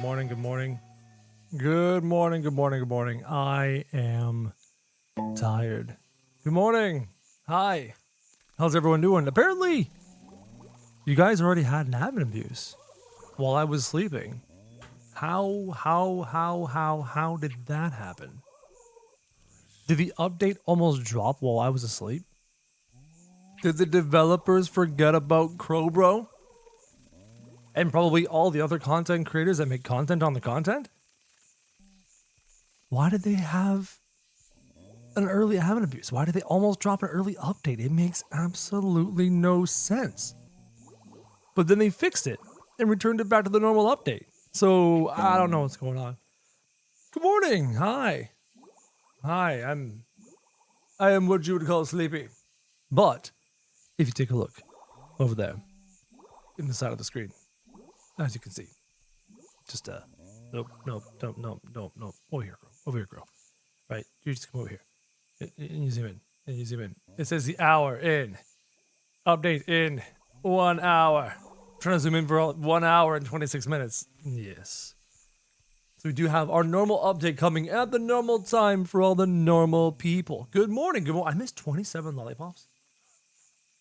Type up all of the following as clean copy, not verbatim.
morning, good morning. Good morning, good morning, good morning. I am tired. Good morning. Hi. How's everyone doing? Apparently, you guys already had an admin abuse while I was sleeping. How did that happen? Did the update almost drop while I was asleep? Did the developers forget about KroBro? And probably all the other content creators that make content on the content? Why did they have an early admin abuse? Why did they almost drop an early update? It makes absolutely no sense. But then they fixed it and returned it back to the normal update. So I don't know what's going on. Good morning. Hi. Hi, I am what you would call sleepy. But if you take a look over there in the side of the screen, as you can see, just nope, over here, girl. Right, you just come over here, and you zoom in, It says the hour in, update in 1 hour. I'm trying to zoom in for 1 hour and 26 minutes. Yes. So we do have our normal update coming at the normal time for all the normal people. Good morning, good morning. I missed 27 lollipops.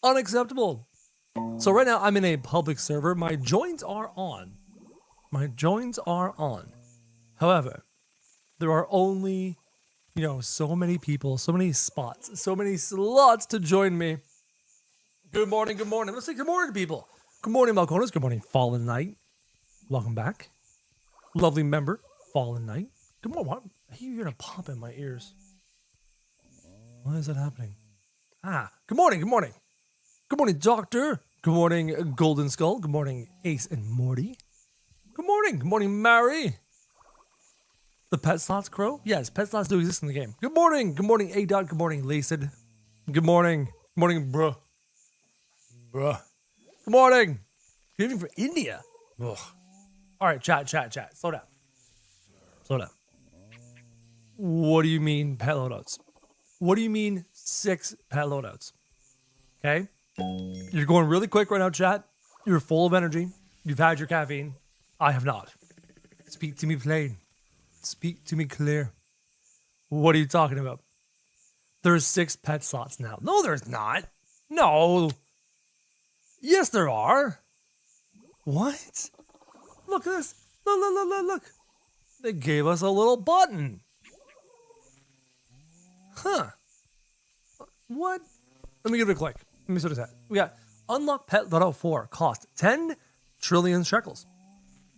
Unacceptable. So right now I'm in a public server. My joins are on. However, there are only, so many people, so many spots, so many slots to join me. Good morning, good morning. Let's say good morning to people. Good morning, Malconas. Good morning, Fallen Knight. Welcome back. Lovely member, Fallen Knight. Good morning. What? I hear you're gonna pop in my ears. Why is that happening? Good morning, good morning. Good morning, Doctor. Good morning, Golden Skull. Good morning, Ace and Morty. Good morning, Mary. The pet slots, Crow? Yes, pet slots do exist in the game. Good morning, A-Dot. Good morning, Lacid. Good morning, bruh. Good morning. You're even from India. Ugh. All right, chat. Slow down. What do you mean pet loadouts? What do you mean 6 pet loadouts? Okay? You're going really quick right now, chat. You're full of energy. You've had your caffeine. I have not. Speak to me plain. Speak to me clear. What are you talking about? There's 6 pet slots now. No, there's not. No. Yes, there are. What? Look at this. Look. They gave us a little button. Huh. What? Let me give it a click. Let me see what it's at. We got Unlock Pet Loadout 4. Cost 10 trillion shekels.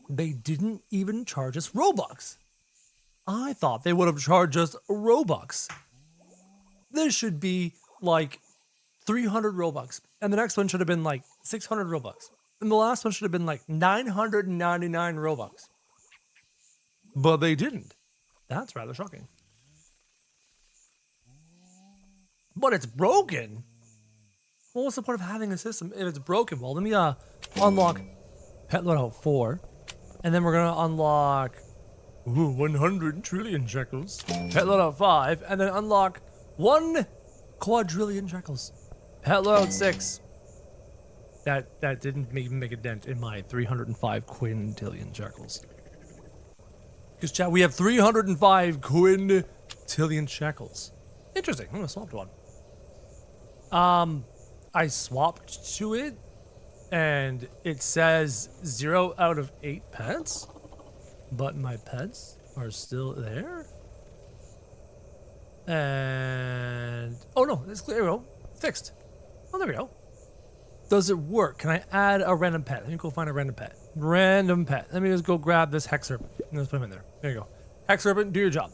They didn't even charge us Robux. I thought they would have charged us Robux. This should be like 300 Robux. And the next one should have been like 600 Robux. And the last one should have been like 999 Robux. But they didn't. That's rather shocking. But it's broken. Well, what's the point of having a system if it's broken? Well, let me unlock Pet Loadout 4. And then we're going to unlock 100 trillion shekels. Pet Loadout 5. And then unlock 1 quadrillion shekels. Pet Loadout 6. That didn't even make a dent in my 305 quintillion shekels. Because, chat, we have 305 quintillion shekels. Interesting. I'm going to swap to one. I swapped to it, and it says 0 out of 8 pets, but my pets are still there. And oh no, it's clear. There we go. Fixed. Oh, there we go. Does it work? Can I add a random pet? Let me go find a random pet. Random pet. Let me just go grab this Hex Serpent. Let's put him in there. There you go. Hex Serpent, do your job.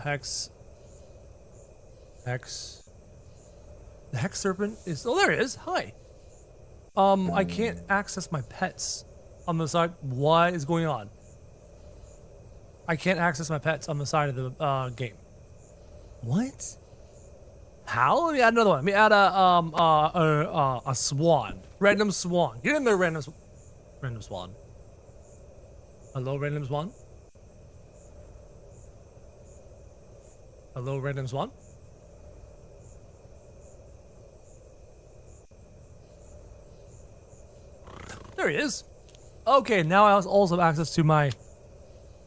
Hex. The Hex Serpent is... Oh, there it is. Hi. I can't access my pets on the side. What is going on? I can't access my pets on the side of the game. What? How? Let me add another one. Let me add a swan. Random swan. Get in there, random swan. Hello, random swan. Hello, random swan. There he is. Okay, now I also have access to my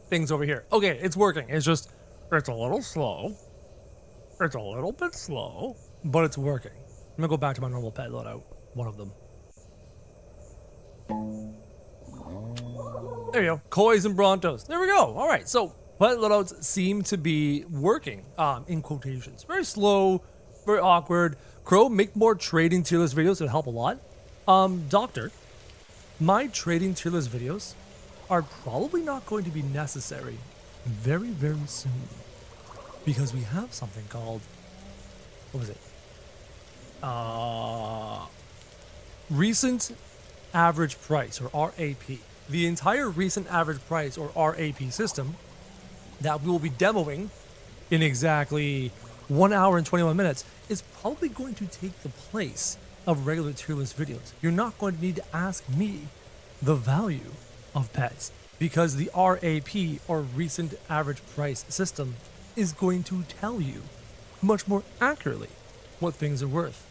things over here. Okay, it's working. It's just, it's a little slow. It's a little bit slow, but it's working. I'm gonna go back to my normal pet loadout. One of them. There you go. Kois and Brontos. There we go. All right, so pet loadouts seem to be working, in quotations. Very slow, very awkward. Kro, make more trading tier list videos. It'll help a lot. Doctor, my trading tier list videos are probably not going to be necessary very, very soon. Because we have something called, what was it? Recent average price, or RAP. The entire recent average price, or RAP system, that we will be demoing in exactly 1 hour and 21 minutes, is probably going to take the place of regular tier list videos. You're not going to need to ask me the value of pets, because the RAP, or recent average price system, is going to tell you much more accurately what things are worth.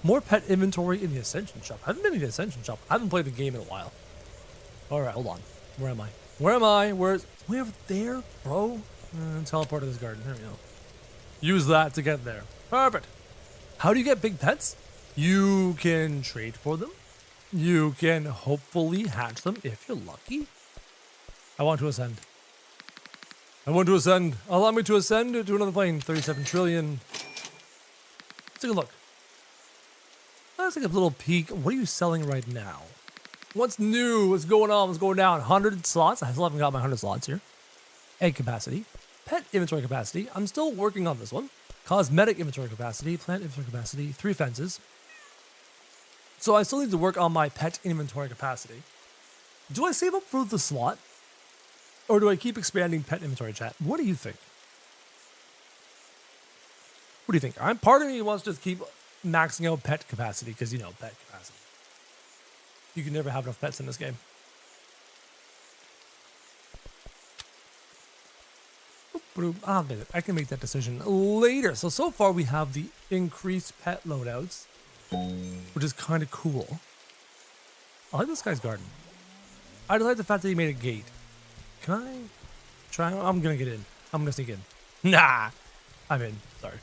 More pet inventory in the Ascension shop. I haven't been in the Ascension shop. I haven't played the game in a while. All right, hold on. Where am I? Where am I? Where's way over there, bro? Teleport to this garden. There we go. Use that to get there. Perfect. How do you get big pets? You can trade for them. You can hopefully hatch them if you're lucky. I want to ascend. I want to ascend. Allow me to ascend to another plane. 37 trillion. Let's take a look. Let's take a little peek. What are you selling right now? What's new? What's going on? What's going down? 100 slots. I still haven't got my 100 slots here. Egg capacity. Pet inventory capacity. I'm still working on this one. Cosmetic inventory capacity. Plant inventory capacity. 3 fences. So I still need to work on my pet inventory capacity. Do I save up for the slot? Or do I keep expanding pet inventory, chat? What do you think? What do you think? Part of me wants to just keep maxing out pet capacity, because, you know, pet capacity. You can never have enough pets in this game. I can make that decision later. So far we have the increased pet loadouts, which is kind of cool. I like this guy's garden. I like the fact that he made a gate. Can I try? I'm gonna get in. I'm gonna sneak in. Nah, I'm in. Sorry.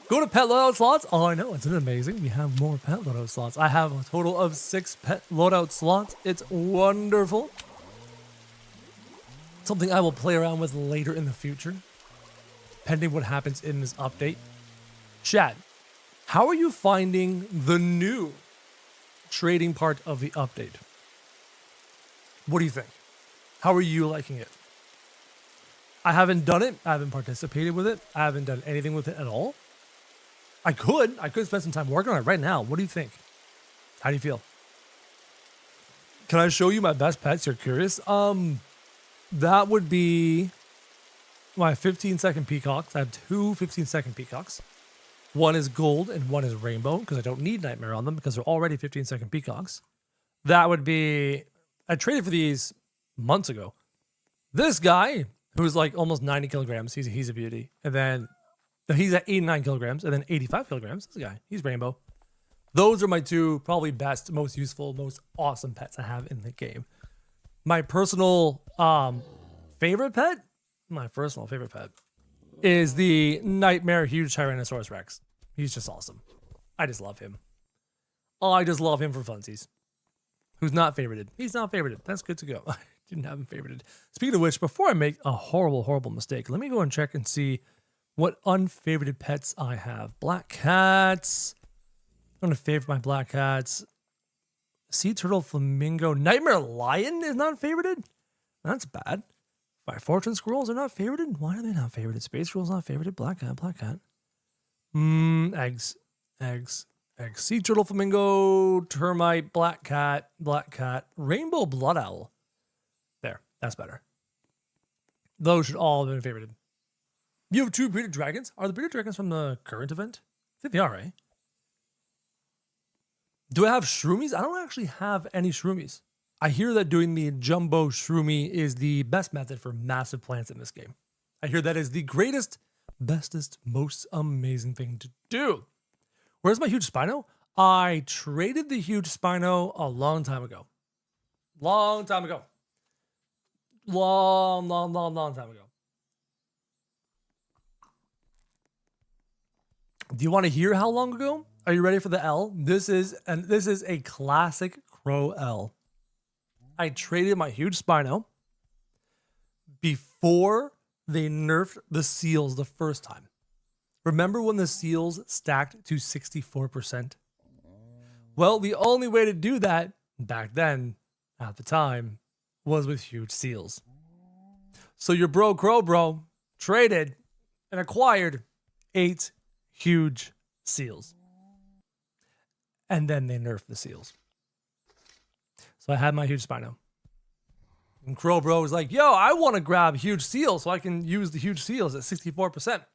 Go to pet loadout slots. Oh, I know. Isn't it amazing? We have more pet loadout slots. I have a total of 6 pet loadout slots. It's wonderful. Something I will play around with later in the future, pending what happens in this update. Chat, how are you finding the new trading part of the update? What do you think? How are you liking it? I haven't done it. I haven't participated with it. I haven't done anything with it at all. I could spend some time working on it right now. What do you think? How do you feel? Can I show you my best pets? You're curious? That would be my 15-second peacocks. I have 2 15-second peacocks. One is gold and one is rainbow, because I don't need nightmare on them because they're already 15-second peacocks. That would be, I traded for these months ago. This guy, who's like almost 90 kilograms, he's a beauty. And then he's at 89 kilograms, and then 85 kilograms. This guy, he's rainbow. Those are my 2 probably best, most useful, most awesome pets I have in the game. My personal favorite pet, is the Nightmare Huge Tyrannosaurus Rex. He's just awesome. I just love him. I just love him for funsies. Who's not favorited? He's not favorited. That's good to go. I didn't have him favorited. Speaking of which, before I make a horrible, horrible mistake, let me go and check and see what unfavorited pets I have. Black cats. I'm going to favorite my black cats. Sea turtle, flamingo, nightmare lion is not favorited. That's bad. My fortune squirrels are not favorited. Why are they not favorited? Space squirrels not favorited. Black cat, black cat. Eggs. Sea turtle, flamingo, termite, black cat, rainbow blood owl. There, that's better. Those should all have been favorited. You have 2 bearded dragons. Are the bearded dragons from the current event? I think they are, right? Do I have shroomies? I don't actually have any shroomies. I hear that doing the jumbo shroomy is the best method for massive plants in this game. I hear that is the greatest, bestest, most amazing thing to do. Where's my huge Spino? I traded the huge Spino a long time ago. Long time ago. Long time ago. Do you want to hear how long ago? Are you ready for the L? This is a classic Crow L. I traded my huge Spino before they nerfed the seals the first time. Remember when the seals stacked to 64%? Well, the only way to do that back then, at the time, was with huge seals. So your Crow traded and acquired 8 huge seals. And then they nerfed the seals. So I had my huge Spino. And KroBlox was like, yo, I want to grab huge seals so I can use the huge seals at 64%.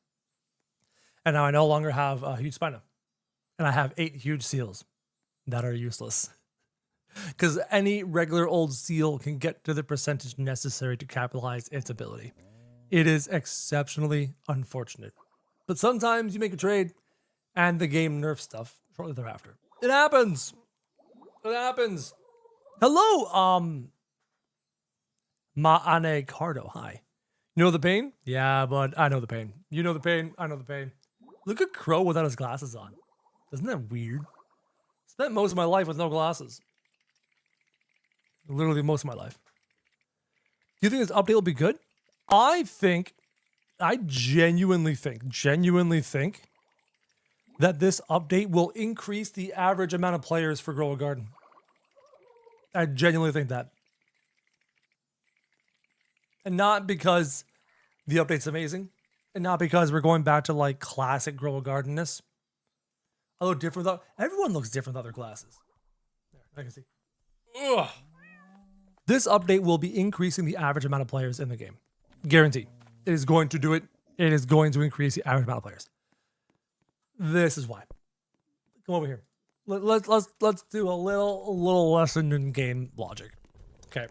And now I no longer have a huge Spino. And I have 8 huge seals that are useless. Because any regular old seal can get to the percentage necessary to capitalize its ability. It is exceptionally unfortunate. But sometimes you make a trade and the game nerfs stuff shortly thereafter. It happens. It happens. Hello, Ma'ane Cardo. Hi. You know the pain? Yeah, but I know the pain. You know the pain. I know the pain. Look at Crow without his glasses on. Isn't that weird? Spent most of my life with no glasses. Literally most of my life. Do you think this update will be good? I genuinely think that this update will increase the average amount of players for Grow a Garden. I genuinely think that. And not because the update's amazing, and not because we're going back to like classic Grow a Garden-ness. I look different though. Everyone looks different with other classes. There, I can see. Ugh. This update will be increasing the average amount of players in the game. Guaranteed. It is going to do it. It is going to increase the average amount of players. This is why. Come over here. Let's do a little lesson in game logic. Okay.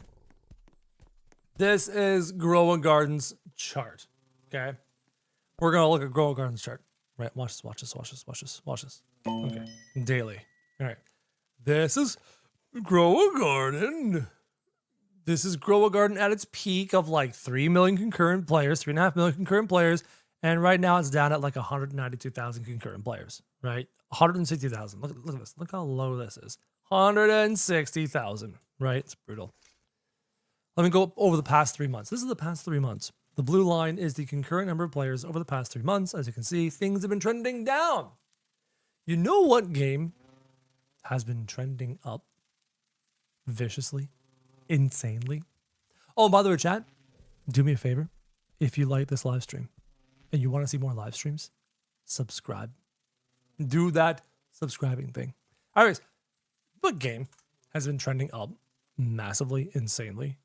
This is Grow a Garden's chart. Okay. We're gonna look at Grow a Garden's chart. Right. Watch this. Okay. Daily. All right. This is Grow a Garden. This is Grow a Garden at its peak of like 3 million concurrent players, 3.5 million concurrent players. And right now it's down at like 192,000 concurrent players, right? 160,000. Look at this. Look how low this is. 160,000, right? It's brutal. Let me go over the past 3 months. This is the past 3 months. The blue line is the concurrent number of players over the past 3 months. As you can see, things have been trending down. You know what game has been trending up viciously? Insanely. Oh, by the way, chat, do me a favor. If you like this live stream and you want to see more live streams, subscribe. Do that subscribing thing. Anyways, what game has been trending up massively, insanely?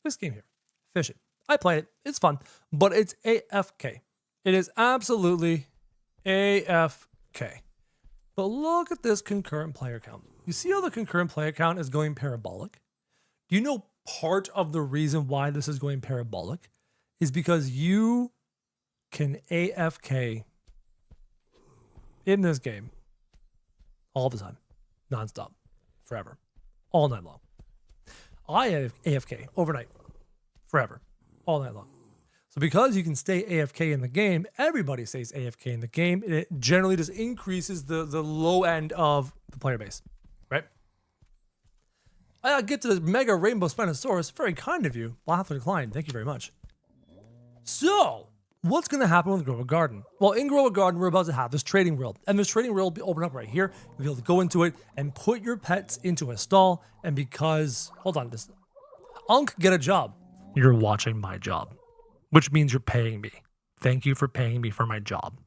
This game here, Fish It. I played it. It's fun, but it's AFK. It is absolutely AFK. But look at this concurrent player count. You see how the concurrent player count is going parabolic? Do you know part of the reason why this is going parabolic is because you can AFK in this game all the time, nonstop, forever, all night long. I have AFK overnight, forever, all night long. So because you can stay AFK in the game, everybody stays AFK in the game. And it generally just increases the low end of the player base, right? I get to this Mega Rainbow Spinosaurus. Very kind of you. I'll have to decline. Thank you very much. So, what's going to happen with Grow a Garden? Well, in Grow a Garden, we're about to have this trading world. And this trading world will be open up right here. You'll be able to go into it and put your pets into a stall. And because, hold on, this Unk, get a job. You're watching my job, which means you're paying me. Thank you for paying me for my job.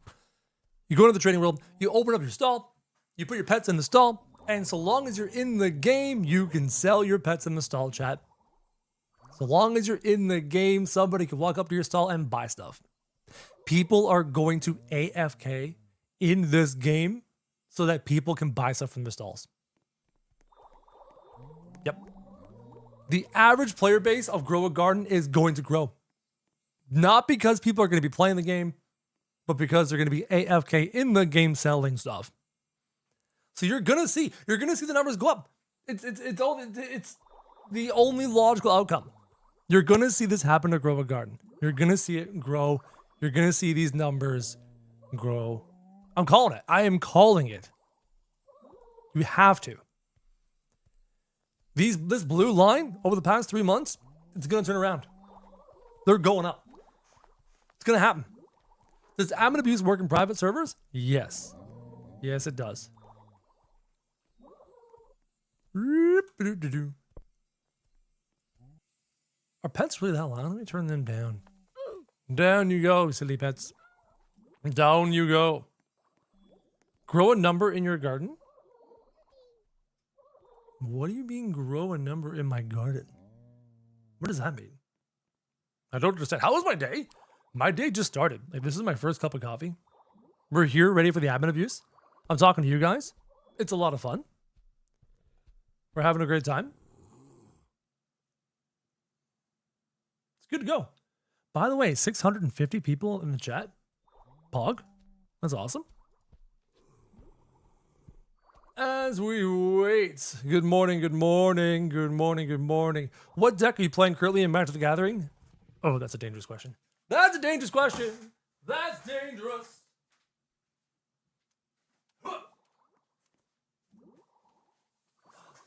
You go into the trading world, you open up your stall, you put your pets in the stall, and so long as you're in the game, you can sell your pets in the stall, chat. So long as you're in the game, somebody can walk up to your stall and buy stuff. People are going to AFK in this game so that people can buy stuff from the stalls. Yep. The average player base of Grow a Garden is going to grow. Not because people are going to be playing the game, but because they're going to be AFK in the game selling stuff. So So you're gonna see the numbers go up. It's the only logical outcome. You're gonna see this happen to Grow a Garden. You're gonna see it grow. You're gonna see these numbers grow. I'm calling it. I am calling it. You have to. This blue line over the past 3 months, it's gonna turn around. They're going up. It's gonna happen. Does admin abuse work in private servers? Yes. Yes, it does. Are pets really that loud? Let me turn them down. Down you go, silly pets. Down you go. Grow a number in your garden? What do you mean grow a number in my garden? What does that mean? I don't understand. How was my day? My day just started. Like, this is my first cup of coffee. We're here ready for the admin abuse. I'm talking to you guys. It's a lot of fun. We're having a great time. It's good to go. By the way, 650 people in the chat. Pog. That's awesome. As we wait. Good morning, good morning, good morning, good morning. What deck are you playing currently in Magic the Gathering? Oh, that's a dangerous question. That's a dangerous question. That's dangerous.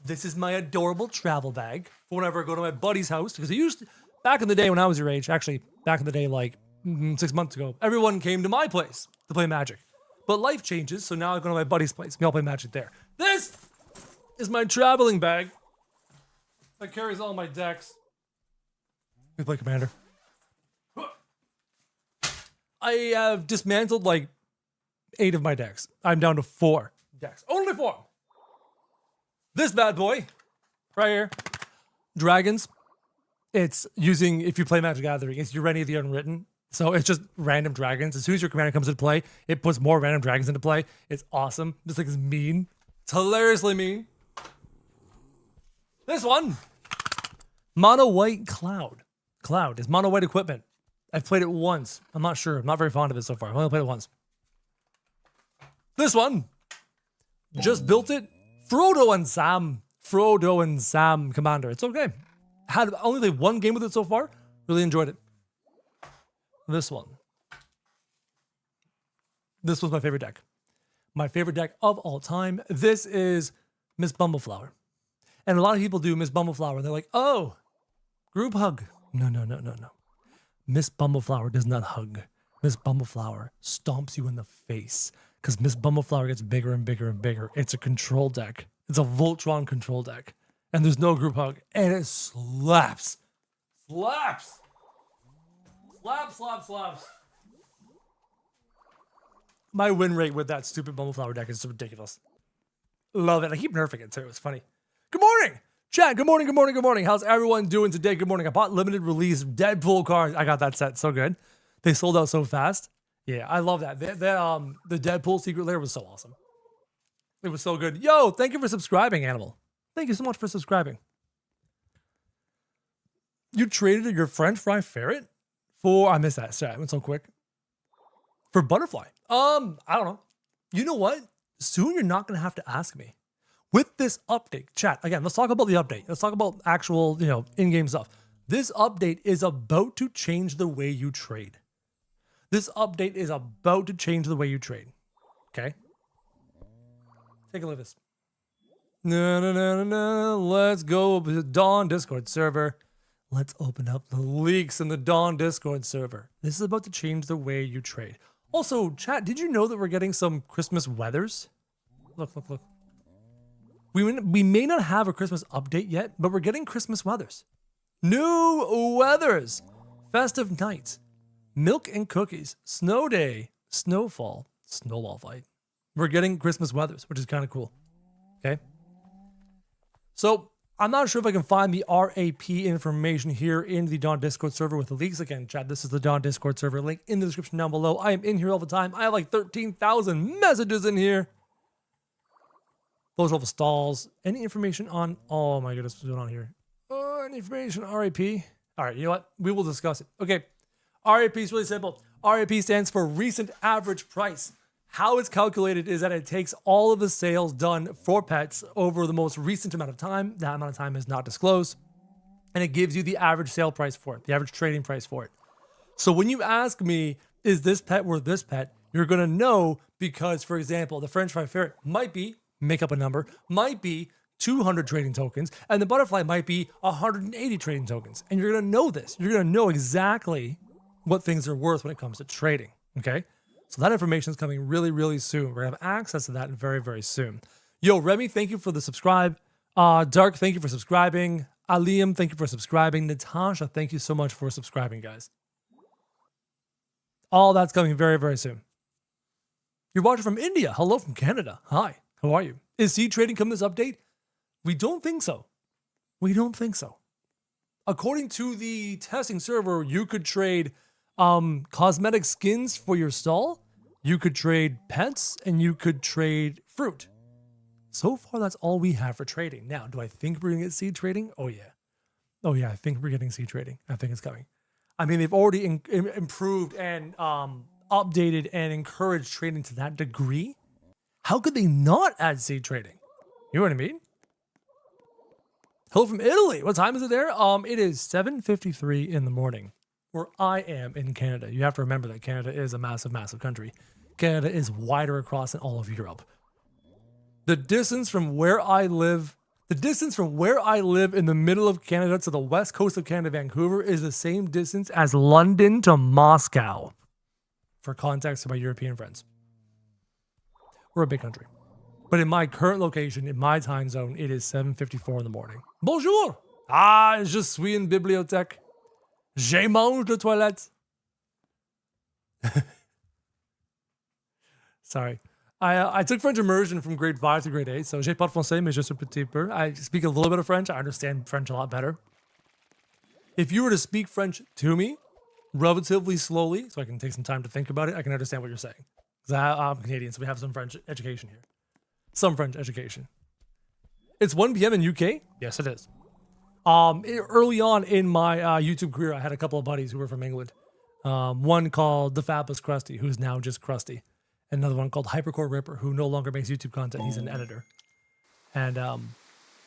This is my adorable travel bag for whenever I go to my buddy's house. Because I used to, back in the day when I was your age, actually, back in the day, like 6 months ago, everyone came to my place to play Magic. But life changes, so now I go to my buddy's place. We all play Magic there. This is my traveling bag that carries all my decks. We play Commander. I have dismantled like 8 of my decks. I'm down to 4 decks. Only 4. This bad boy, right here, Dragons. It's using, if you play Magic the Gathering, it's Urania the Unwritten. So it's just random dragons. As soon as your commander comes into play, it puts more random dragons into play. It's awesome. Just like it's mean. It's hilariously mean. This one, Mono White Cloud. Cloud is mono white equipment. I've played it once. I'm not sure. I'm not very fond of it so far. I've only played it once. This one, just built it. Frodo and Sam Commander. It's okay. Had only played 1 game with it so far. Really enjoyed it. This one. This was my favorite deck. My favorite deck of all time. This is Miss Bumbleflower. And a lot of people do Miss Bumbleflower. And they're like, oh, group hug. No. Miss Bumbleflower does not hug. Miss Bumbleflower stomps you in the face. Because Miss Bumbleflower gets bigger and bigger and bigger. It's a control deck. It's a Voltron control deck. And there's no group hug. And it slaps. Slaps. Slaps. My win rate with that stupid Bumbleflower deck is ridiculous. Love it. I keep nerfing it too. It's funny. Good morning, chat. Good morning. How's everyone doing today? Good morning. I bought limited release Deadpool cards. I got that set. So good. They sold out so fast. Yeah, I love that. The Deadpool secret lair was so awesome. It was so good. Yo, thank you for subscribing, Animal. Thank you so much for subscribing. You traded your French fry ferret for, I missed that. Sorry, I went so quick. For butterfly. I don't know. You know what? Soon you're not going to have to ask me. With this update, chat, again, let's talk about the update. Let's talk about actual, in-game stuff. This update is about to change the way you trade. This update is about to change the way you trade. Okay? Take a look at this. No. Let's go to the Dawn Discord server. Let's open up the leaks in the Dawn Discord server. This is about to change the way you trade. Also, chat, did you know that we're getting some Christmas weathers? Look. We may not have a Christmas update yet, but we're getting Christmas weathers. New weathers. Festive nights. Milk and cookies. Snow day. Snowfall. Snowball fight. We're getting Christmas weathers, which is kind of cool. Okay? So, I'm not sure if I can find the RAP information here in the Dawn Discord server with the leaks. Again, chat, this is the Dawn Discord server. Link in the description down below. I am in here all the time. I have like 13,000 messages in here. Those are all the stalls. Any information on... Oh my goodness, what's going on here? Any information on RAP? All right, you know what? We will discuss it. Okay, RAP is really simple. RAP stands for recent average price. How it's calculated is that it takes all of the sales done for pets over the most recent amount of time. That amount of time is not disclosed. And it gives you the average sale price for it, the average trading price for it. So when you ask me, is this pet worth this pet? You're going to know because, for example, the French fry ferret might be, make up a number, might be 200 trading tokens, and the butterfly might be 180 trading tokens. And you're going to know this. You're going to know exactly what things are worth when it comes to trading, okay? So that information is coming really, really soon. We're going to have access to that very, very soon. Yo, Remy, thank you for the subscribe. Dark, thank you for subscribing. Aliam, thank you for subscribing. Natasha, thank you so much for subscribing, guys. All that's coming very, very soon. You're watching from India. Hello from Canada. Hi, how are you? Is seed trading coming this update? We don't think so. We don't think so. According to the testing server, you could trade cosmetic skins for your stall, you could trade pets, and you could trade fruit. So far, that's all we have for trading. Now, do I think we're going to get seed trading? Oh, yeah. Oh, yeah, I think we're getting seed trading. I think it's coming. I mean, they've already improved and updated and encouraged trading to that degree. How could they not add seed trading? You know what I mean? Hello from Italy. What time is it there? It is 7:53 in the morning, where I am in Canada. You have to remember that Canada is a massive, massive country. Canada is wider across than all of Europe. The distance from where I live in the middle of Canada to the west coast of Canada, Vancouver, is the same distance as London to Moscow. For context to my European friends. We're a big country. But in my current location, in my time zone, it is 7:54 in the morning. Bonjour! Je suis en bibliothèque. Je mange de toilette. Sorry. I took French immersion from grade 5 to grade 8, so j'ai pas de français, mais je suis un petit peu. I speak a little bit of French. I understand French a lot better. If you were to speak French to me relatively slowly, so I can take some time to think about it, I can understand what you're saying. Because I'm Canadian, so we have some French education here. Some French education. It's 1 p.m. in UK? Yes, it is. Early on in my YouTube career, I had a couple of buddies who were from England. One called The Fabulous Krusty, who's now just Krusty. Another one called Hypercore Ripper, who no longer makes YouTube content. He's an editor. And I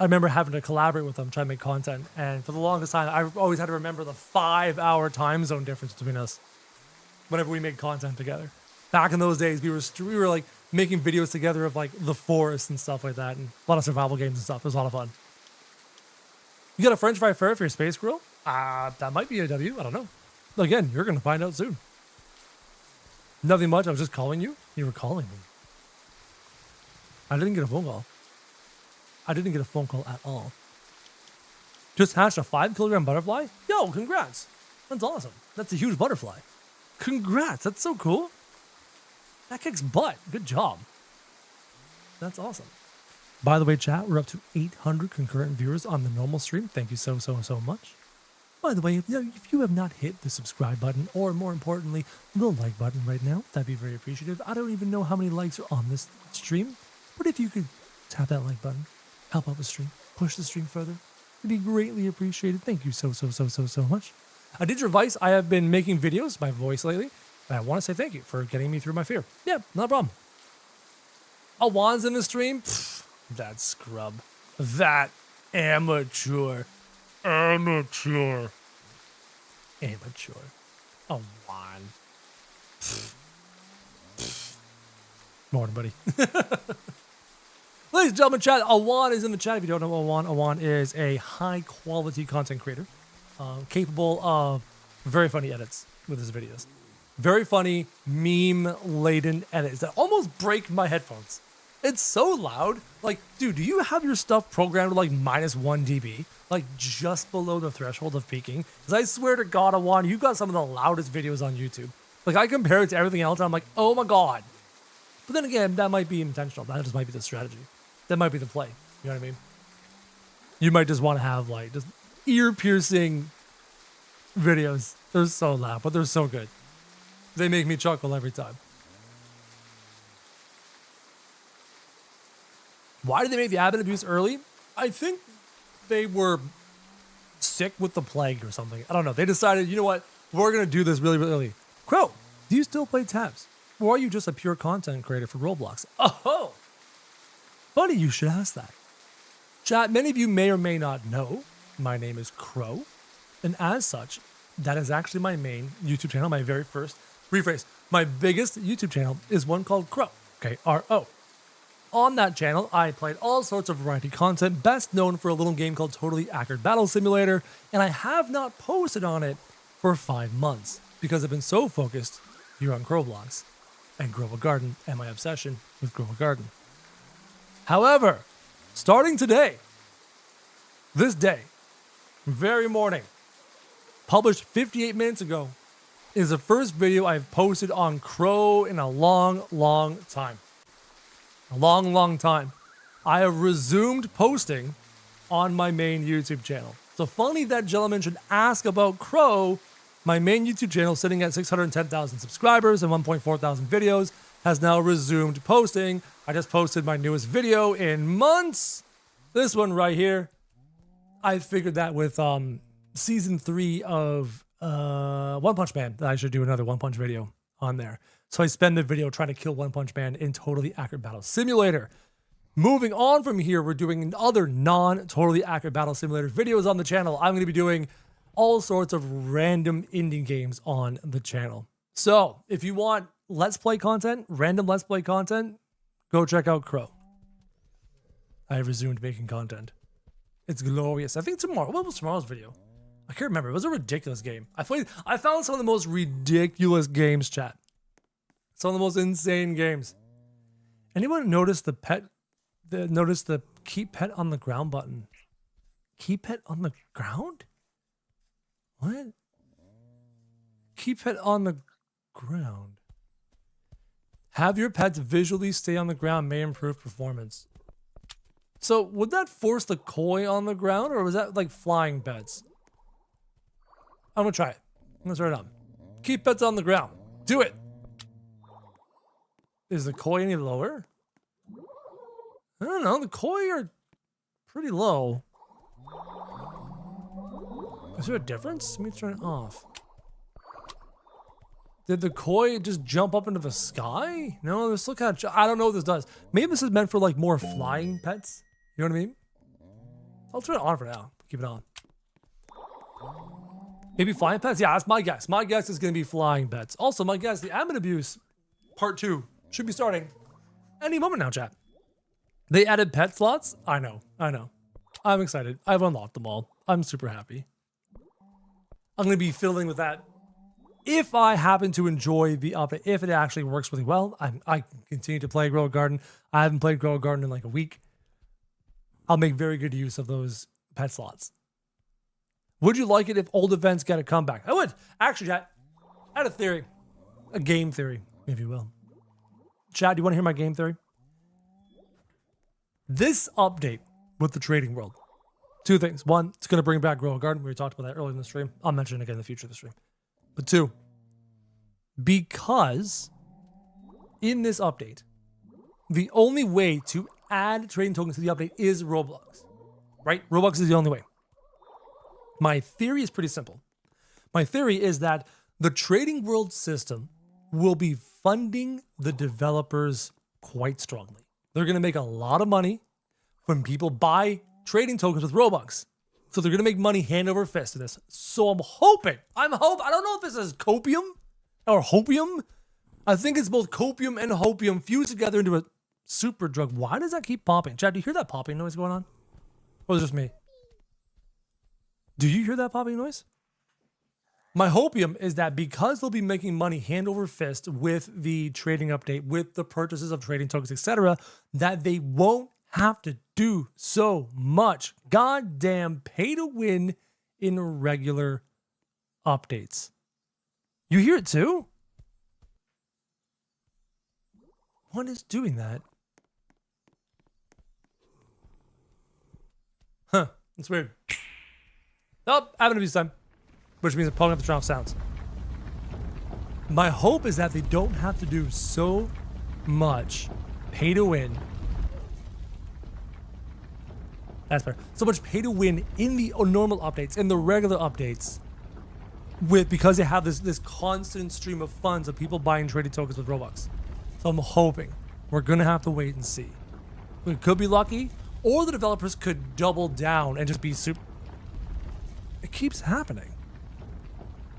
remember having to collaborate with them, trying to make content. And for the longest time, I always had to remember the 5-hour time zone difference between us whenever we made content together. Back in those days, we were like making videos together of like the forest and stuff like that, and a lot of survival games and stuff. It was a lot of fun. You got a French fry ferret for your space grill? That might be a W. I don't know. Again, you're gonna find out soon. Nothing much. I was just calling you. You were calling me. I didn't get a phone call. I didn't get a phone call at all. Just hatched a 5-kilogram butterfly? Yo, congrats. That's awesome. That's a huge butterfly. Congrats. That's so cool. That kicks butt. Good job. That's awesome. By the way, chat, we're up to 800 concurrent viewers on the normal stream. Thank you so much. By the way, if you have not hit the subscribe button, or more importantly, the like button right now, that'd be very appreciative. I don't even know how many likes are on this stream, but if you could tap that like button, help out the stream, push the stream further, it'd be greatly appreciated. Thank you so much. Digitvice, I have been making videos by voice lately, and I want to say thank you for getting me through my fear. Yeah, no problem. Awan's in the stream? Pfft, that scrub. That amateur. Amateur. Awan. Morning, buddy. Ladies and gentlemen, chat, Awan is in the chat. If you don't know Awan is a high-quality content creator, capable of very funny edits with his videos. Very funny, meme-laden edits that almost break my headphones. It's so loud. Like, dude, do you have your stuff programmed to like -1 dB? Like just below the threshold of peaking? Because I swear to God, Awan, you've got some of the loudest videos on YouTube. Like, I compare it to everything else, and I'm like, oh my God. But then again, that might be intentional. That just might be the strategy. That might be the play. You know what I mean? You might just want to have like just ear-piercing videos. They're so loud, but they're so good. They make me chuckle every time. Why did they make the abbot abuse early? I think they were sick with the plague or something. I don't know. They decided, you know what? We're going to do this really, really early. Crow, do you still play tabs? Or are you just a pure content creator for Roblox? Oh, funny you should ask that. Chat, many of you may or may not know, my name is Kro, and as such, that is actually my main YouTube channel, my very first, rephrase, my biggest YouTube channel is one called Kro, K-R-O. On that channel, I played all sorts of variety content, best known for a little game called Totally Accurate Battle Simulator, and I have not posted on it for 5 months because I've been so focused here on KroBlox and Grow a Garden and my obsession with Grow a Garden. However, starting today, this day, very morning, published 58 minutes ago, is the first video I've posted on Kro in a long, long time. A long, long time. I have resumed posting on my main YouTube channel. So funny that gentleman should ask about Kro. My main YouTube channel, sitting at 610,000 subscribers and 1.4 thousand videos, has now resumed posting. I just posted my newest video in months. This one right here. I figured that with season 3 of One Punch Man that I should do another One Punch video on there. So I spend the video trying to kill One Punch Man in Totally Accurate Battle Simulator. Moving on from here, we're doing other non-Totally Accurate Battle Simulator videos on the channel. I'm going to be doing all sorts of random indie games on the channel. So if you want Let's Play content, random Let's Play content, go check out Kro. I have resumed making content. It's glorious. I think tomorrow, what was tomorrow's video? I can't remember. It was a ridiculous game. I found some of the most ridiculous games, chat. Some of the most insane games. Anyone notice the keep pet on the ground button? Keep pet on the ground? What? Keep pet on the ground. Have your pets visually stay on the ground may improve performance. So would that force the koi on the ground, or was that like flying pets? I'm gonna try it. I'm gonna try it on. Keep pets on the ground. Do it. Is the koi any lower? I don't know. The koi are pretty low. Is there a difference? Let me turn it off. Did the koi just jump up into the sky? No, this look kind of. I don't know what this does. Maybe this is meant for like more flying pets. You know what I mean? I'll turn it on for now. Keep it on. Maybe flying pets? Yeah, that's my guess. My guess is going to be flying pets. Also, my guess, the admin abuse part 2 should be starting any moment now, chat. They added pet slots? I know. I'm excited. I've unlocked them all. I'm super happy. I'm going to be fiddling with that. If I happen to enjoy the update, if it actually works really well, I continue to play Grow a Garden. I haven't played Grow a Garden in like a week. I'll make very good use of those pet slots. Would you like it if old events get a comeback? I would. Actually, chat, I had a theory. A game theory, if you will. Chat, do you want to hear my game theory? This update with the trading world. 2 things. 1, it's going to bring back Grow a Garden. We talked about that earlier in the stream. I'll mention it again in the future of the stream. But 2, because in this update, the only way to add trading tokens to the update is Roblox, right? Roblox is the only way. My theory is pretty simple. My theory is that the trading world system will be funding the developers quite strongly. They're going to make a lot of money when people buy trading tokens with Robux. So they're going to make money hand over fist to this. So I'm hoping, I don't know if this is copium or hopium. I think it's both copium and hopium fused together into a super drug. Why does that keep popping? Chad, do you hear that popping noise going on? Or is it just me? Do you hear that popping noise? My hopium is that because they'll be making money hand over fist with the trading update, with the purchases of trading tokens, etc., that they won't have to do so much goddamn pay to win in regular updates. You hear it too? What is doing that? Huh, it's weird. Oh, having abuse time. Which means I'm pulling up the drown sounds. My hope is that they don't have to do so much pay to win. That's fair. So much pay to win in the normal updates, in the regular updates, because they have this constant stream of funds of people buying trading tokens with Robux. So I'm hoping we're gonna have to wait and see. We could be lucky, or the developers could double down and just be super. It keeps happening.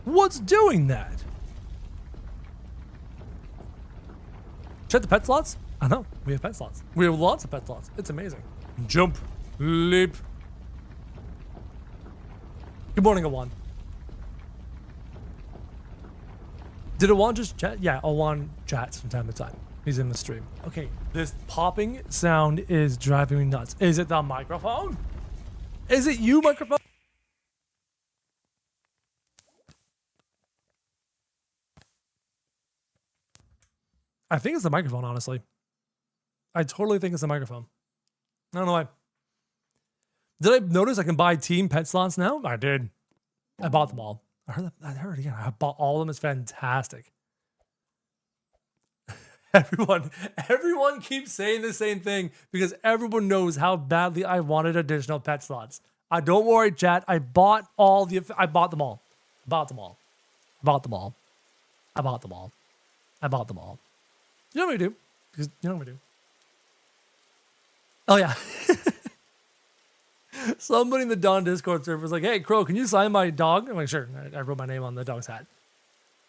What's doing that? Check the pet slots. I know we have pet slots. We have lots of pet slots. It's amazing. Jump, leap. Good morning, Awan. Did Awan just chat? Yeah, Awan chats from time to time. He's in the stream. Okay, this popping sound is driving me nuts. Is it the microphone? Is it you, microphone? I think it's the microphone, honestly. I totally think it's the microphone. I don't know why. Did I notice I can buy team pet slots now? I did. I bought them all. I heard again. I bought all of them. It's fantastic. Everyone keeps saying the same thing because everyone knows how badly I wanted additional pet slots. Don't worry, chat. I bought them all. I bought them all. You know what we do? Because you know what we do. Oh yeah. Somebody in the Dawn Discord server was like, "Hey, Crow, can you sign my dog?" I'm like, "Sure." I wrote my name on the dog's hat.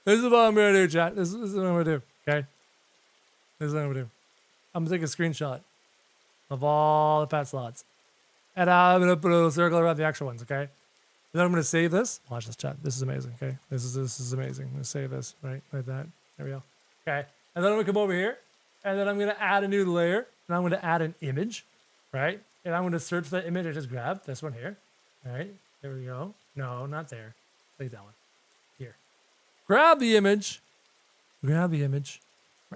This is what I'm gonna do, chat. This is what I'm gonna do. Okay. This is what I'm gonna do. I'm gonna take a screenshot of all the pet slots, and I'm gonna put a circle around the extra ones. Okay. Then I'm gonna save this. Watch this, chat. This is amazing. Okay. This is amazing. I'm gonna save this right like that. There we go. Okay. And then I'm gonna come over here, and then I'm gonna add a new layer, and I'm gonna add an image, right? And I'm gonna search that image. I just grabbed this one here. All right. There we go. No, not there. Take that one. Here. Grab the image. Grab the image.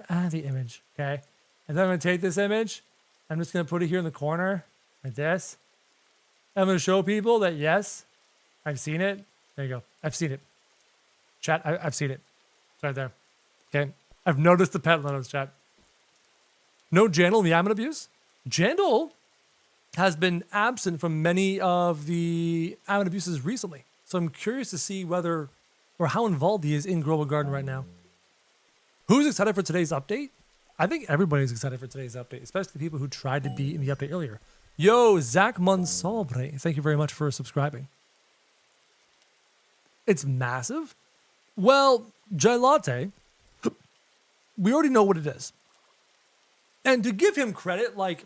Add the image. Okay. And then I'm gonna take this image. I'm just gonna put it here in the corner, like this. I'm gonna show people that yes, I've seen it. There you go. I've seen it. Chat. I've seen it. It's right there. Okay. I've noticed the pet loads, chat. No Jandal in the admin abuse? Jandal has been absent from many of the admin abuses recently. So I'm curious to see whether or how involved he is in Grow a Garden right now. Who's excited for today's update? I think everybody's excited for today's update, especially the people who tried to be in the update earlier. Yo, Zach Monsalbre, thank you very much for subscribing. It's massive? Well, Jai Latte, we already know what it is. And to give him credit, like,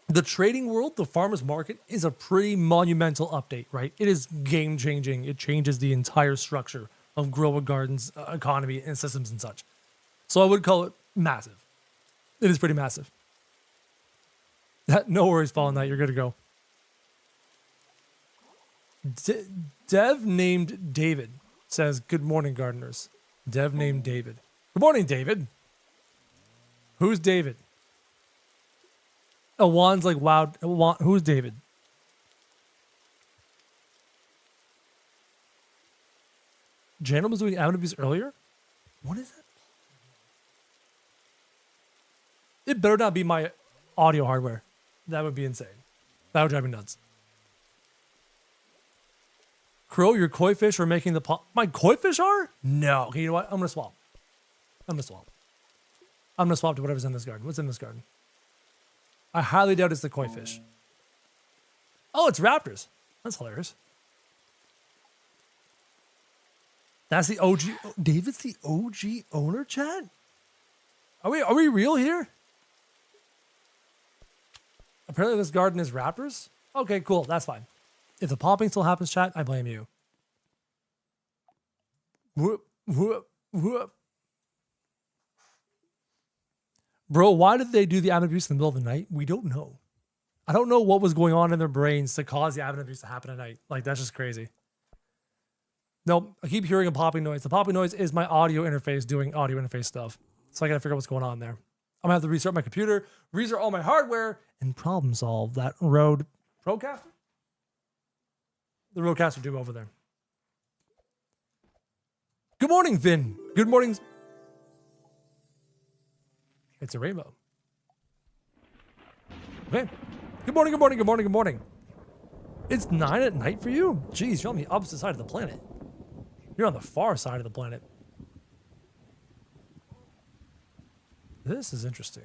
the trading world, the farmer's market, is a pretty monumental update, right? It is game-changing. It changes the entire structure of Grow a Garden's economy and systems and such. So I would call it massive. It is pretty massive. No worries, Fallen Knight. You're good to go. Dev named David says, "Good morning, gardeners." Dev named David. Good morning, David. Who's David? Awan's like, wow. Who's David? Jandal was doing admin abuse earlier? What is that? It better not be my audio hardware. That would be insane. That would drive me nuts. Crow, your koi fish are making the pop. My koi fish are? No. Okay, you know what? I'm going to swap. I'm going to swap to whatever's in this garden. What's in this garden? I highly doubt it's the koi fish. Oh, it's raptors. That's hilarious. That's the OG. David's the OG owner, chat? Are we real here? Apparently this garden is raptors. Okay, cool. That's fine. If the popping still happens, chat, I blame you. Whoop, whoop, whoop. Bro, why did they do the admin abuse in the middle of the night? We don't know. I don't know what was going on in their brains to cause the admin abuse to happen at night. Like, that's just crazy. No, I keep hearing a popping noise. The popping noise is my audio interface doing audio interface stuff. So I gotta figure out what's going on there. I'm gonna have to restart my computer, restart all my hardware, and problem solve that Rodecaster? The Rodecaster do over there. Good morning, Vin. Good morning. It's a rainbow. Okay. Good morning, good morning, good morning, good morning. It's 9 at night for you? Jeez, you're on the opposite side of the planet. You're on the far side of the planet. This is interesting.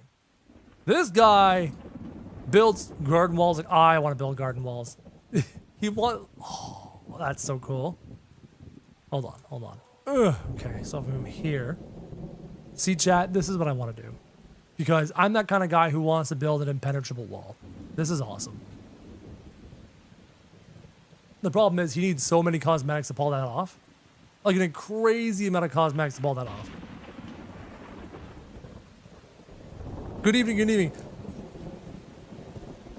This guy builds garden walls like I want to build garden walls. Oh, that's so cool. Hold on. Ugh. Okay, so if I'm here. See, chat, this is what I want to do. Because I'm that kind of guy who wants to build an impenetrable wall. This is awesome. The problem is he needs so many cosmetics to pull that off. Like a crazy amount of cosmetics to pull that off. Good evening, good evening.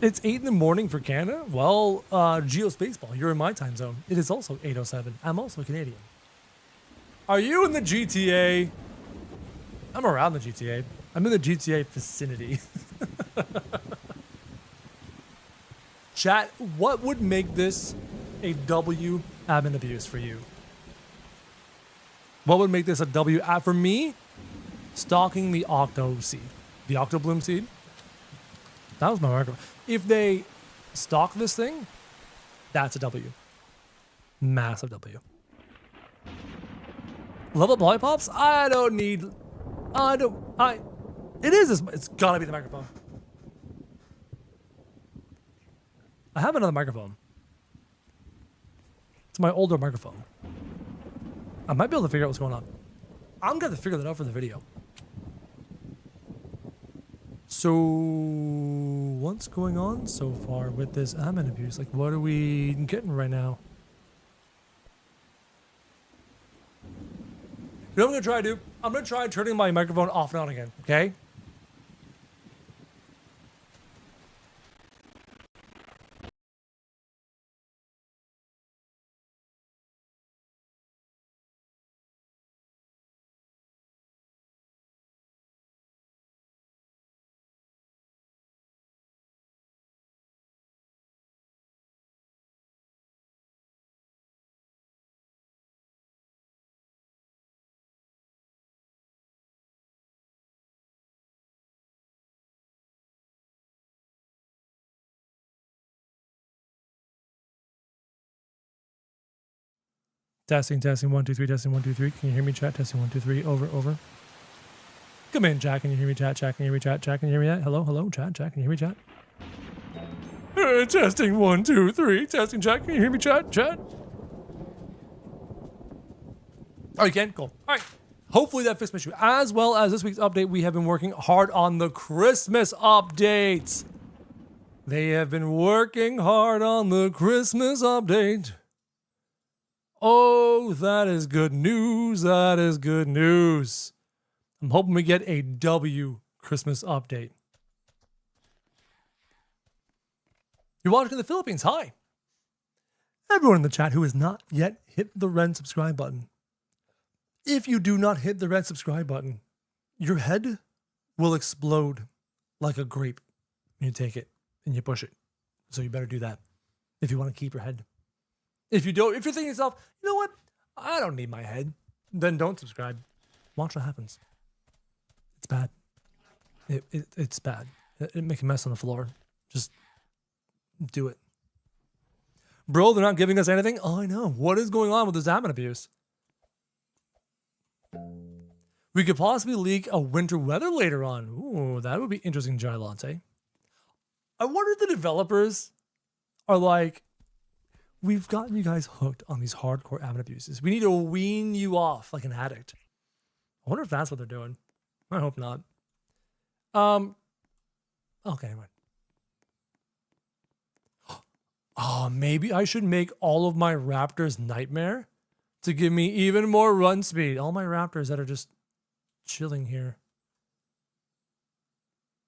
It's 8 in the morning for Canada? Well, Geospaceball, you're in my time zone. It is also 8:07. I'm also Canadian. Are you in the GTA? I'm around the GTA. I'm in the GTA vicinity. Chat, what would make this a W admin abuse for you? What would make this a W? For me, stalking the Octo seed. The Octo Bloom seed. That was my marker. If they stalk this thing, that's a W. Massive W. Level up lollipops? I don't need... It is this... It's gotta be the microphone. I have another microphone. It's my older microphone. I might be able to figure out what's going on. I'm gonna have to figure that out for the video. So, what's going on so far with this admin abuse? Like, what are we getting right now? You know what I'm gonna try to do? I'm gonna try turning my microphone off and on again, okay? Testing, 1, 2, 3, testing, 1, 2, 3. Can you hear me, chat? Testing, 1, 2, 3. Over. Come in, chat. Can you hear me, chat? Chat, can you hear me, chat? Chat, can you hear me, chat? Hello, chat. Chat, can you hear me, chat? Testing, 1, 2, 3. Testing, chat. Can you hear me, chat? Chat. Oh, you can? Cool. All right. Hopefully that fixed my issue. As well as this week's update, we have been working hard on the Christmas updates. They have been working hard on the Christmas update. Oh, that is good news. That is good news. I'm hoping we get a W Christmas update. You're watching in the Philippines. Hi. Everyone in the chat who has not yet hit the red subscribe button. If you do not hit the red subscribe button, your head will explode like a grape when you take it and you push it. So you better do that if you want to keep your head. If you don't, if you're thinking to yourself, you know what? I don't need my head. Then don't subscribe. Watch what happens. It's bad. It's bad. It make a mess on the floor. Just do it. Bro, they're not giving us anything? Oh, I know. What is going on with this admin abuse? We could possibly leak a winter weather later on. Ooh, that would be interesting, Jai Latte. I wonder if the developers are like, we've gotten you guys hooked on these hardcore admin abuses. We need to wean you off like an addict. I wonder if that's what they're doing. I hope not. Okay, anyway. Oh, maybe I should make all of my raptors nightmare to give me even more run speed. All my raptors that are just chilling here.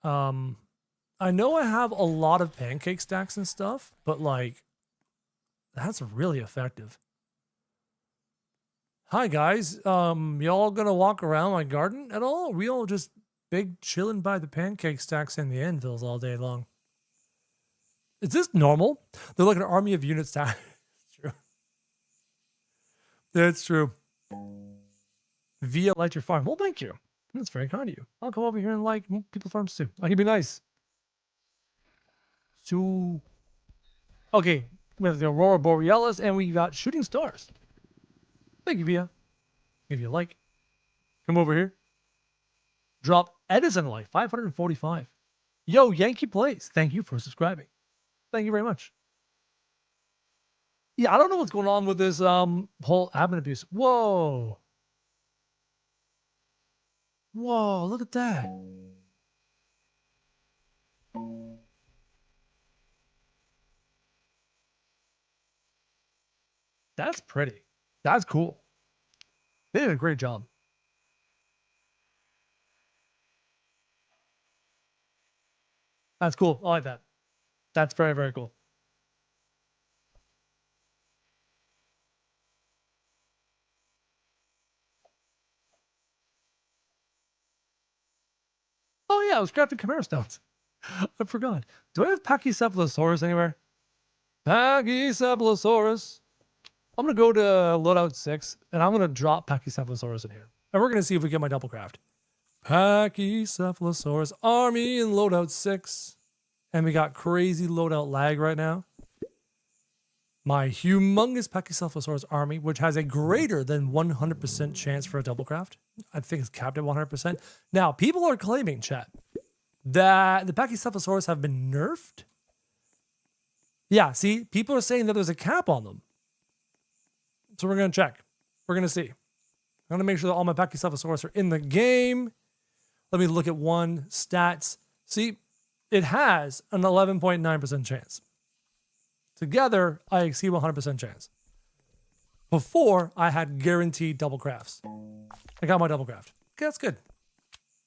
I know I have a lot of pancake stacks and stuff, but like, that's really effective. Hi guys, y'all gonna walk around my garden at all? Are we all just big chilling by the pancake stacks and the anvils all day long? Is this normal? They're like an army of units. It's true. That's true. Via like your farm. Well, thank you. That's very kind of you. I'll go over here and like people's farms too. I can be nice. So, okay, we have the Aurora Borealis and we got shooting stars. Thank you, Via. Give you a like. Come over here. Drop Edison like 545. Yo, Yankee Plays. Thank you for subscribing. Thank you very much. Yeah, I don't know what's going on with this whole admin abuse. Whoa. Whoa, look at that. That's pretty. That's cool. They did a great job. That's cool. I like that. That's very, very cool. Oh yeah, I was crafting Chimera stones. I forgot. Do I have Pachycephalosaurus anywhere? Pachycephalosaurus. I'm gonna go to loadout 6 and I'm gonna drop Pachycephalosaurus in here. And we're gonna see if we get my double craft. Pachycephalosaurus army in loadout 6. And we got crazy loadout lag right now. My humongous Pachycephalosaurus army, which has a greater than 100% chance for a double craft. I think it's capped at 100%. Now, people are claiming, chat, that the Pachycephalosaurus have been nerfed. Yeah, see, people are saying that there's a cap on them. So we're going to check. We're going to see. I'm going to make sure that all my Pachycephalosaurus are in the game. Let me look at one stats. See, it has an 11.9% chance. Together, I exceed 100% chance. Before, I had guaranteed double crafts. I got my double craft. Okay, that's good.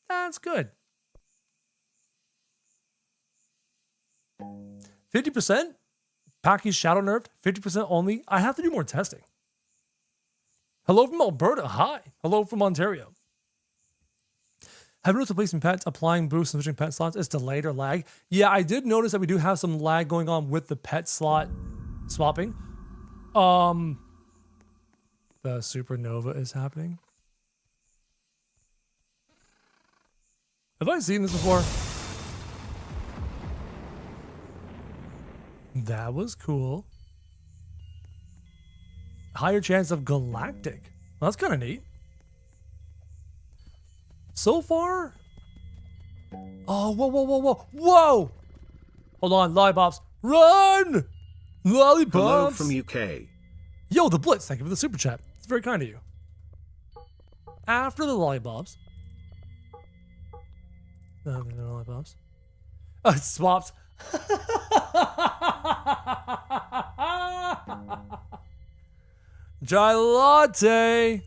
That's good. 50%? Packy's shadow nerfed? 50% only? I have to do more testing. Hello from Alberta. Hi. Hello from Ontario. Have you noticed replacing pets, applying boosts and switching pet slots is delayed or lag? Yeah, I did notice that we do have some lag going on with the pet slot swapping. The supernova is happening. Have I seen this before? That was cool. Higher chance of galactic. Well, that's kind of neat. So far? Oh, whoa, whoa, whoa, whoa, whoa! Hold on, lollipops. Run! Lollipops! Hello from UK. Yo, the Blitz, thank you for the super chat. It's very kind of you. After the lollipops. No, the lollipops. Oh, it swaps. Chai latte.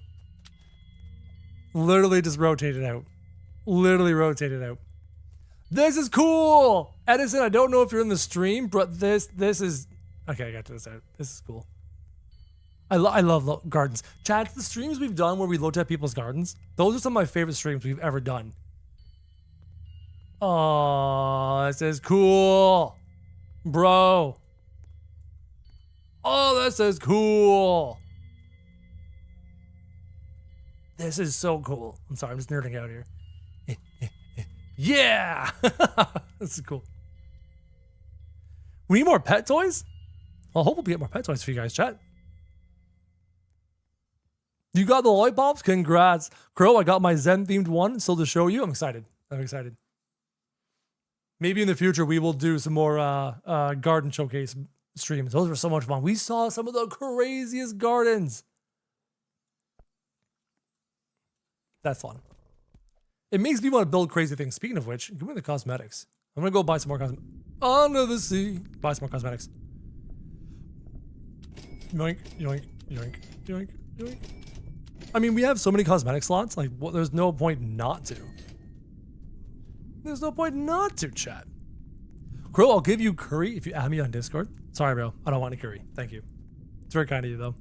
Literally just rotated out. Literally rotated out. This is cool! Edison, I don't know if you're in the stream, but this is... Okay, I got this out. This is cool. I love gardens. Chat, the streams we've done where we looked at people's gardens, those are some of my favorite streams we've ever done. Oh, this is cool. Bro. Oh, this is cool. This is so cool. I'm sorry, I'm just nerding out here. Yeah! This is cool. We need more pet toys? Well, hopefully we get more pet toys for you guys, chat. You got the lollipops? Congrats. Crow, I got my Zen-themed one still to show you. I'm excited. I'm excited. Maybe in the future we will do some more garden showcase streams. Those were so much fun. We saw some of the craziest gardens. That's fun. It makes me want to build crazy things. Speaking of which, give me the cosmetics. I'm going to go buy some more cosmetics. Under the sea. Buy some more cosmetics. Yoink, yoink, yoink, yoink, yoink. I mean, we have so many cosmetic slots. Like, well, there's no point not to. There's no point not to, chat. Crow, I'll give you curry if you add me on Discord. Sorry, bro. I don't want any curry. Thank you. It's very kind of you, though.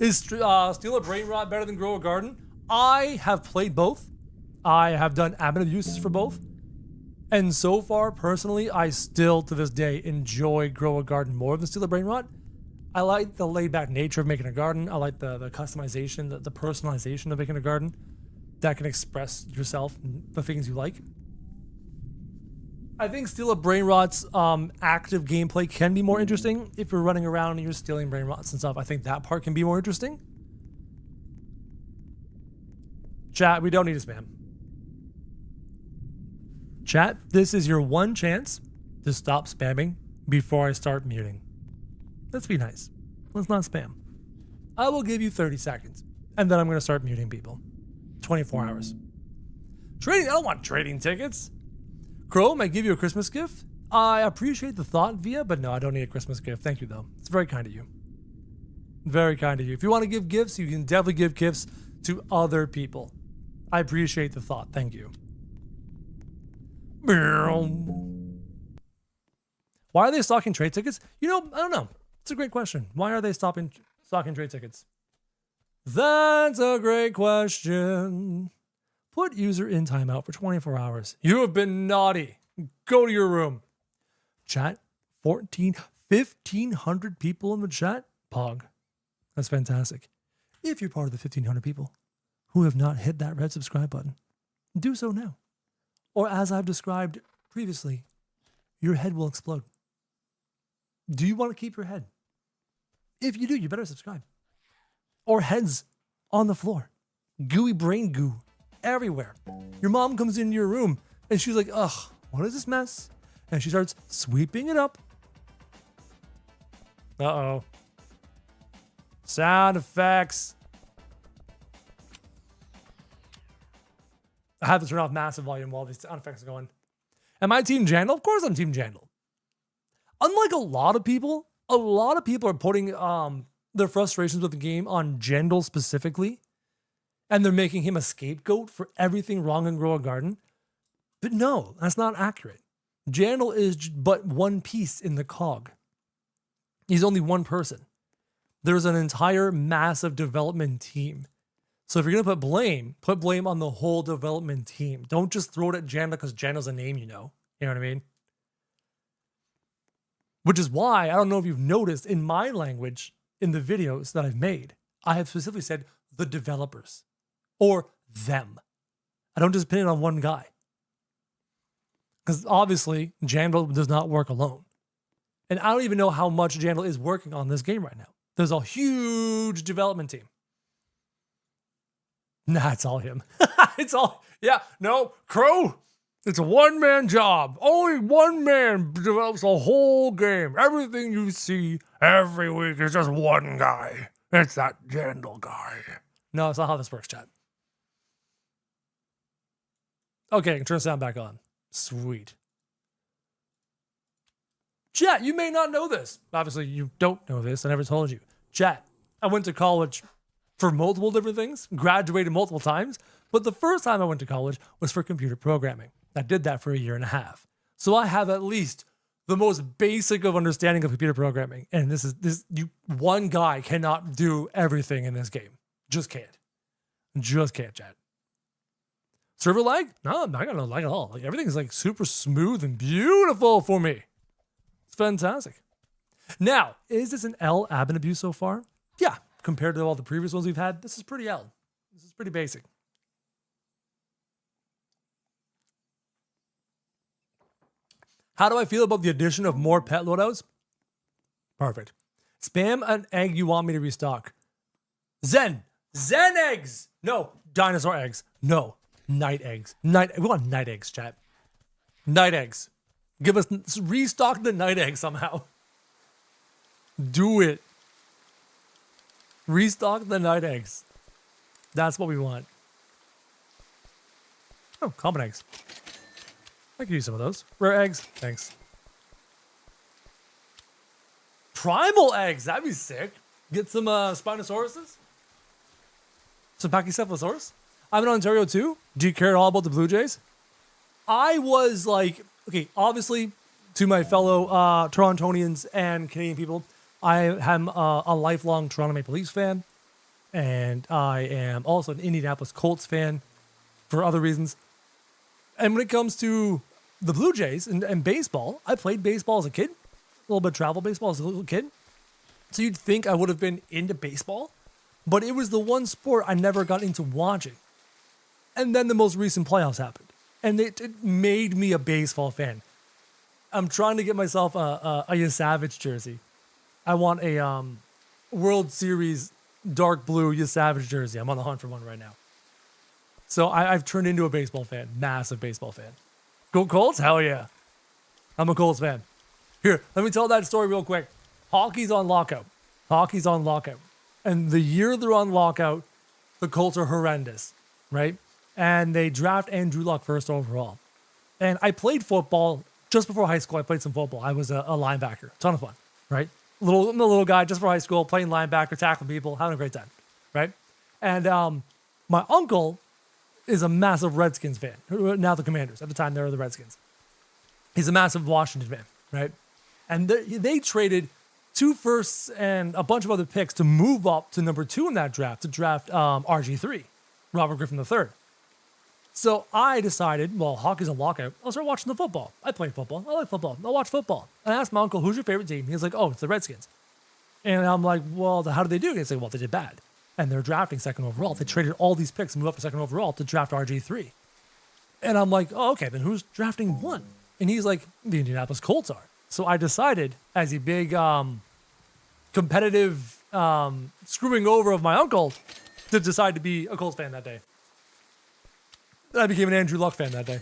Is Steal a Brain Rot better than Grow a Garden? I have played both. I have done admin uses for both. And so far, personally, I still, to this day, enjoy Grow a Garden more than Steal a Brain Rot. I like the laid-back nature of making a garden. I like the customization, the personalization of making a garden that can express yourself and the things you like. I think Steal a Brain Rot's active gameplay can be more interesting if you're running around and you're stealing brain rots and stuff. I think that part can be more interesting. Chat, we don't need to spam. Chat, this is your one chance to stop spamming before I start muting. Let's be nice. Let's not spam. I will give you 30 seconds, and then I'm going to start muting people. 24 hours. Trading? I don't want trading tickets. Crow, may I give you a Christmas gift? I appreciate the thought, Via, but no, I don't need a Christmas gift. Thank you, though. It's very kind of you. Very kind of you. If you want to give gifts, you can definitely give gifts to other people. I appreciate the thought. Thank you. Why are they stocking trade tickets? You know, I don't know. It's a great question. Why are they stocking trade tickets? That's a great question. Put user in timeout for 24 hours. You have been naughty. Go to your room. Chat, 1,500 people in the chat. Pog. That's fantastic. If you're part of the 1,500 people who have not hit that red subscribe button, do so now. Or as I've described previously, your head will explode. Do you want to keep your head? If you do, you better subscribe. Or heads on the floor. Gooey brain goo everywhere. Your mom comes into your room and she's like, ugh, what is this mess? And she starts sweeping it up. Uh-oh. Sound effects. I have to turn off massive volume while these sound effects are going. Am I Team Jandal? Of course I'm Team Jandal. Unlike a lot of people are putting their frustrations with the game on Jandal specifically, and they're making him a scapegoat for everything wrong in Grow a Garden. But no, that's not accurate. Jandal is but one piece in the cog. He's only one person. There's an entire massive development team. So if you're going to put blame on the whole development team. Don't just throw it at Jandal because Jandal's a name you know. You know what I mean? Which is why, I don't know if you've noticed, in my language, in the videos that I've made, I have specifically said the developers. Or them. I don't just pin it on one guy. Because obviously, Jandal does not work alone. And I don't even know how much Jandal is working on this game right now. There's a huge development team. Nah, it's all him. It's all, yeah, no, Crow, it's a one-man job. Only one man develops a whole game. Everything you see every week is just one guy. It's that Jandal guy. No, it's not how this works, chat. Okay, I can turn the sound back on. Sweet. Chat, you may not know this. Obviously, you don't know this. I never told you. Chat, I went to college for multiple different things, graduated multiple times, but the first time I went to college was for computer programming. I did that for 1.5 years. So I have at least the most basic of understanding of computer programming. And one guy cannot do everything in this game. Just can't. Just can't, chat. Server lag? No, I'm not gonna lag at all. Like everything's like super smooth and beautiful for me. It's fantastic. Now, is this an L admin abuse so far? Yeah, compared to all the previous ones we've had, this is pretty L. This is pretty basic. How do I feel about the addition of more pet loadouts? Perfect. Spam an egg you want me to restock. Zen eggs. No, dinosaur eggs. No, night eggs. We want night eggs, chat. Night eggs. Restock the night egg somehow. Do it. Restock the night eggs. That's what we want. Oh, common eggs. I could use some of those. Rare eggs. Thanks. Primal eggs. That'd be sick. Get some Spinosauruses. Some Pachycephalosaurus. I'm in Ontario too. Do you care at all about the Blue Jays? I was like, okay, obviously to my fellow Torontonians and Canadian people, I am a lifelong Toronto Maple Leafs fan. And I am also an Indianapolis Colts fan for other reasons. And when it comes to the Blue Jays and baseball, I played baseball as a kid. A little bit of travel baseball as a little kid. So you'd think I would have been into baseball. But it was the one sport I never got into watching. And then the most recent playoffs happened. And it made me a baseball fan. I'm trying to get myself a Savage jersey. I want a World Series dark blue Savage jersey. I'm on the hunt for one right now. So I've turned into a baseball fan, massive baseball fan. Go Colts? Hell yeah. I'm a Colts fan. Here, let me tell that story real quick. Hockey's on lockout. Hockey's on lockout. And the year they're on lockout, the Colts are horrendous, right? And they draft Andrew Luck first overall. And I played football just before high school. I played some football. I was a linebacker. Ton of fun, right? I'm a little guy just before high school, playing linebacker, tackling people, having a great time, right? And my uncle is a massive Redskins fan. Now the Commanders. At the time, they were the Redskins. He's a massive Washington fan, right? And they traded 2 firsts and a bunch of other picks to move up to number 2 in that draft, to draft RG3, Robert Griffin III. So I decided, well, hockey's on lockout. I'll start watching the football. I play football. I like football. I'll watch football. And I asked my uncle, who's your favorite team? He was like, oh, it's the Redskins. And I'm like, well, how did they do? He's like, well, they did bad. And they're drafting 2nd overall. They traded all these picks and moved up to 2nd overall to draft RG3. And I'm like, oh, okay, then who's drafting 1? And he's like, the Indianapolis Colts are. So I decided, as a big competitive screwing over of my uncle, to decide to be a Colts fan that day. I became an Andrew Luck fan that day.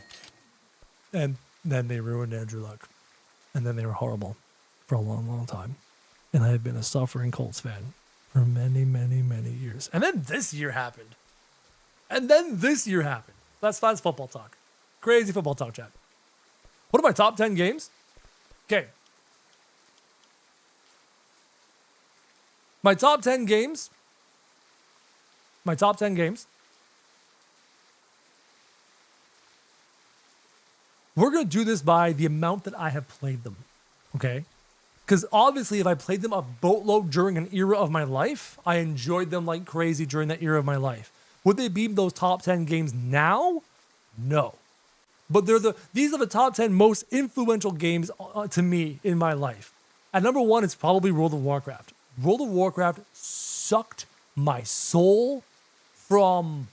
And then they ruined Andrew Luck. And then they were horrible for a long, long time. And I have been a suffering Colts fan for many, many, many years. And then this year happened. That's football talk. Crazy football talk, chat. What are my top 10 games? Okay. My top 10 games. We're going to do this by the amount that I have played them. Okay? Because obviously, if I played them a boatload during an era of my life, I enjoyed them like crazy during that era of my life. Would they be those top 10 games now? No. But these are the top 10 most influential games to me in my life. At number 1, it's probably World of Warcraft. World of Warcraft sucked my soul from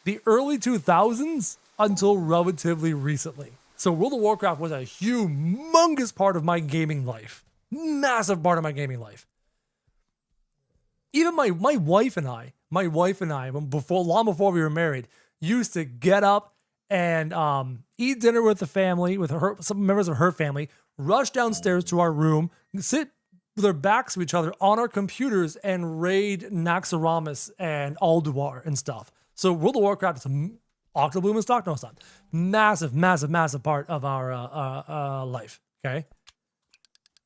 the early 2000s until relatively recently. So World of Warcraft was a humongous part of my gaming life. Massive part of my gaming life. Even my wife and I, long before we were married, used to get up and eat dinner with the family, with some members of her family, rush downstairs to our room, sit with our backs to each other on our computers and raid Naxxramas and Alduar and stuff. So World of Warcraft is Octobloom and stock? No, it's not. Massive, massive, massive part of our life. Okay.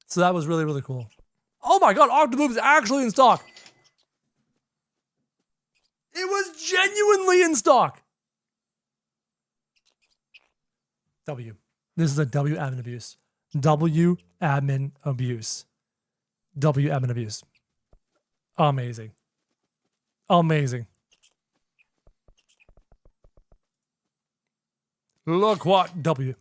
So that was really, really cool. Oh my God, Octobloom is actually in stock. It was genuinely in stock. W. This is a W admin abuse. W admin abuse. W admin abuse. Amazing. Amazing. Look what W.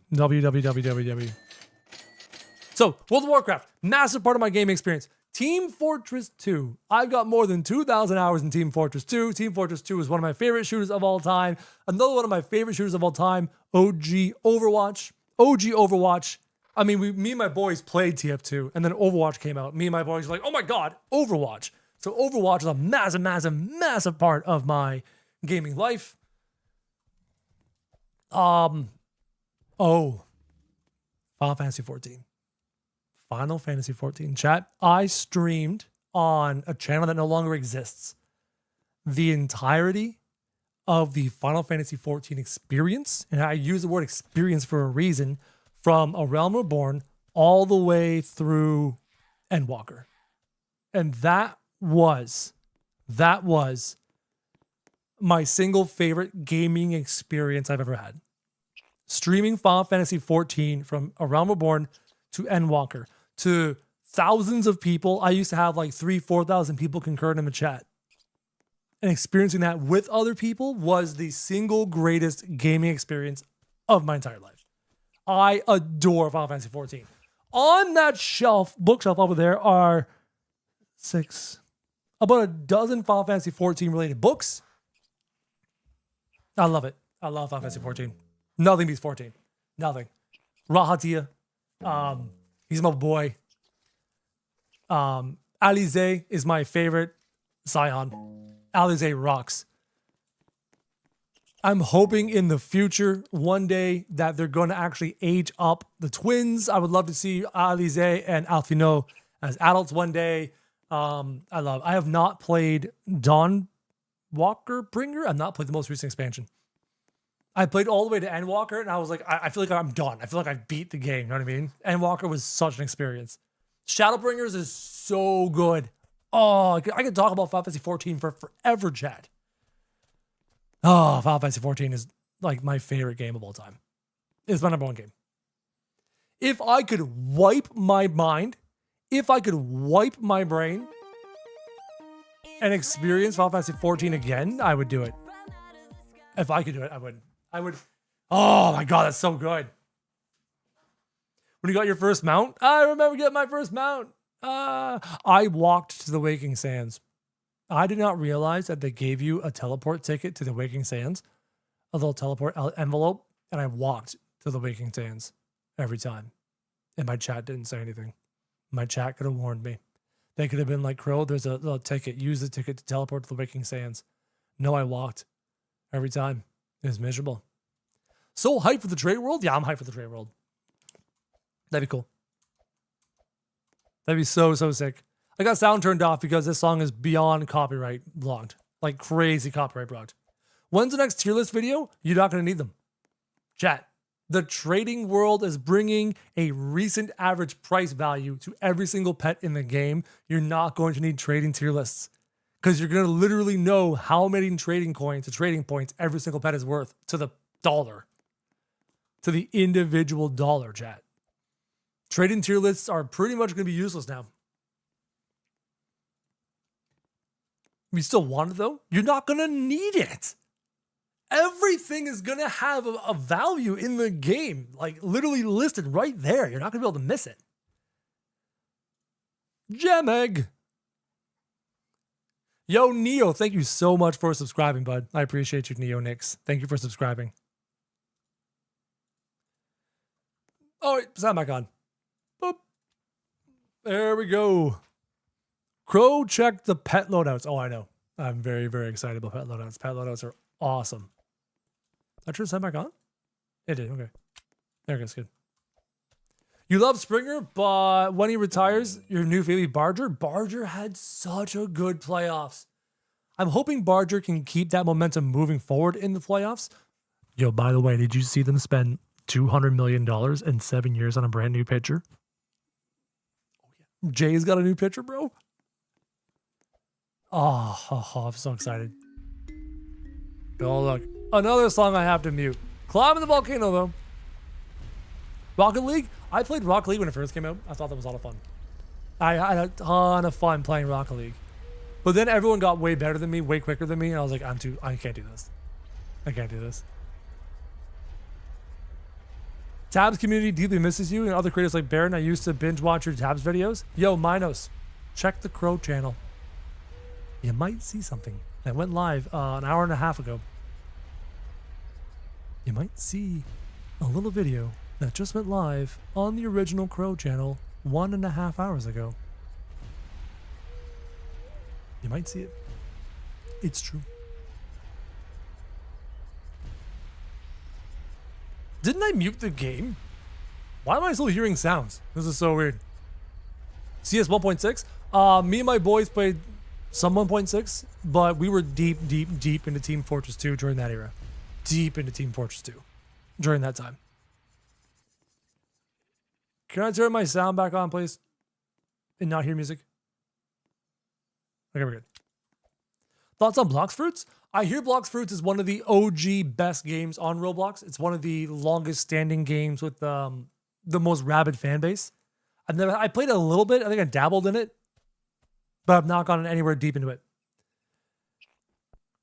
So, World of Warcraft, massive part of my gaming experience. Team Fortress 2. I've got more than 2,000 hours in Team Fortress 2. Team Fortress 2 is one of my favorite shooters of all time. Another one of my favorite shooters of all time, OG Overwatch. I mean, me and my boys played TF2, and then Overwatch came out. Me and my boys were like, oh my God, Overwatch. So Overwatch is a massive, massive, massive part of my gaming life. Final Fantasy 14. Final Fantasy 14. Chat, I streamed on a channel that no longer exists the entirety of the Final Fantasy 14 experience, and I use the word experience for a reason, from A Realm Reborn all the way through Endwalker. And that was my single favorite gaming experience I've ever had. Streaming Final Fantasy 14 from A Realm Reborn to Endwalker to thousands of people. I used to have like 4,000 people concurrent in the chat. And experiencing that with other people was the single greatest gaming experience of my entire life. I adore Final Fantasy 14. On that bookshelf over there are about a dozen Final Fantasy 14 related books. I love it. I love Final Fantasy 14. Nothing beats 14. Nothing. Rahatia. He's my boy. Alize is my favorite Scion. Alize rocks. I'm hoping in the future, one day, that they're going to actually age up the twins. I would love to see Alize and Alfino as adults one day. I have not played Dawn Walker Bringer. I've not played the most recent expansion. I played all the way to Endwalker, and I was like, I feel like I'm done. I feel like I've beat the game. You know what I mean? Endwalker was such an experience. Shadowbringers is so good. Oh, I could talk about Final Fantasy 14 for forever, chat. Oh, Final Fantasy 14 is like my favorite game of all time. It's my number one game. If I could wipe my mind, if I could wipe my brain and experience Final Fantasy 14 again, I would do it. If I could do it, I would. Oh my God, that's so good. When you got your first mount, I remember getting my first mount. I walked to the Waking Sands. I did not realize that they gave you a teleport ticket to the Waking Sands, a little teleport envelope, and I walked to the Waking Sands every time. And my chat didn't say anything. My chat could have warned me. They could have been like, Crow, there's a little ticket. Use the ticket to teleport to the Waking Sands. No, I walked every time. It was miserable. So hyped for the trade world? Yeah, I'm hyped for the trade world. That'd be cool. That'd be so sick. I got sound turned off because this song is beyond copyright blocked. Like crazy copyright blocked. When's the next tier list video? You're not going to need them. Chat. The trading world is bringing a recent average price value to every single pet in the game. You're not going to need trading tier lists because you're going to literally know how many trading coins to trading points every single pet is worth to the dollar. To the individual dollar, chat. Trading tier lists are pretty much going to be useless now. You still want it though? You're not going to need it. Everything is going to have a value in the game, like literally listed right there. You're not going to be able to miss it. Gem Egg. Yo, Neo, thank you so much for subscribing, bud. I appreciate you, Neo Nix. Thank you for subscribing. Oh, wait, sound back on. Boop. There we go. Crow checked the pet loadouts. Oh, I know. I'm very, very excited about pet loadouts. Pet loadouts are awesome. I turned sound back on? It did. Okay. There it goes. Good. You love Springer, but when he retires, your new favorite Barger? Barger had such a good playoffs. I'm hoping Barger can keep that momentum moving forward in the playoffs. Yo, by the way, did you see them spend $200 million in 7 years on a brand new pitcher? Jay's got a new pitcher, bro. Oh, I'm so excited. Oh, look. Another song I have to mute. Climbing the Volcano, though. Rocket League? I played Rocket League when it first came out. I thought that was a lot of fun. I had a ton of fun playing Rocket League. But then everyone got way better than me, way quicker than me, and I was like, I can't do this. I can't do this. Tabs community deeply misses you, and other creators like Baron. I used to binge watch your Tabs videos. Yo, Minos, check the Crow channel. You might see something that went live an hour and a half ago. You might see a little video that just went live on the original Crow channel 1.5 hours ago. You might see it. It's true. Didn't I mute the game? Why am I still hearing sounds? This is so weird. CS 1.6? Me and my boys played some 1.6, but we were deep into Team Fortress 2 during that era. Deep into Team Fortress 2 during that time. Can I turn my sound back on, please? And not hear music? Okay, we're good. Thoughts on Blox Fruits? I hear Blox Fruits is one of the OG best games on Roblox. It's one of the longest standing games with the most rabid fan base. I played a little bit. I think I dabbled in it, but I've not gotten anywhere deep into it.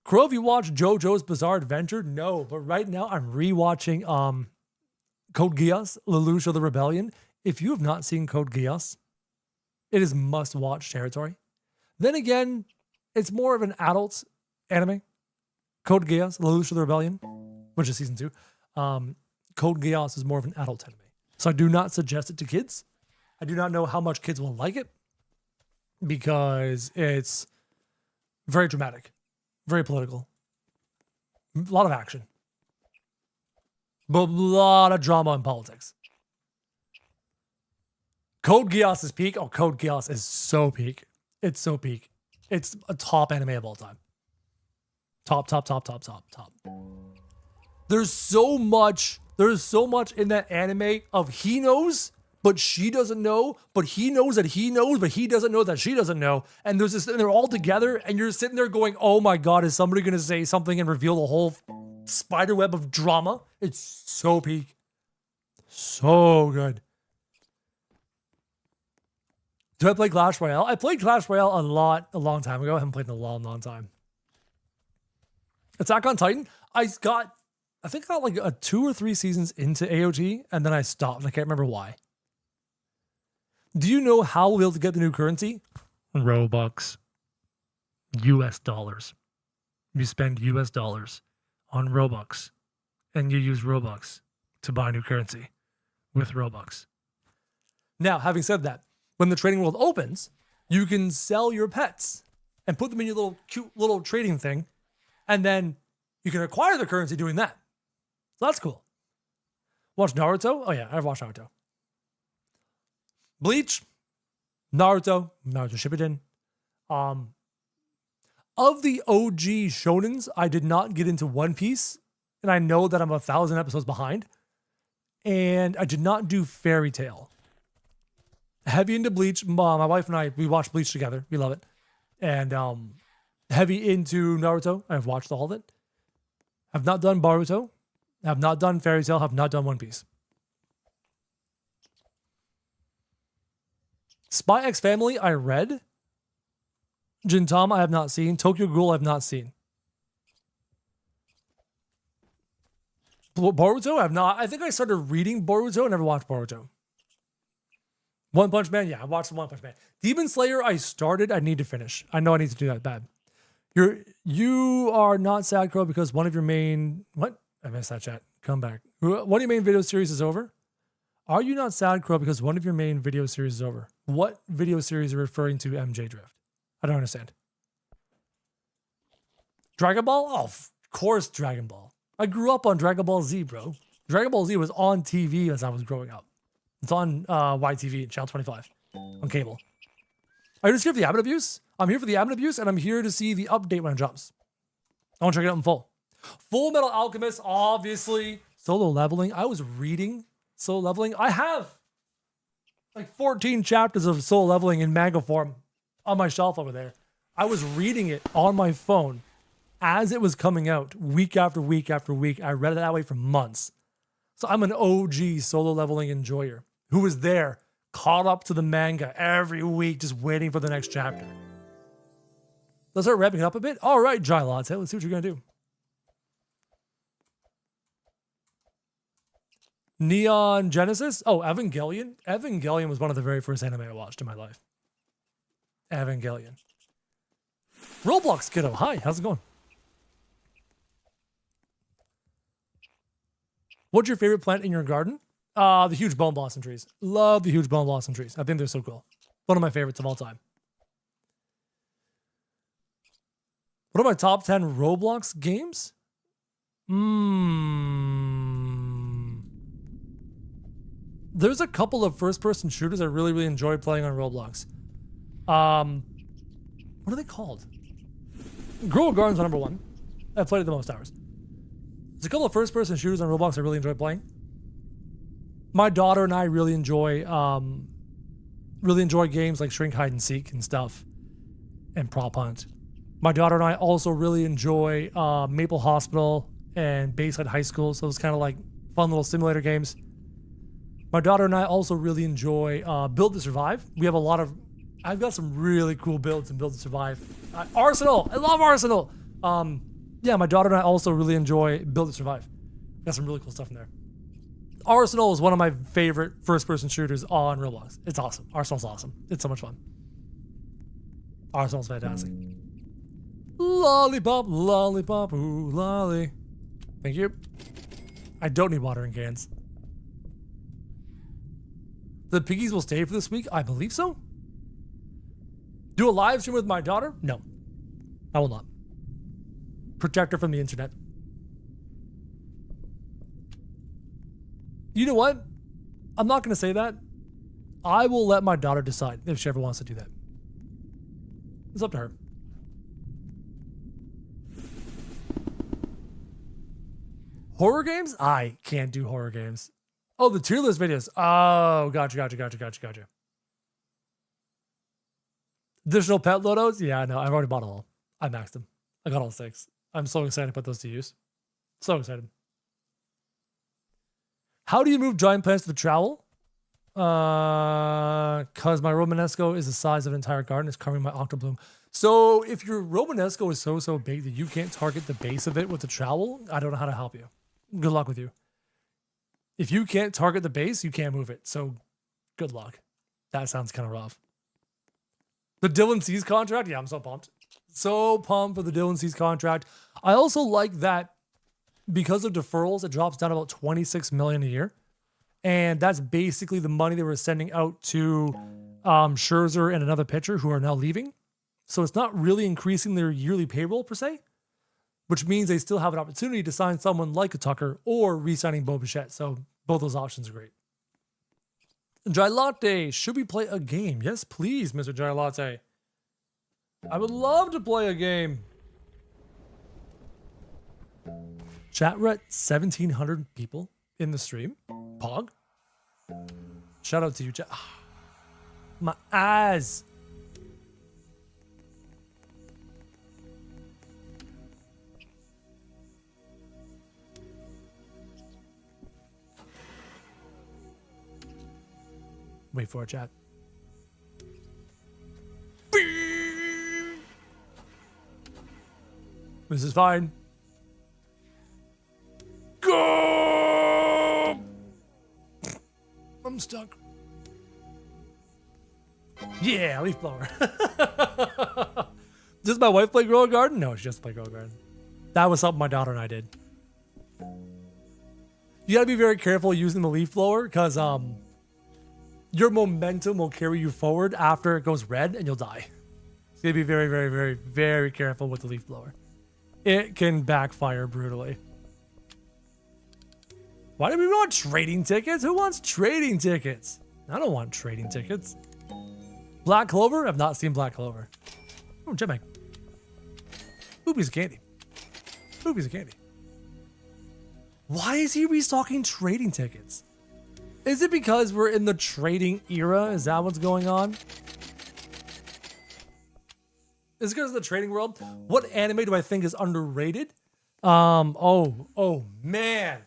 Crow, have you watched JoJo's Bizarre Adventure? No, but right now I'm rewatching Code Geass, Lelouch of the Rebellion. If you have not seen Code Geass, it is must-watch territory. Then again, it's more of an adult anime. Code Geass, Lelouch of the Rebellion, which is season 2. Code Geass is more of an adult anime. So I do not suggest it to kids. I do not know how much kids will like it because it's very dramatic, very political, A lot of action. But a lot of drama and politics. Code Geass is peak. Oh, Code Geass is so peak. It's so peak. It's a top anime of all time. Top. There's so much in that anime of he knows, but she doesn't know, but he knows that he knows, but he doesn't know that she doesn't know. And there's this, and they're all together, and you're sitting there going, oh my God, is somebody going to say something and reveal the whole spider web of drama? It's so peak. So good. Do I play Clash Royale? I played Clash Royale a long time ago. I haven't played in a long time. Attack on Titan, I think I got like a 2 or 3 seasons into AOT, and then I stopped. I can't remember why. Do you know how we'll be able to get the new currency? Robux. US dollars. You spend US dollars on Robux, and you use Robux to buy new currency with Robux. Now, having said that, when the trading world opens, you can sell your pets and put them in your little cute little trading thing, and then you can acquire the currency doing that. So that's cool. Watch Naruto? Oh yeah, I've watched Naruto. Bleach, Naruto Shippuden. Of the OG shonens, I did not get into One Piece, and I know that I'm 1,000 episodes behind. And I did not do Fairy Tail. Heavy into Bleach. My wife and I, we watch Bleach together. We love it. And heavy into Naruto. I've watched all of it. I've not done Boruto. Have not done Fairy Tail. Have not done One Piece. Spy X Family, I read. Gintama, I have not seen. Tokyo Ghoul, I have not seen. Boruto, I have not. I think I started reading Boruto and never watched Boruto. One Punch Man, yeah, I watched One Punch Man. Demon Slayer, I started. I need to finish. I know I need to do that bad. You are not sad, Crow, because one of your main... What? I missed that chat. Come back. One of your main video series is over? Are you not sad, Crow, because one of your main video series is over? What video series are you referring to MJ Drift? I don't understand. Dragon Ball? Oh, of course Dragon Ball. I grew up on Dragon Ball Z, bro. Dragon Ball Z was on TV as I was growing up. It's on YTV, Channel 25, on cable. Are you just here for the admin abuse? I'm here for the admin abuse, and I'm here to see the update when it drops. I want to check it out in full. Full Metal Alchemist, obviously. Solo Leveling. I was reading Solo Leveling. I have like 14 chapters of Solo Leveling in manga form on my shelf over there. I was reading it on my phone as it was coming out, week after week after week. I read it that way for months. So I'm an OG Solo Leveling enjoyer who was there, caught up to the manga every week, just waiting for the next chapter. Let's start wrapping it up a bit. All right, Jai Latte, let's see what you're going to do. Neon Genesis? Oh, Evangelion? Evangelion was one of the very first anime I watched in my life. Evangelion. Roblox kiddo, hi, how's it going? What's your favorite plant in your garden? The huge bone blossom trees. Love the huge bone blossom trees. I think they're so cool. One of my favorites of all time. What are my top 10 Roblox games? There's a couple of first-person shooters I really enjoy playing on Roblox. What are they called? Grow Garden's number one. I've played it the most hours. There's a couple of first-person shooters on Roblox I really enjoy playing. My daughter and I really enjoy games like Shrink, Hide, and Seek and stuff, and Prop Hunt. My daughter and I also really enjoy Maple Hospital and Bayside High School, so it's kind of like fun little simulator games. My daughter and I also really enjoy Build to Survive. I've got some really cool builds in Build to Survive. Arsenal! I love Arsenal! Yeah, my daughter and I also really enjoy Build to Survive. Got some really cool stuff in there. Arsenal is one of my favorite first-person shooters on Roblox. It's awesome. Arsenal's awesome. It's so much fun. Arsenal's fantastic. Lollipop, lollipop, ooh, lolly. Thank you. I don't need watering cans. The piggies will stay for this week? I believe so. Do a live stream with my daughter? No. I will not. Protect her from the internet. You know what? I'm not going to say that. I will let my daughter decide if she ever wants to do that. It's up to her. Horror games? I can't do horror games. Oh, the tier list videos. Oh, gotcha. Additional pet loadouts? Yeah, no, I've already bought all. I maxed them. I got all 6. I'm so excited to put those to use. So excited. How do you move giant plants to the trowel? Cause my Romanesco is the size of an entire garden. It's covering my octobloom. So if your Romanesco is so big that you can't target the base of it with the trowel, I don't know how to help you. Good luck with you. If you can't target the base, you can't move it. So good luck. That sounds kind of rough. The Dylan C's contract? Yeah, I'm so pumped. So pumped for the Dylan C's contract. I also like that because of deferrals, it drops down about $26 million a year. And that's basically the money they were sending out to Scherzer and another pitcher who are now leaving. So it's not really increasing their yearly payroll per se, which means they still have an opportunity to sign someone like a Tucker or re-signing Bo Bichette. So both those options are great. Dry Latte, should we play a game? Yes, please, Mr. Dry Latte. I would love to play a game. Chat, we're at 1,700 people in the stream. Pog. Shout out to you, chat. My eyes. Wait for it, chat. This is fine. Go! I'm stuck. Yeah, leaf blower. Does my wife play Grow a Garden? No, she just play Grow a Garden. That was something my daughter and I did. You gotta be very careful using the leaf blower because your momentum will carry you forward after it goes red and you'll die. So you gotta be very careful with the leaf blower. It can backfire brutally. Why do we want trading tickets? Who wants trading tickets? I don't want trading tickets. Black Clover? I've not seen Black Clover. Oh, jetpack. Ooh, piece of candy. Ooh, piece of candy. Why is he restocking trading tickets? Is it because we're in the trading era? Is that what's going on? Is it because of the trading world? What anime do I think is underrated? Oh man.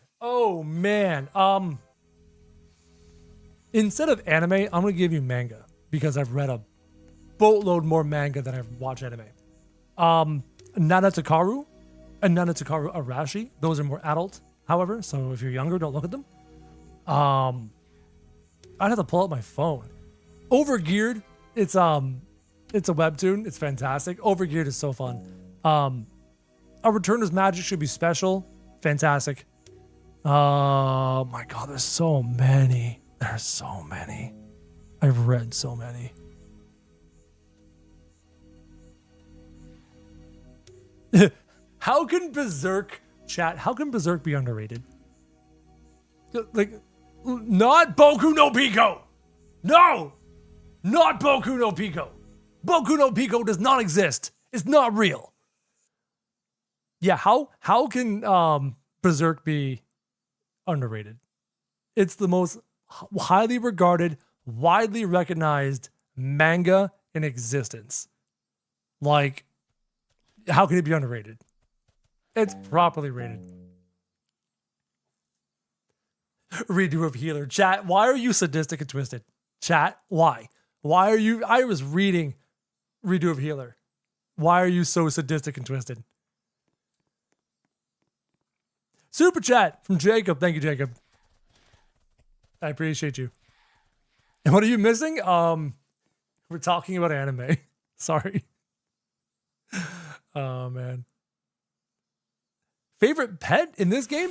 Instead of anime, I'm gonna give you manga because I've read a boatload more manga than I've watched anime. Nanatakaru and Nanatakaru Arashi. Those are more adult, however. So if you're younger, don't look at them. I'd have to pull up my phone. Overgeared. It's a webtoon. It's fantastic. Overgeared is so fun. A Return as Magic should be special. Fantastic. Oh my god, there's so many. There's so many. I've read so many. How can Berserk, chat, how can Berserk be underrated? Like, not Boku no Pico! No! Not Boku no Pico! Boku no Pico does not exist. It's not real. Yeah, how can Berserk be underrated? It's the most highly regarded, widely recognized manga in existence. Like, how can it be underrated? It's properly rated. Redo of Healer. Chat, why are you sadistic and twisted? Chat, why? Why are you... I was reading Redo of Healer. Why are you so sadistic and twisted? Super chat from Jacob. Thank you, Jacob. I appreciate you. And what are you missing? We're talking about anime. Sorry. Oh, man. Favorite pet in this game?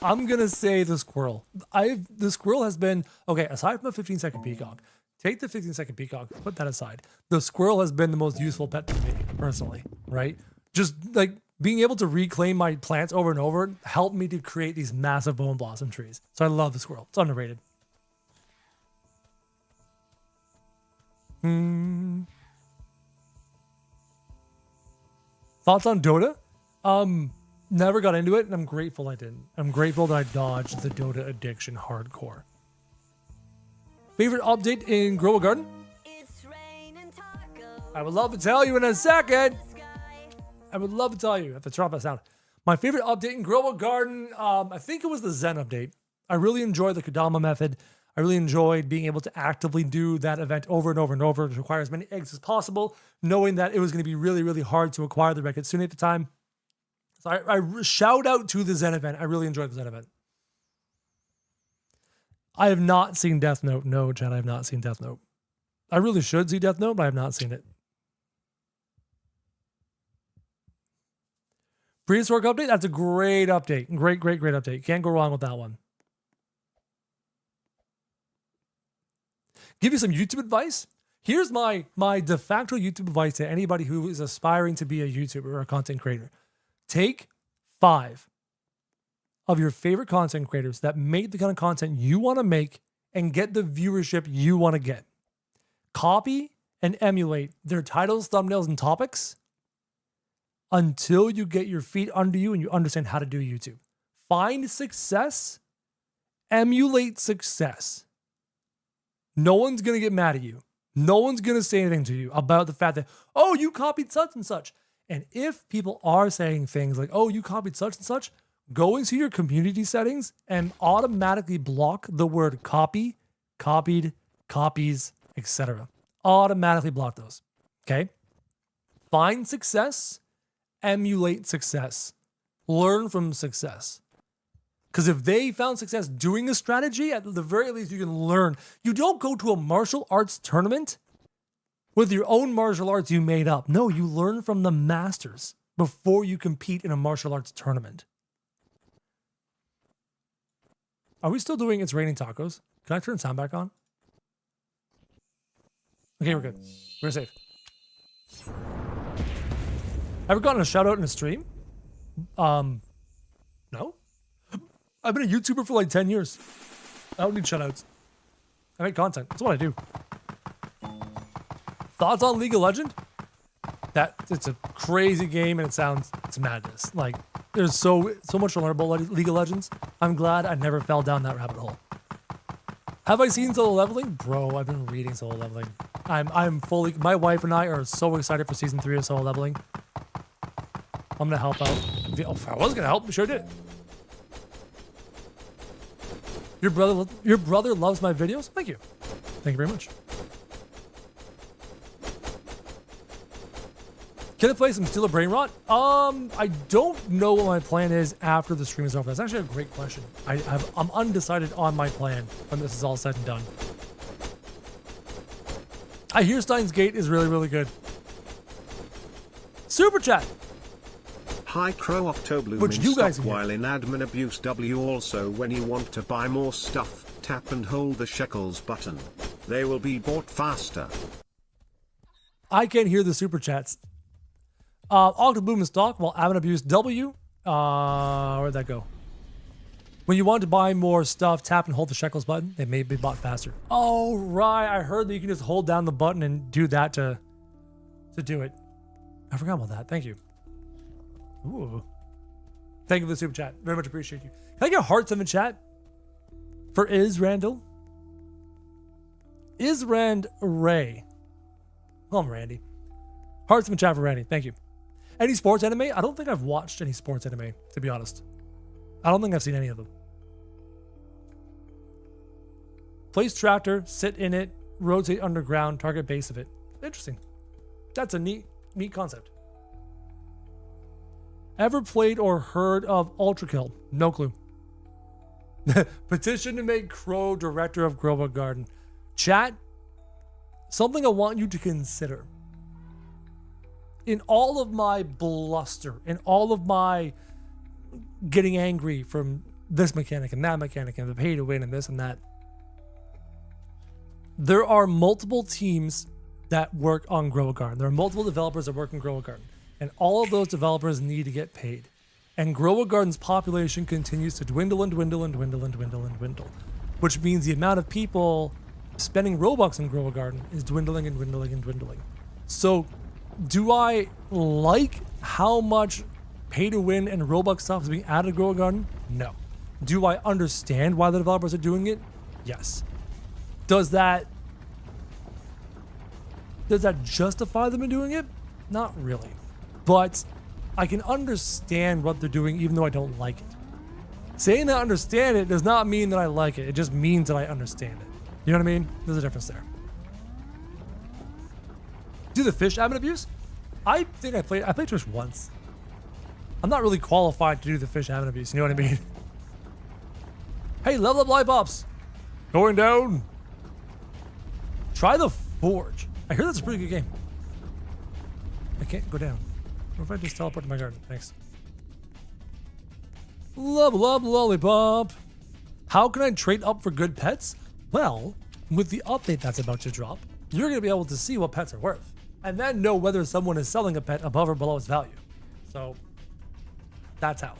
I'm going to say the squirrel. The squirrel has been... Okay, aside from the 15-second peacock, take the 15-second peacock, put that aside. The squirrel has been the most useful pet for me, personally, right? Just, like, being able to reclaim my plants over and over helped me to create these massive bone blossom trees. So I love the squirrel. It's underrated. Thoughts on Dota? Never got into it, and I'm grateful I didn't. I'm grateful that I dodged the Dota addiction hardcore. Favorite update in Grow a Garden? I would love to tell you in a second. I would love to tell you. I have to drop this out. My favorite update in Grow a Garden, I think it was the Zen update. I really enjoyed the Kodama method. I really enjoyed being able to actively do that event over and over and over to acquire as many eggs as possible, knowing that it was going to be really, really hard to acquire the Red Kitsune at the time. So I shout out to the Zen event. I really enjoyed the Zen event. I have not seen Death Note. No, Chad, I have not seen Death Note. I really should see Death Note, but I have not seen it. Prehistoric update? That's a great update. Great update. Can't go wrong with that one. Give you some YouTube advice. Here's my de facto YouTube advice to anybody who is aspiring to be a YouTuber or a content creator. Take 5 of your favorite content creators that make the kind of content you want to make and get the viewership you want to get. Copy and emulate their titles, thumbnails, and topics until you get your feet under you and you understand how to do YouTube. Find success, emulate success. No one's going to get mad at you. No one's going to say anything to you about the fact that, oh, you copied such and such. And if people are saying things like, oh, you copied such and such, go into your community settings and automatically block the word copy, copied, copies, etc. Automatically block those. Okay? Find success, emulate success, learn from success. Because if they found success doing a strategy, at the very least you can learn. You don't go to a martial arts tournament with your own martial arts you made up. No, you learn from the masters before you compete in a martial arts tournament. Are we still doing It's Raining Tacos? Can I turn sound back on? Okay, we're good. We're safe. Ever gotten a shout out in a stream? No. I've been a YouTuber for like 10 years. I don't need shout outs. I make content. That's what I do. Thoughts on League of Legends? It's a crazy game and it's madness. Like there's so much to learn about League of Legends. I'm glad I never fell down that rabbit hole. Have I seen Solo Leveling? Bro, I've been reading Solo Leveling. I'm fully, my wife and I are so excited for season 3 of Solo Leveling. I'm gonna help out. If I was gonna help, sure did. Your brother loves my videos? Thank you. Thank you very much. Can I play some Steel of Brain Rot? I don't know what my plan is after the stream is over. That's actually a great question. I'm undecided on my plan when this is all said and done. I hear Steins Gate is really, really good. Super chat. Hi Crow Octobloom, which you guys while in admin abuse W. Also when you want to buy more stuff, tap and hold the shekels button. They will be bought faster. I can't hear the super chats. Octobloom in stock while admin abuse W. Where'd that go? When you want to buy more stuff, tap and hold the shekels button. They may be bought faster. Oh right, I heard that you can just hold down the button and do that to do it. I forgot about that. Thank you. Ooh. Thank you for the super chat. Very much appreciate you. Can I get hearts in the chat? For Randall? Rand Ray. Call him Randy. Hearts in the chat for Randy. Thank you. Any sports anime? I don't think I've watched any sports anime, to be honest. I don't think I've seen any of them. Place tractor, sit in it, rotate underground, target base of it. Interesting. That's a neat concept. Ever played or heard of Ultra Kill? No clue. Petition to make Crow director of Grow a Garden. Chat, something I want you to consider. In all of my bluster, in all of my getting angry from this mechanic and that mechanic and the pay to win and this and that, there are multiple teams that work on Grow a Garden. There are multiple developers that work on Grow a Garden. And all of those developers need to get paid. And Grow a Garden's population continues to dwindle and dwindle and dwindle and dwindle and dwindle, which means the amount of people spending Robux in Grow a Garden is dwindling and dwindling and dwindling. So do I like how much pay to win and Robux stuff is being added to Grow a Garden? No. Do I understand why the developers are doing it? Yes. Does that justify them in doing it? Not really. But I can understand what they're doing even though I don't like it. Saying that I understand it does not mean that I like it. It just means that I understand it. You know what I mean? There's a difference there. Do the fish admin abuse? I think I played Twitch once. I'm not really qualified to do the fish admin abuse. You know what I mean? Hey, level up lollipops. Going down. Try the Forge. I hear that's a pretty good game. I can't go down. What if I just teleport to my garden? Thanks. Level up lollipop. How can I trade up for good pets? Well, with the update that's about to drop, you're going to be able to see what pets are worth and then know whether someone is selling a pet above or below its value. So that's how.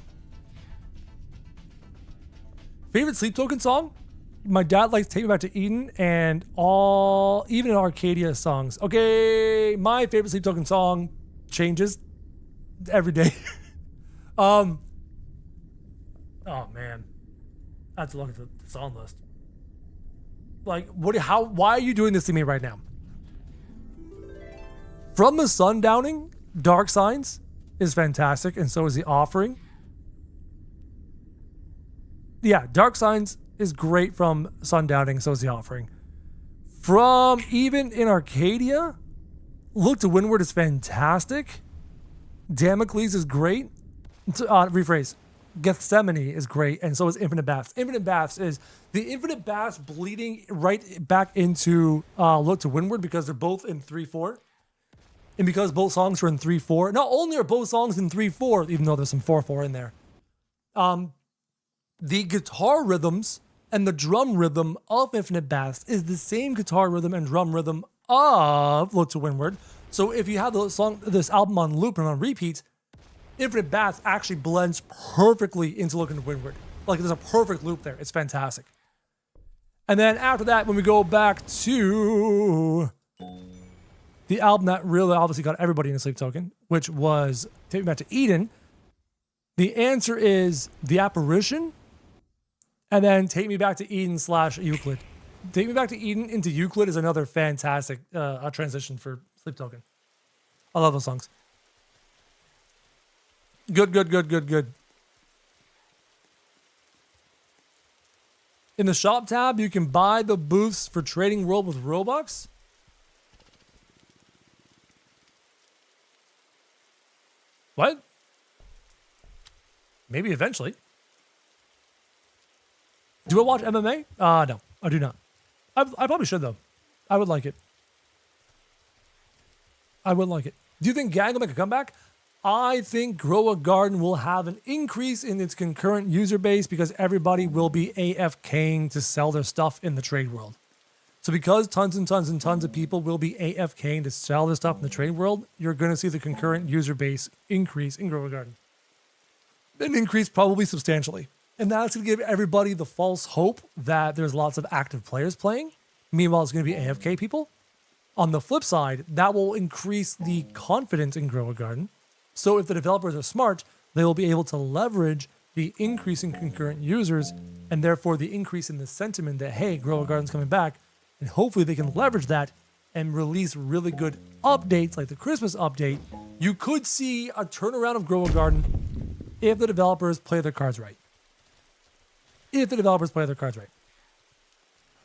Favorite sleep token song? My dad likes Take Me Back to Eden and even Arcadia songs. Okay, my favorite sleep token song changes every day. Oh man, I have to look at the song list. Like, why are you doing this to me right now? From the Sundowning, Dark Signs is fantastic, and so is The Offering. Yeah, Dark Signs is great from Sundowning, so is The Offering. From even in Arcadia, Look to Windward is fantastic. Damocles is great. Rephrase. Gethsemane is great, and so is Infinite Baths. Infinite Baths is the Infinite Baths bleeding right back into Look to Windward because they're both in 3/4. And because both songs are in 3/4, not only are both songs in 3/4, even though there's some 4/4 in there, the guitar rhythms and the drum rhythm of Infinite Baths is the same guitar rhythm and drum rhythm of Look to Windward. So if you have this album on loop and on repeat, Infinite Baths actually blends perfectly into Look to Windward. Like there's a perfect loop there. It's fantastic. And then after that, when we go back to the album that really obviously got everybody in a sleep token, which was Take Me Back to Eden, the answer is The Apparition, and then Take Me Back to Eden / Euclid. Take Me Back to Eden into Euclid is another fantastic transition for sleep token. I love those songs. Good. In the shop tab, you can buy the booths for Trading World with Robux. What? Maybe eventually. Do I watch MMA? No, I do not. I probably should, though. I would like it. Do you think Gang will make a comeback? I think Grow a Garden will have an increase in its concurrent user base because everybody will be AFKing to sell their stuff in the trade world. So because tons and tons and tons of people will be AFKing to sell their stuff in the trade world, you're going to see the concurrent user base increase in Grow a Garden. An increase probably substantially. And that's going to give everybody the false hope that there's lots of active players playing. Meanwhile, it's going to be AFK people. On the flip side, that will increase the confidence in Grow a Garden. So if the developers are smart, they will be able to leverage the increase in concurrent users and therefore the increase in the sentiment that, hey, Grow a Garden's coming back. And hopefully they can leverage that and release really good updates like the Christmas update. You could see a turnaround of Grow a Garden if the developers play their cards right.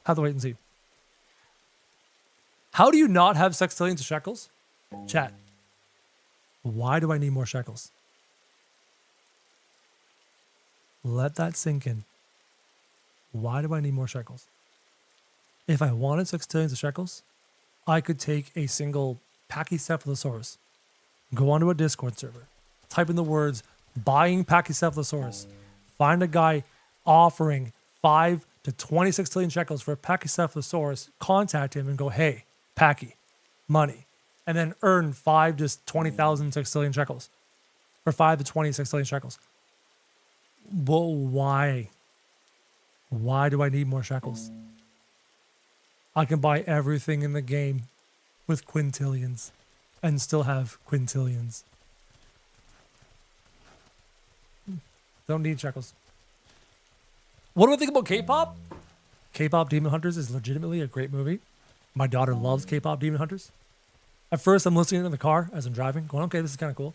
Have to wait and see. How do you not have sextillions of shekels? Chat. Why do I need more shekels? Let that sink in. Why do I need more shekels? If I wanted sextillions of shekels, I could take a single Pachycephalosaurus, go onto a Discord server, type in the words, buying Pachycephalosaurus, find a guy offering 5 to 20 sextillion shekels for a Pachycephalosaurus, contact him and go, hey, Packy, money. and then earn 5 to 20,000 sextillion shekels, or 5 to 20 sextillion shekels. Well, why? Why do I need more shekels? I can buy everything in the game with quintillions and still have quintillions. Don't need shekels. What do I think about K-pop? K-pop Demon Hunters is legitimately a great movie. My daughter loves K-pop Demon Hunters. At first, I'm listening in the car as I'm driving, going, okay, this is kind of cool.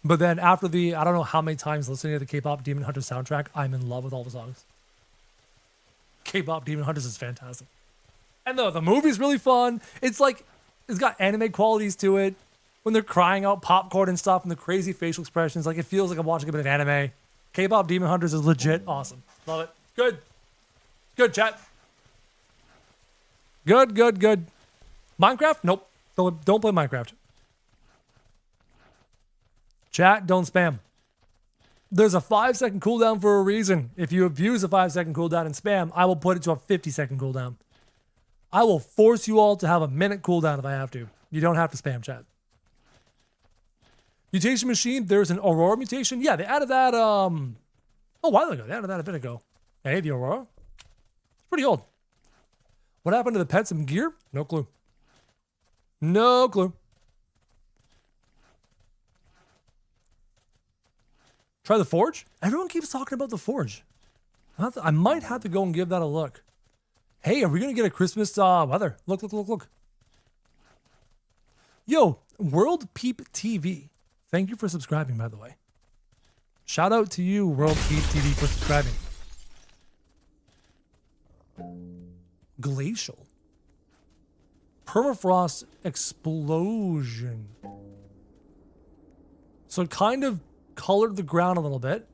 But then after I don't know how many times listening to the K-pop Demon Hunters soundtrack, I'm in love with all the songs. K-pop Demon Hunters is fantastic. And the movie's really fun. It's got anime qualities to it. When they're crying out popcorn and stuff and the crazy facial expressions, it feels like I'm watching a bit of anime. K-pop Demon Hunters is legit awesome. Love it. Good. Good, chat. Good. Minecraft? Nope. Don't play Minecraft. Chat, don't spam. There's a 5-second cooldown for a reason. If you abuse a 5-second cooldown and spam, I will put it to a 50-second cooldown. I will force you all to have a minute cooldown if I have to. You don't have to spam, chat. Mutation machine, there's an Aurora mutation. Yeah, they added that a while ago. They added that a bit ago. Hey, the Aurora. It's pretty old. What happened to the pets and gear? No clue. No clue. Try the Forge? Everyone keeps talking about the Forge. I might have to go and give that a look. Hey, are we going to get a Christmas weather? Look. Yo, World Peep TV. Thank you for subscribing, by the way. Shout out to you, World Peep TV, for subscribing. Glacial. Permafrost explosion. So it kind of colored the ground a little bit.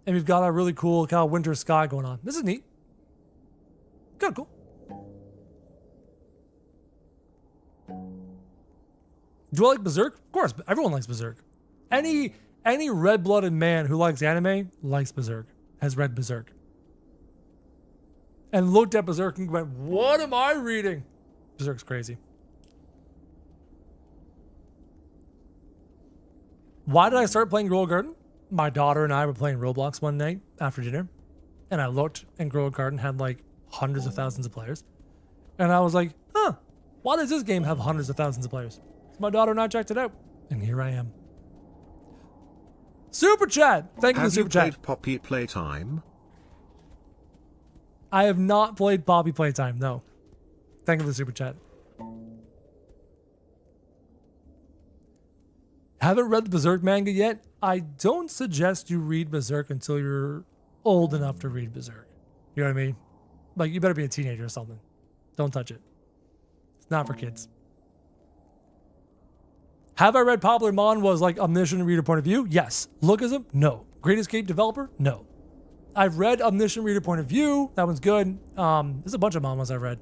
And we've got a really cool kind of winter sky going on. This is neat. Kind of cool. Do I like Berserk? Of course, everyone likes Berserk. Any red-blooded man who likes anime likes Berserk, has read Berserk. And looked at Berserk and went, what am I reading? Berserk's crazy. Why did I start playing Grow a Garden? My daughter and I were playing Roblox one night after dinner. And I looked and Grow a Garden had hundreds of thousands of players. And I was like, why does this game have hundreds of thousands of players? So my daughter and I checked it out. And here I am. Super chat! Thank you for the super chat. Have you played Poppy Playtime? I have not played Poppy Playtime, no. Thank you for the super chat. Haven't read the Berserk manga yet? I don't suggest you read Berserk until you're old enough to read Berserk. You know what I mean? You better be a teenager or something. Don't touch it. It's not for kids. Have I read Popular Mon was omniscient reader point of view? Yes. Lookism? No. Great Escape developer? No. I've read Omniscient Reader Point of View. That one's good. There's a bunch of manhwas I've read.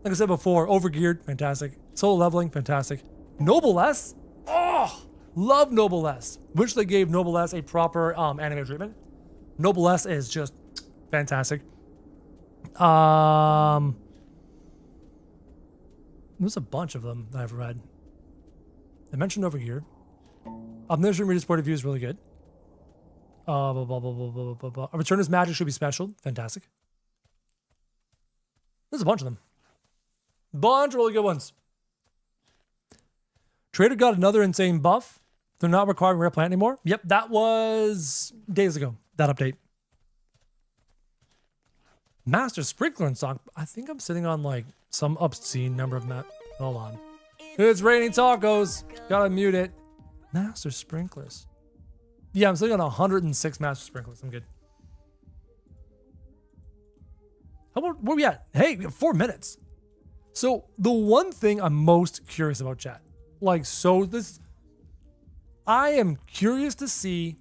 Like I said before, Overgeared, fantastic. Solo Leveling, fantastic. Noble S? Oh, love Noble S. Wish they gave Noble S a proper anime treatment. Noble S is just fantastic. There's a bunch of them that I've read. I mentioned Overgeared. Omniscient Reader's Point of View is really good. A Return as Magic should be special. Fantastic. There's a bunch of them. Bunch of really good ones. Trader got another insane buff. They're not requiring rare plant anymore. Yep, that was days ago. That update. Master Sprinkler and Song. I think I'm sitting on some obscene number of Hold on. It's raining tacos. Gotta mute it. Master Sprinklers. Yeah, I'm sitting on 106 Master Sprinklers. I'm good. How about where we at? Hey, we have 4 minutes. So the one thing I'm most curious about, chat, I am curious to see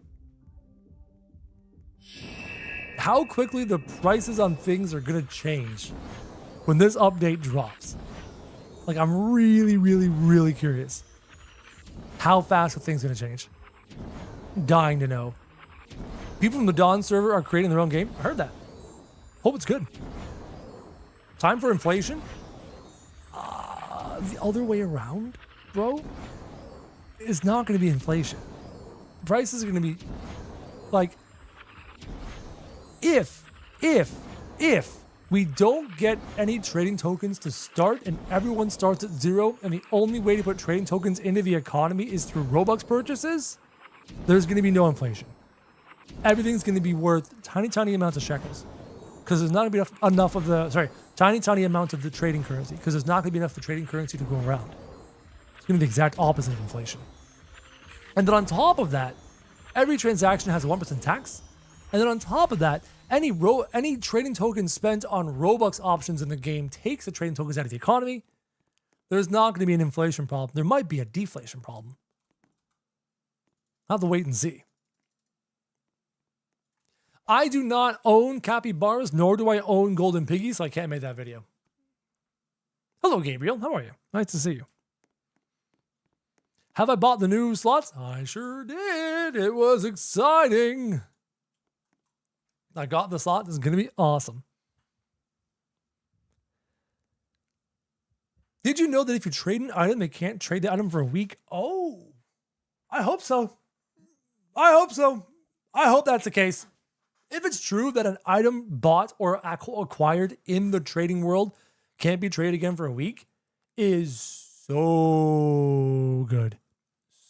how quickly the prices on things are gonna change when this update drops. I'm really, really, really curious. How fast are things gonna change? Dying to know. People from the Dawn server are creating their own game. I heard that. Hope it's good. Time for inflation? the other way around, bro, is not going to be inflation. Prices are going to be like, if we don't get any trading tokens to start and everyone starts at zero and the only way to put trading tokens into the economy is through Robux purchases, there's going to be no inflation. Everything's going to be worth tiny amounts of shekels because there's not going to be enough of the, tiny amounts of the trading currency because there's not going to be enough of the trading currency to go around. It's going to be the exact opposite of inflation. And then on top of that, every transaction has a 1% tax. And then on top of that, any trading token spent on Robux options in the game takes the trading tokens out of the economy. There's not going to be an inflation problem. There might be a deflation problem. I'll have to wait and see. I do not own capybaras, nor do I own golden piggies, so I can't make that video. Hello, Gabriel. How are you? Nice to see you. Have I bought the new slots? I sure did. It was exciting. I got the slot. This is going to be awesome. Did you know that if you trade an item, they can't trade the item for a week? Oh, I hope so. I hope that's the case. If it's true that an item bought or acquired in the trading world can't be traded again for a week, is so good.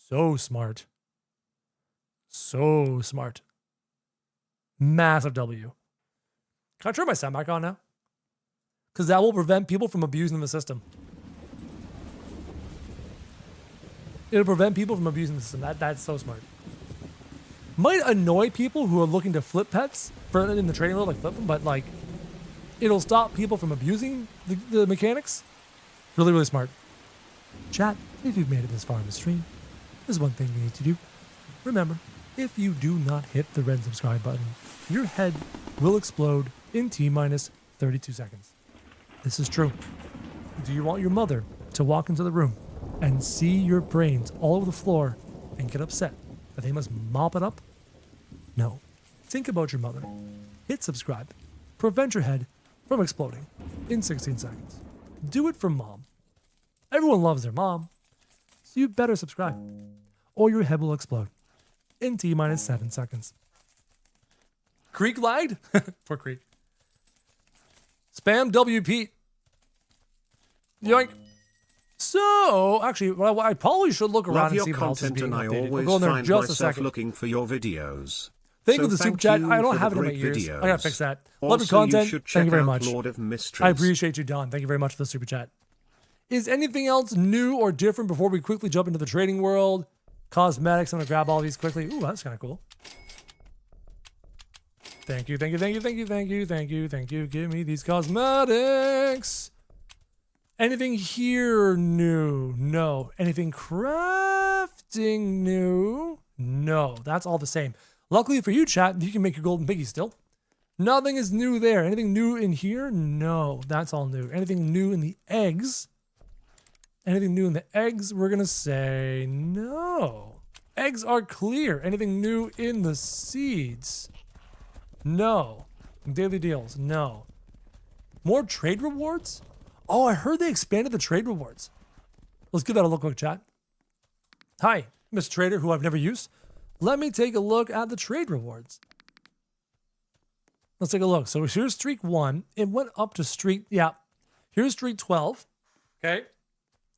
So smart. So smart. Massive W. Can I turn my sound back on now? Because that will prevent people from abusing the system. It'll prevent people from abusing the system. That's so smart. Might annoy people who are looking to flip pets in the trading world, like flip them, but like it'll stop people from abusing the mechanics. Really, really smart. Chat, if you've made it this far in the stream, there's one thing you need to do. Remember, if you do not hit the red subscribe button, your head will explode in T-minus 32 seconds. This is true. Do you want your mother to walk into the room and see your brains all over the floor and get upset that they must mop it up? No. Think about your mother. Hit subscribe. Prevent your head from exploding in 16 seconds. Do it for mom. Everyone loves their mom, so you better subscribe, or your head will explode in T-minus 7 seconds. Creek lagged? Poor Creek. Spam WP. Yoink. So, actually, well, I probably should look around and see what else is being updated. We'll go in there in just a second. Looking for your videos. Thank you for the super chat. I don't have it in my ears. I gotta fix that. Love your content. Thank you very much. I appreciate you, Don. Thank you very much for the super chat. Is anything else new or different before we quickly jump into the trading world? Cosmetics. I'm gonna grab all these quickly. Ooh, that's kind of cool. Thank you. Give me these cosmetics. Anything here new? No. Anything crafting new? No. That's all the same. Luckily for you, chat, you can make your golden piggy still. Nothing is new there. Anything new in here? No. That's all new. Anything new in the eggs? Anything new in the eggs? We're going to say no. Eggs are clear. Anything new in the seeds? No. Daily deals? No. More trade rewards? Oh, I heard they expanded the trade rewards. Let's give that a look, quick chat. Hi, Mr. Trader, who I've never used. Let me take a look at the trade rewards. Let's take a look. So here's streak 1. It went up to streak, here's streak 12. Okay.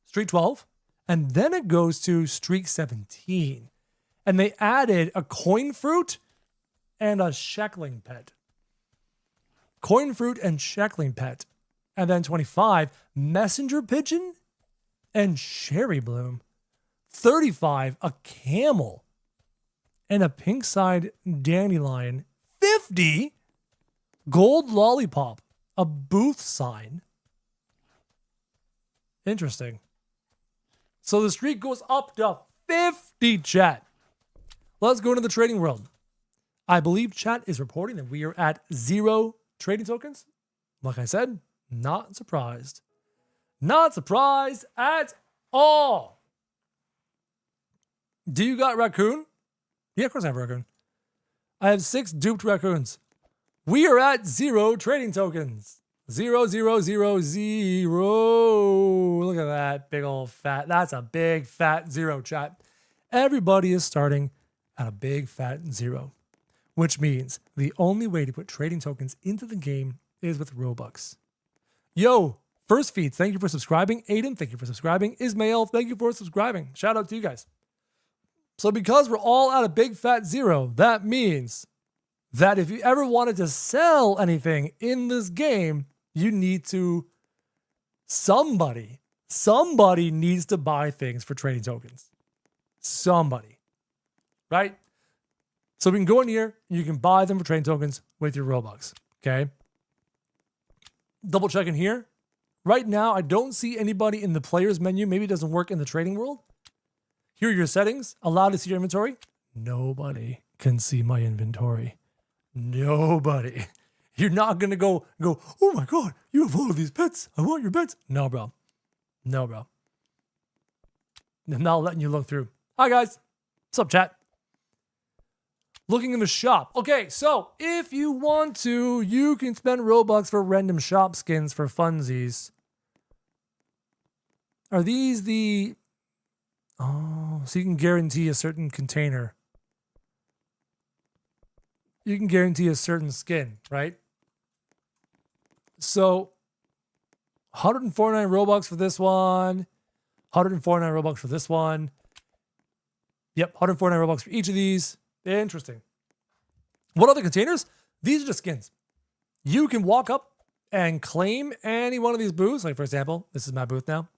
Streak 12. And then it goes to streak 17. And they added a coin fruit and a sheckling pet. Coin fruit and sheckling pet. And then 25, messenger pigeon and cherry bloom. 35, a camel and a pink side dandelion. 50, gold lollipop, a booth sign. Interesting. So the streak goes up to 50, chat. Let's go into the trading world. I believe chat is reporting that we are at 0 trading tokens. Like I said, not surprised. Not surprised at all. Do you got raccoon? Yeah, of course I have a raccoon. I have 6 duped raccoons. We are at 0 trading tokens. 0, 0, 0, 0. Look at that big old fat. That's a big fat 0, chat. Everybody is starting at a big fat 0, which means the only way to put trading tokens into the game is with Robux. Yo, First Feeds, thank you for subscribing. Aiden, thank you for subscribing. Ismail, thank you for subscribing. Shout out to you guys. So because we're all at a big fat 0, that means that if you ever wanted to sell anything in this game, you need to, somebody needs to buy things for trading tokens. Somebody, right? So we can go in here, and you can buy them for trading tokens with your Robux, okay? Double checking here. Right now, I don't see anybody in the players menu. Maybe it doesn't work in the trading world. Here are your settings. Allow to see your inventory. Nobody can see my inventory. Nobody. You're not going to go, oh my God, you have all of these pets. I want your pets. No, bro. No, bro. I'm not letting you look through. Hi, guys. What's up, chat? Looking in the shop. Okay, so if you want to, you can spend Robux for random shop skins for funsies. Are these the... Oh, so you can guarantee a certain container. You can guarantee a certain skin, right? So 149 Robux for this one. 149 Robux for this one. Yep, 149 Robux for each of these. Interesting. What other containers? These are just skins. You can walk up and claim any one of these booths. Like, for example, this is my booth now.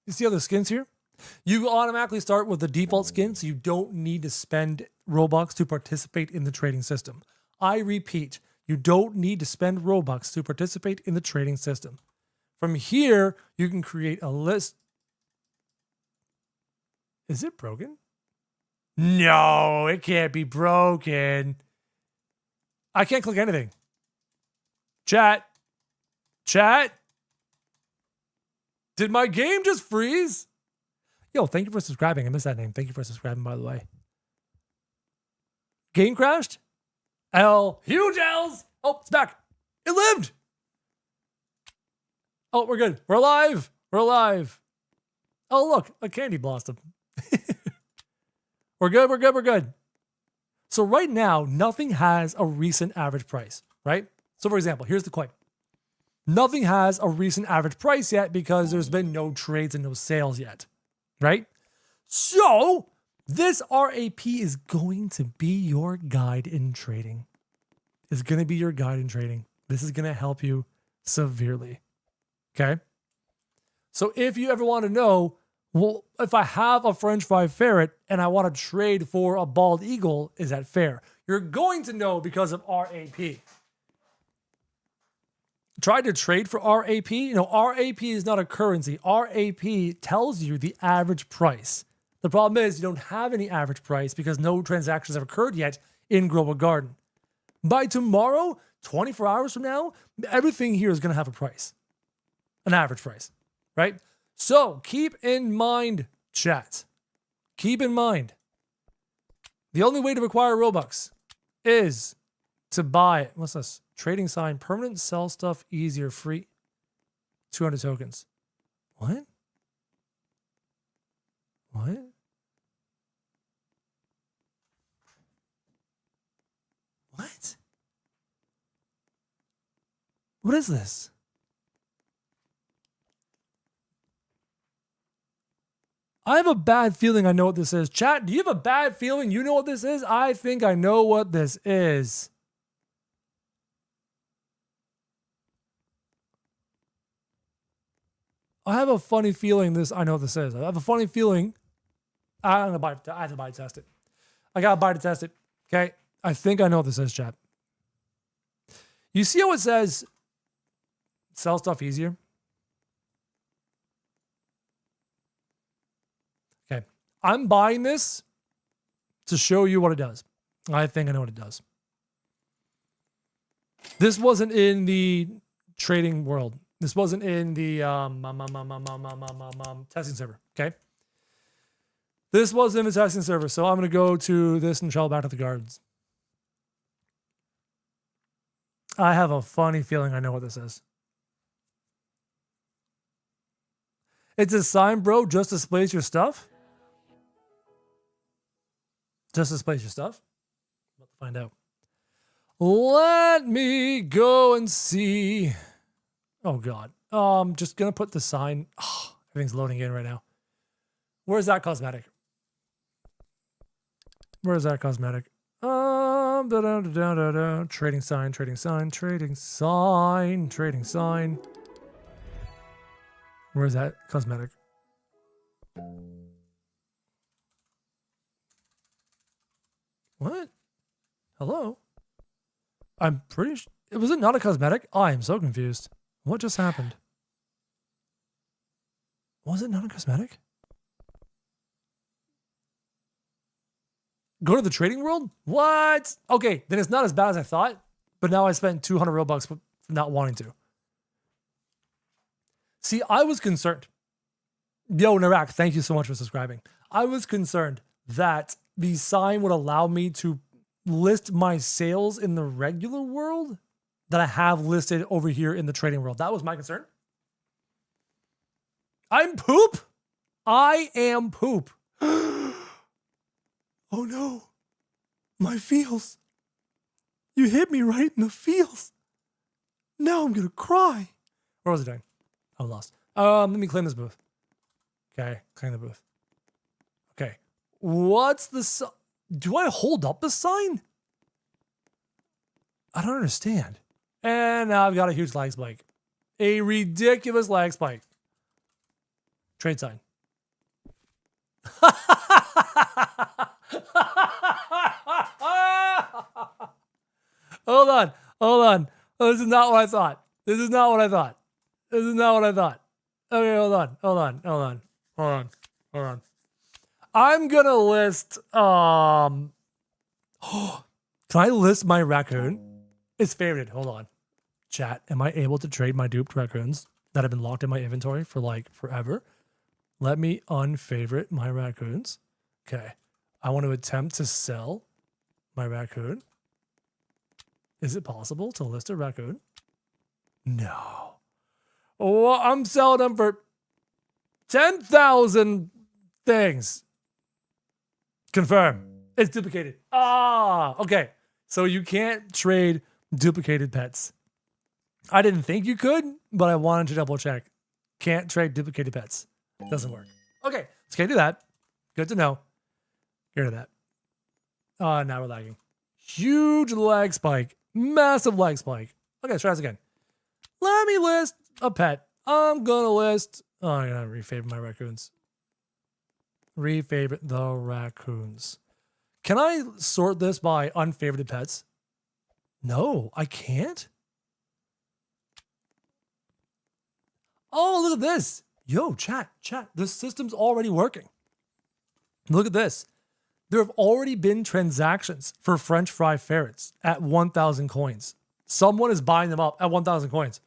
You see all the skins here? You automatically start with the default skin, so you don't need to spend Robux to participate in the trading system. I repeat, you don't need to spend Robux to participate in the trading system. From here, you can create a list. Is it broken? No, it can't be broken. I can't click anything. Chat. Did my game just freeze? Yo, thank you for subscribing. I missed that name. Thank you for subscribing, by the way. Game crashed? Huge L's. Oh, it's back. It lived. Oh, we're good. We're alive. Oh, look, a candy blossom. We're good. So right now, nothing has a recent average price, right? So for example, here's the coin. Nothing has a recent average price yet because there's been no trades and no sales yet, right? So this RAP is going to be your guide in trading. This is going to help you severely, okay? So if you ever want to know, well, if I have a French fry ferret and I want to trade for a bald eagle, is that fair? You're going to know because of RAP. Try to trade for RAP. RAP is not a currency. RAP tells you the average price. The problem is you don't have any average price because no transactions have occurred yet in Global Garden. By tomorrow, 24 hours from now, everything here is going to have a price, an average price, right? So keep in mind, chat. Keep in mind, the only way to acquire Robux is to buy, what's this? Trading sign, permanent sell stuff, easier, free, 200 tokens. What? What is this? I have a bad feeling I know what this is. Chat, do you have a bad feeling you know what this is? I think I know what this is. I have a funny feeling I know what this is. I have a funny feeling. I have to buy to test it. I got to buy to test it. Okay. I think I know what this is, chat. You see how it says sell stuff easier? Okay. I'm buying this to show you what it does. I think I know what it does. This wasn't in the trading world. This wasn't in the testing server, okay? This was in the testing server, so I'm going to go to this and travel back to the gardens. I have a funny feeling I know what this is. It's a sign, bro. Just displays your stuff. Just displays your stuff. About to find out. Let me go and see. Oh God. Just gonna put the sign. Oh, everything's loading in right now. Where's that cosmetic? Where's that cosmetic? Trading sign, trading sign, trading sign, trading sign. Where's that cosmetic? What? Hello? I'm pretty sure. Was it not a cosmetic? I am so confused. What just happened? Was it not a cosmetic? Go to the trading world? What? Okay, then it's not as bad as I thought, but now I spent 200 Robux for not wanting to. See, I was concerned. Yo, Narak, thank you so much for subscribing. I was concerned that the sign would allow me to list my sales in the regular world that I have listed over here in the trading world. That was my concern. I'm poop. I am poop. Oh no, my feels. You hit me right in the feels. Now I'm gonna cry. What was I doing? I'm lost. Let me claim this booth. Okay, claim the booth. Okay, what's the do I hold up the sign? I don't understand. And now I've got a huge lag spike. A ridiculous lag spike. Trade sign. Hold on. Hold on. Oh, this is not what I thought. This is not what I thought. This is not what I thought. Okay, hold on. Hold on. Hold on. Hold on. Hold on. I'm gonna list can I list my raccoon? It's favorited. Hold on. Chat, am I able to trade my duped raccoons that have been locked in my inventory for like forever? Let me unfavorite my raccoons. Okay. I want to attempt to sell my raccoon. Is it possible to list a raccoon? No. Oh, I'm selling them for 10,000 things. Confirm. It's duplicated. Ah, okay. So you can't trade duplicated pets. I didn't think you could, but I wanted to double check. Can't trade duplicated pets. Doesn't work. Okay, so can't do that. Good to know. Get rid of that. Now we're lagging. Huge lag spike. Massive lag spike. Okay, let's try this again. Let me list a pet. I'm gonna list. Oh, I'm gonna refavorite my raccoons. Refavorite the raccoons. Can I sort this by unfavorited pets? No, I can't. Oh, look at this. Yo, chat. This system's already working. Look at this. There have already been transactions for French fry ferrets at 1,000 coins. Someone is buying them up at 1,000 coins.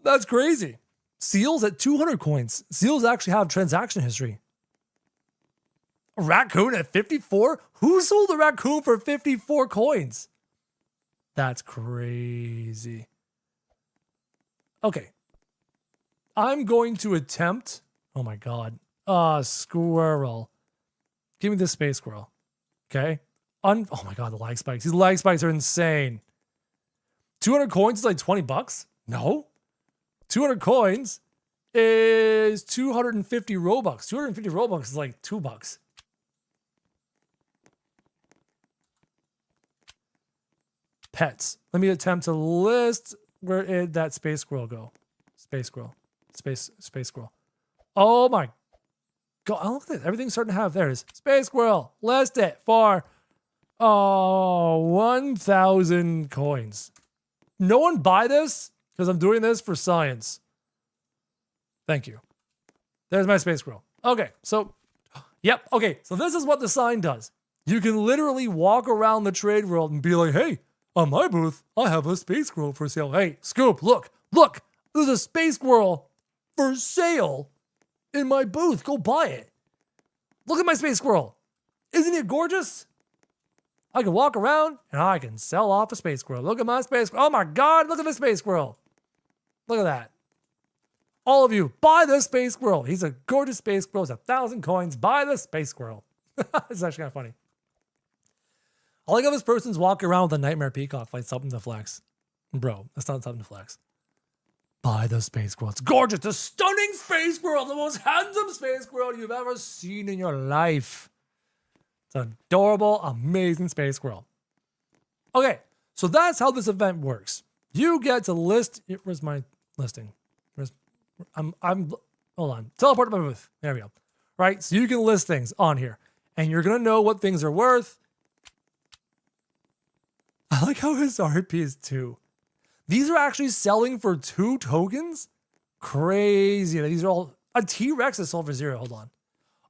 That's crazy. Seals at 200 coins. Seals actually have transaction history. A raccoon at 54? Who sold a raccoon for 54 coins? That's crazy. Okay. I'm going to attempt. Oh my God. Squirrel. Give me this space squirrel. Okay. Oh my God, the lag spikes. These lag spikes are insane. 200 coins is like 20 bucks? No. 200 coins is 250 Robux. 250 Robux is like $2. Pets. Let me attempt to list. Where did that space squirrel go? Space squirrel. Space squirrel. Oh my God. Oh, look at this. Everything's starting to have. There it is. Space squirrel. List it for 1,000 coins. No one buy this because I'm doing this for science. Thank you. There's my space squirrel. Okay, so, yep. Okay, so this is what the sign does. You can literally walk around the trade world and be like, hey, on my booth, I have a space squirrel for sale. Hey, Scoop, look, there's a space squirrel for sale in my booth. Go buy it. Look at my space squirrel. Isn't it gorgeous? I can walk around and I can sell off a space squirrel. Look at my space squirrel. Oh my God, look at this space squirrel. Look at that. All of you, buy the space squirrel. He's a gorgeous space squirrel. He's 1,000 coins. Buy the space squirrel. It's actually kind of funny. I like how this person's walking around with a nightmare peacock like something to flex. Bro, that's not something to flex. Buy the space squirrel. It's gorgeous. The stunning space squirrel. The most handsome space squirrel you've ever seen in your life. It's an adorable, amazing space squirrel. Okay, so that's how this event works. You get to list. Where's my listing? I'm hold on. Teleport to my booth. There we go. Right? So you can list things on here. And you're gonna know what things are worth. I like how his RP is 2. These are actually selling for 2 tokens? Crazy. These are all a T-Rex is sold for 0. Hold on.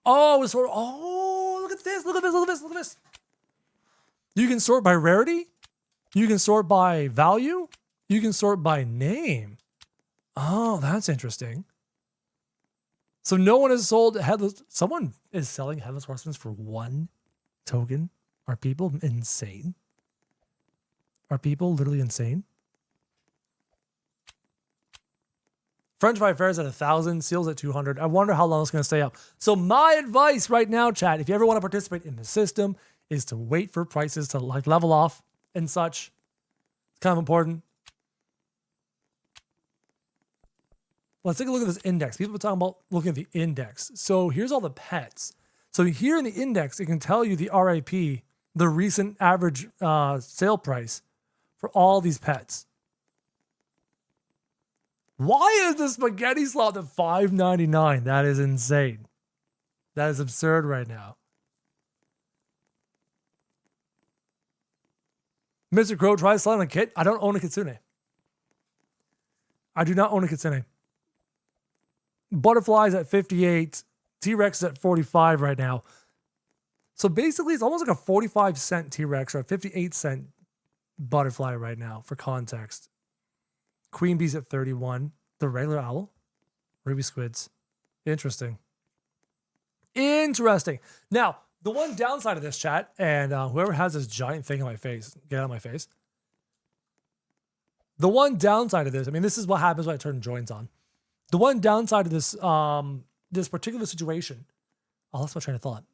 Oh, it's sort. Oh, look at this. Look at this. Look at this. Look at this. You can sort by rarity. You can sort by value. You can sort by name. Oh, that's interesting. So no one has sold headless. Someone is selling headless horsemen for 1 token. Are people insane? Are people literally insane? French fry fares at 1,000, seals at 200. I wonder how long it's going to stay up. So my advice right now, chat, if you ever want to participate in the system, is to wait for prices to like level off and such. It's kind of important. Let's take a look at this index. People are talking about looking at the index. So here's all the pets. So here in the index, it can tell you the RIP, the recent average sale price for all these pets. Why is the spaghetti slot at $5.99? That is insane. That is absurd right now. Mr. Crow tries selling a kit. I don't own a kitsune. I do not own a kitsune. Butterflies at 58. T-Rex is at 45 right now. So basically, it's almost like a 45-cent T-Rex or a 58-cent butterfly right now, for context. Queen bee's at 31. The regular owl. Ruby squids. Interesting. Interesting. Now, the one downside of this, chat, and whoever has this giant thing on my face, get out of my face. The one downside of this, I mean, this is what happens when I turn joins on. The one downside of this, this particular situation, I lost my train of thought.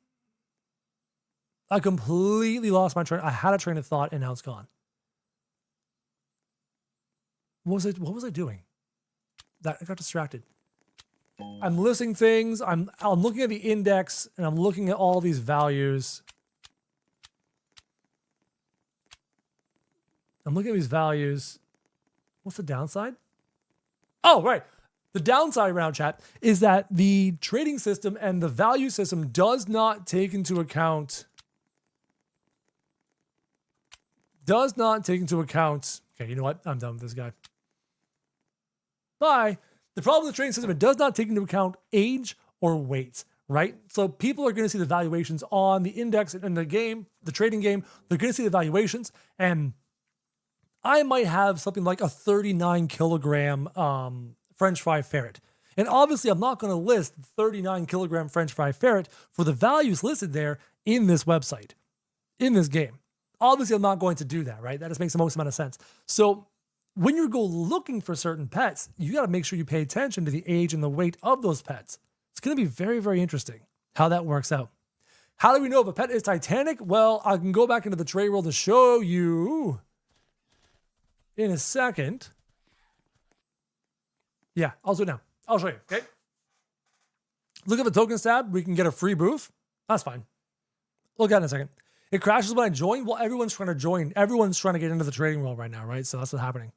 I completely lost my train. I had a train of thought and now it's gone. What was I doing? That I got distracted. I'm listing things. I'm looking at the index and I'm looking at all these values. I'm looking at these values. What's the downside? Oh, right. The downside around, chat, is that the trading system and the value system does not take into account. Okay, you know what? I'm done with this guy. Bye. The problem with the trading system, it does not take into account age or weight, right? So people are going to see the valuations on the index in the game, the trading game. They're going to see the valuations, and I might have something like a 39 kilogram French fry ferret. And obviously, I'm not going to list 39 kilogram French fry ferret for the values listed there in this website, in this game. Obviously, I'm not going to do that, right? That just makes the most amount of sense. So when you go looking for certain pets, you got to make sure you pay attention to the age and the weight of those pets. It's going to be very, very interesting how that works out. How do we know if a pet is Titanic? Well, I can go back into the trade world to show you in a second. Yeah, I'll do it now. I'll show you, okay? Look at the tokens tab. We can get a free booth. That's fine. Look at it in a second. It crashes when I join. Well, everyone's trying to join. Everyone's trying to get into the trading world right now, right? So that's what's happening.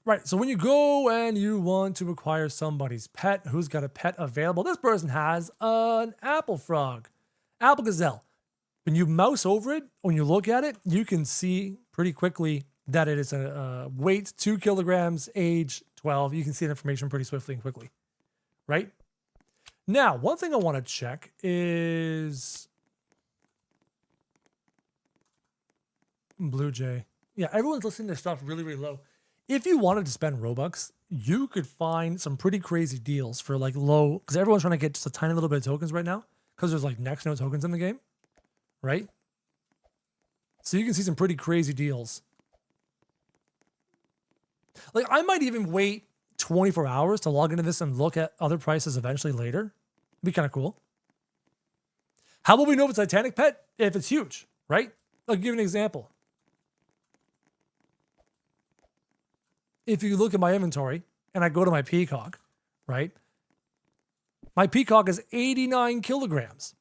Right, so when you go and you want to acquire somebody's pet, who's got a pet available, this person has an apple frog, apple gazelle. When you mouse over it, when you look at it, you can see pretty quickly that it is a weight 2 kilograms, age 12. You can see that information pretty swiftly and quickly, right? Now, one thing I want to check is Blue Jay. Yeah, everyone's listening to stuff really, really low. If you wanted to spend Robux, you could find some pretty crazy deals for like low, because everyone's trying to get just a tiny little bit of tokens right now, because there's like next no tokens in the game, right? So you can see some pretty crazy deals Like, I might even wait 24 hours to log into this and look at other prices eventually later. It'd be kind of cool. How will we know if it's a Titanic pet? If it's huge, right? I'll give you an example. If you look at my inventory and I go to my peacock, right? My peacock is 89 kilograms,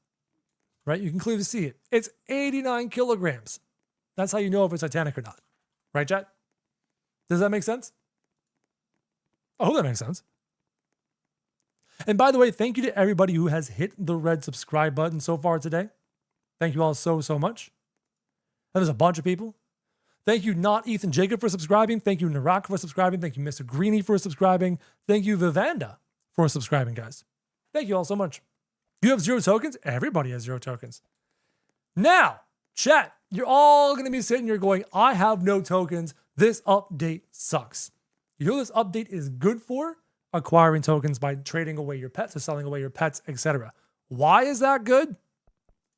right? You can clearly see it. It's 89 kilograms. That's how you know if it's Titanic or not. Right, chat? Does that make sense? I hope that makes sense. And by the way, thank you to everybody who has hit the red subscribe button so far today. Thank you all so, so much. And there's a bunch of people. Thank you, Not Ethan Jacob, for subscribing. Thank you, Narak, for subscribing. Thank you, Mr. Greeny, for subscribing. Thank you, Vivanda, for subscribing, guys. Thank you all so much. You have 0 tokens? Everybody has 0 tokens. Now, chat, you're all going to be sitting here going, I have no tokens. This update sucks. You know what this update is good for? Acquiring tokens by trading away your pets or selling away your pets, etc. Why is that good?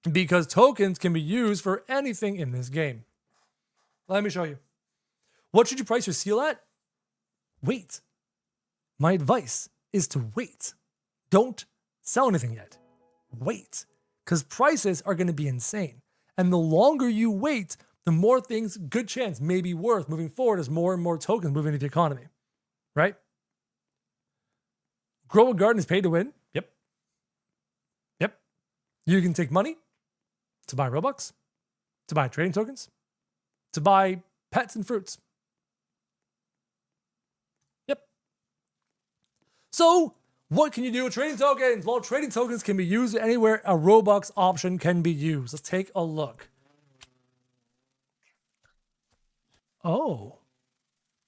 Because tokens can be used for anything in this game. Let me show you. What should you price your seal at? Wait. My advice is to wait. Don't sell anything yet. Wait. Because prices are going to be insane. And the longer you wait, the more things, good chance, may be worth moving forward as more and more tokens move into the economy. Right? Grow a garden is pay to win. Yep. Yep. You can take money to buy Robux, to buy trading tokens, to buy pets and fruits. Yep. So, what can you do with trading tokens? Well, trading tokens can be used anywhere a Robux option can be used. Let's take a look. Oh,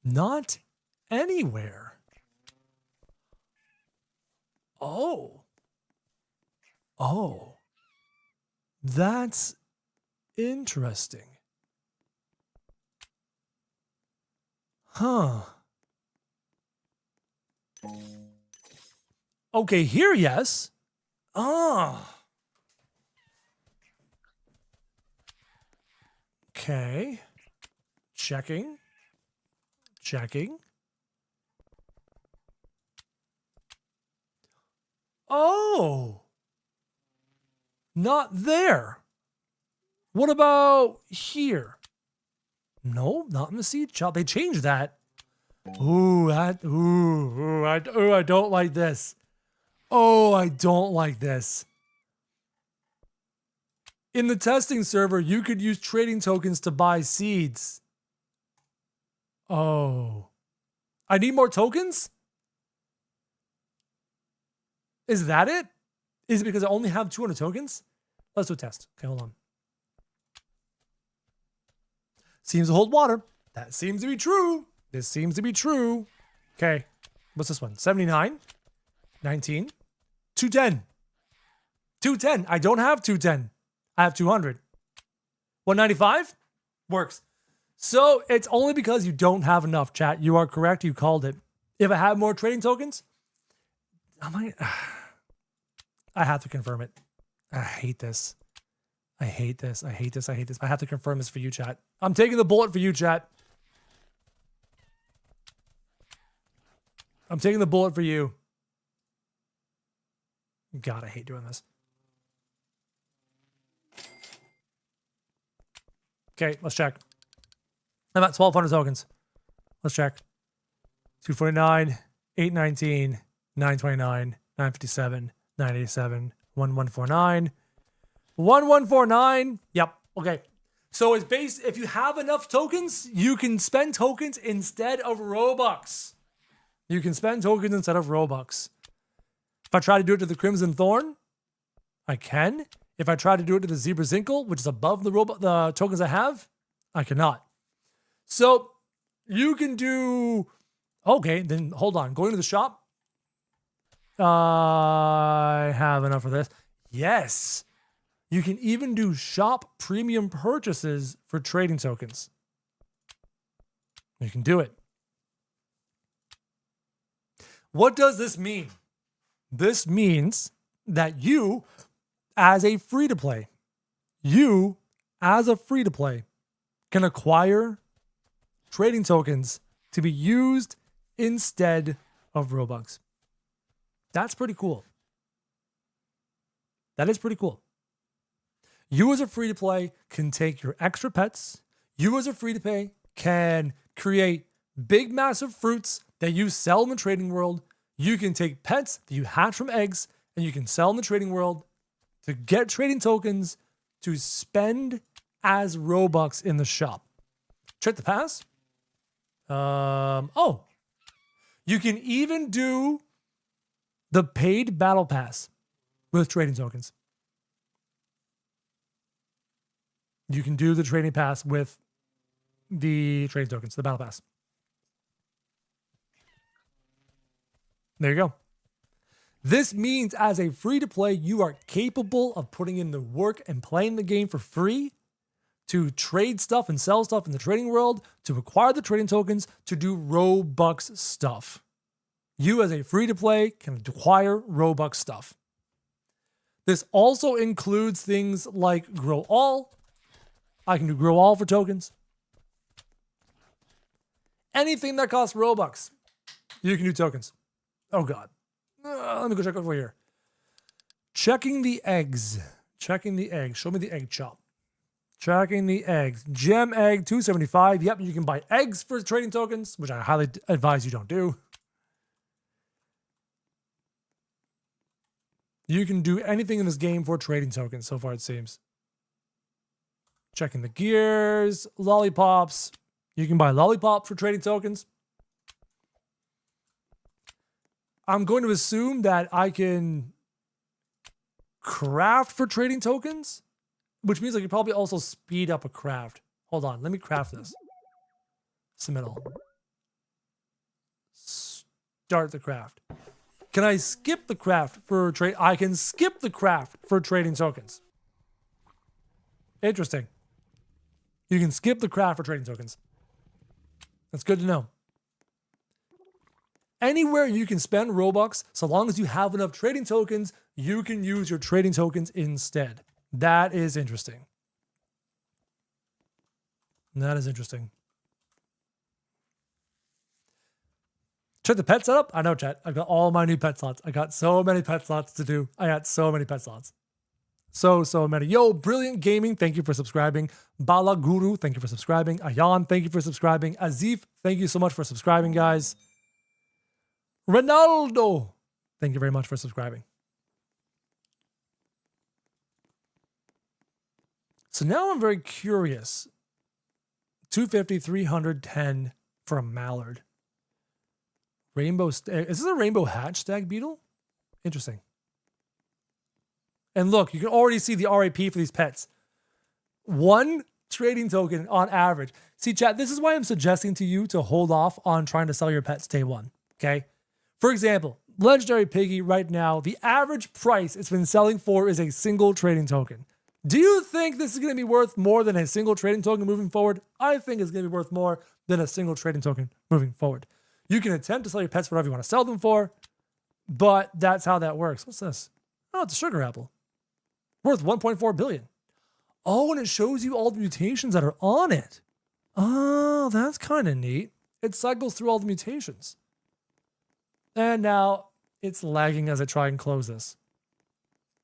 not anywhere. Oh, that's interesting. Huh. Okay, here, yes. Okay. Checking. Oh. Not there. What about here? No, not in the seed shop. They changed that. I don't like this. Oh, I don't like this. In the testing server, you could use trading tokens to buy seeds. Oh. I need more tokens? Is that it? Is it because I only have 200 tokens? Let's do a test. Okay, hold on. Seems to hold water. That seems to be true. This seems to be true. Okay. What's this one? 79, 19, 210. 210. I don't have 210. I have 200. 195? Works. So it's only because you don't have enough, chat. You are correct. You called it. If I have more trading tokens, I have to confirm it. I hate this. I hate this. I have to confirm this for you, chat. I'm taking the bullet for you, chat. I'm taking the bullet for you. God, I hate doing this. Okay, let's check. I'm at 1,200 tokens. Let's check. 249, 819, 929, 957, 987, 1149. 1149. Yep. Okay. So it's based, if you have enough tokens, you can spend tokens instead of Robux. You can spend tokens instead of Robux. If I try to do it to the Crimson Thorn, I can. If I try to do it to the Zebra Zinkle, which is above the tokens I have, I cannot. So you can do, okay, then hold on. Going to the shop. I have enough for this. Yes. You can even do shop premium purchases for trading tokens. You can do it. What does this mean? This means that you, as a free-to-play, can acquire trading tokens to be used instead of Robux. That's pretty cool. That is pretty cool. You as a free-to-play can take your extra pets. You as a free-to-play can create big, massive fruits that you sell in the trading world. You can take pets that you hatch from eggs and you can sell in the trading world to get trading tokens to spend as Robux in the shop. Check the pass. You can even do the paid battle pass with trading tokens. You can do the trading pass with the trading tokens, the battle pass. There you go. This means as a free-to-play, you are capable of putting in the work and playing the game for free to trade stuff and sell stuff in the trading world, to acquire the trading tokens, to do Robux stuff. You as a free-to-play can acquire Robux stuff. This also includes things like Grow All. I can do Grow All for tokens. Anything that costs Robux, you can do tokens. Oh God. Let me go check over here. Checking the eggs. Checking the eggs. Show me the egg chop. Tracking the eggs. Gem egg 275. Yep, you can buy eggs for trading tokens, which I highly advise you don't do. You can do anything in this game for trading tokens, so far it seems. Checking the gears. Lollipops. You can buy lollipop for trading tokens. I'm going to assume that I can craft for trading tokens, which means I could probably also speed up a craft. Hold on, let me craft this. Submittal. Start the craft. Can I skip the craft for trade? I can skip the craft for trading tokens. Interesting. You can skip the craft for trading tokens. That's good to know. Anywhere you can spend Robux, so long as you have enough trading tokens, you can use your trading tokens instead. That is interesting. That is interesting. Check the pet setup. I know, chat. I've got all my new pet slots. I got so many pet slots to do. I got so many pet slots. So many. Yo, Brilliant Gaming, thank you for subscribing. Bala Guru, thank you for subscribing. Ayan, thank you for subscribing. Azif, thank you so much for subscribing, guys. Ronaldo, thank you very much for subscribing. So now I'm very curious. 250, 310 for a mallard. Rainbow, is this a rainbow hatch stag beetle? Interesting. And look, you can already see the RAP for these pets. 1 trading token on average. See, chat, this is why I'm suggesting to you to hold off on trying to sell your pets day one, okay? For example, Legendary Piggy right now, the average price it's been selling for is a single trading token. Do you think this is going to be worth more than a single trading token moving forward? I think it's going to be worth more than a single trading token moving forward. You can attempt to sell your pets for whatever you want to sell them for, but that's how that works. What's this? Oh, it's a sugar apple. Worth 1.4 billion. Oh, and it shows you all the mutations that are on it. Oh, that's kind of neat. It cycles through all the mutations. And now it's lagging as I try and close this.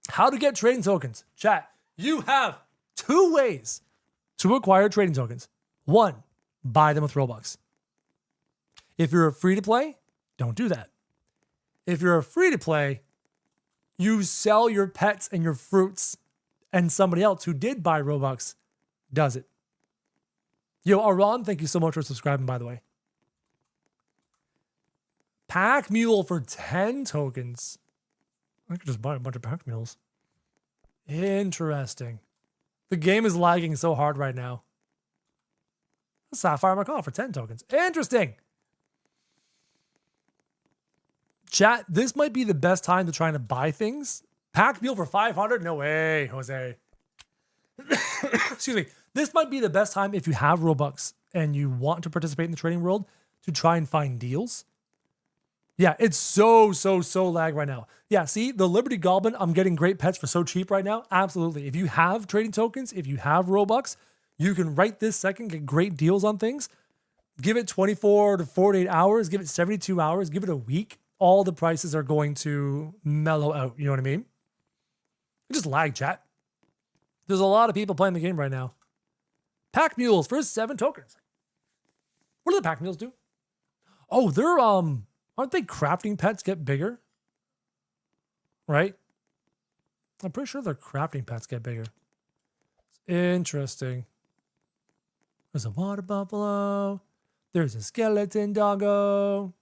How to get trading tokens. Chat, you have 2 ways to acquire trading tokens. 1, buy them with Robux. If you're a free-to-play, don't do that. If you're a free-to-play, you sell your pets and your fruits, and somebody else who did buy Robux does it. Yo, Aron, thank you so much for subscribing, by the way. Pack Mule for 10 tokens. I could just buy a bunch of Pack Mules. Interesting. The game is lagging so hard right now. Sapphire Macaw for 10 tokens. Interesting. Chat, this might be the best time to try to buy things. Pack Mule for 500? No way, Jose. Excuse me. This might be the best time if you have Robux and you want to participate in the trading world to try and find deals. Yeah, it's so lag right now. Yeah, see, the Liberty Goblin, I'm getting great pets for so cheap right now. Absolutely. If you have trading tokens, if you have Robux, you can right this second get great deals on things. Give it 24 to 48 hours, give it 72 hours, give it a week. All the prices are going to mellow out. You know what I mean? Just lag, chat. There's a lot of people playing the game right now. Pack mules for 7 tokens. What do the pack mules do? Oh, they're aren't they crafting pets get bigger? Right? I'm pretty sure their crafting pets get bigger. Interesting. There's a water buffalo. There's a skeleton doggo.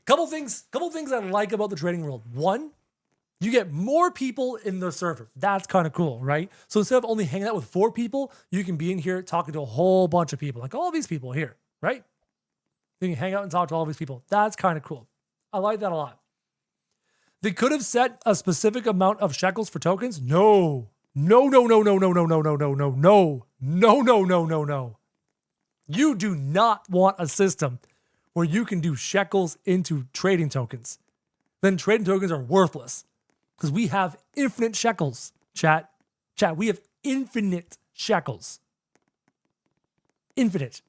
Couple things I like about the trading world. One, you get more people in the server. That's kind of cool, right? So instead of only hanging out with 4 people, you can be in here talking to a whole bunch of people, like all these people here, right? You can hang out and talk to all these people. That's kind of cool. I like that a lot. They could have set a specific amount of shekels for tokens. No. No. You do not want a system where you can do shekels into trading tokens. Then trading tokens are worthless because we have infinite shekels, chat. Chat, we have infinite shekels. Infinite.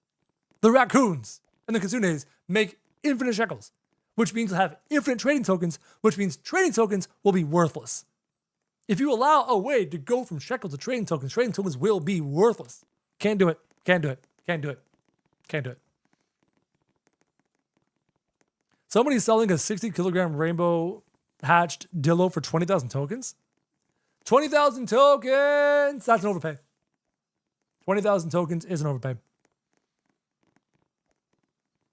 The raccoons and the kitsunes make infinite shekels, which means we'll have infinite trading tokens, which means trading tokens will be worthless. If you allow a way to go from shekels to trading tokens will be worthless. Can't do it. Can't do it. Can't do it. Can't do it. Somebody's selling a 60 kilogram rainbow hatched dillo for 20,000 tokens. 20,000 tokens! That's an overpay. 20,000 tokens is an overpay.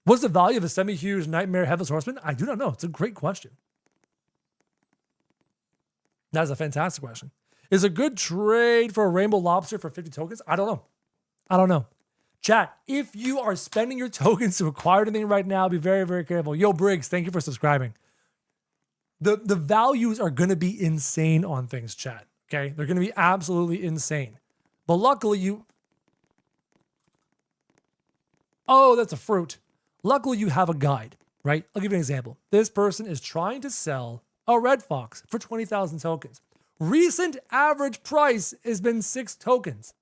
What's the value of a semi-huge nightmare headless horseman? I do not know. It's a great question. That is a fantastic question. Is a good trade for a rainbow lobster for 50 tokens? I don't know. Chat, if you are spending your tokens to acquire anything right now, be very, very careful. Yo, Briggs, thank you for subscribing. The values are going to be insane on things, chat. Okay? They're going to be absolutely insane. But luckily Oh, that's a fruit. Luckily you have a guide, right? I'll give you an example. This person is trying to sell a red fox for 20,000 tokens. Recent average price has been 6 tokens.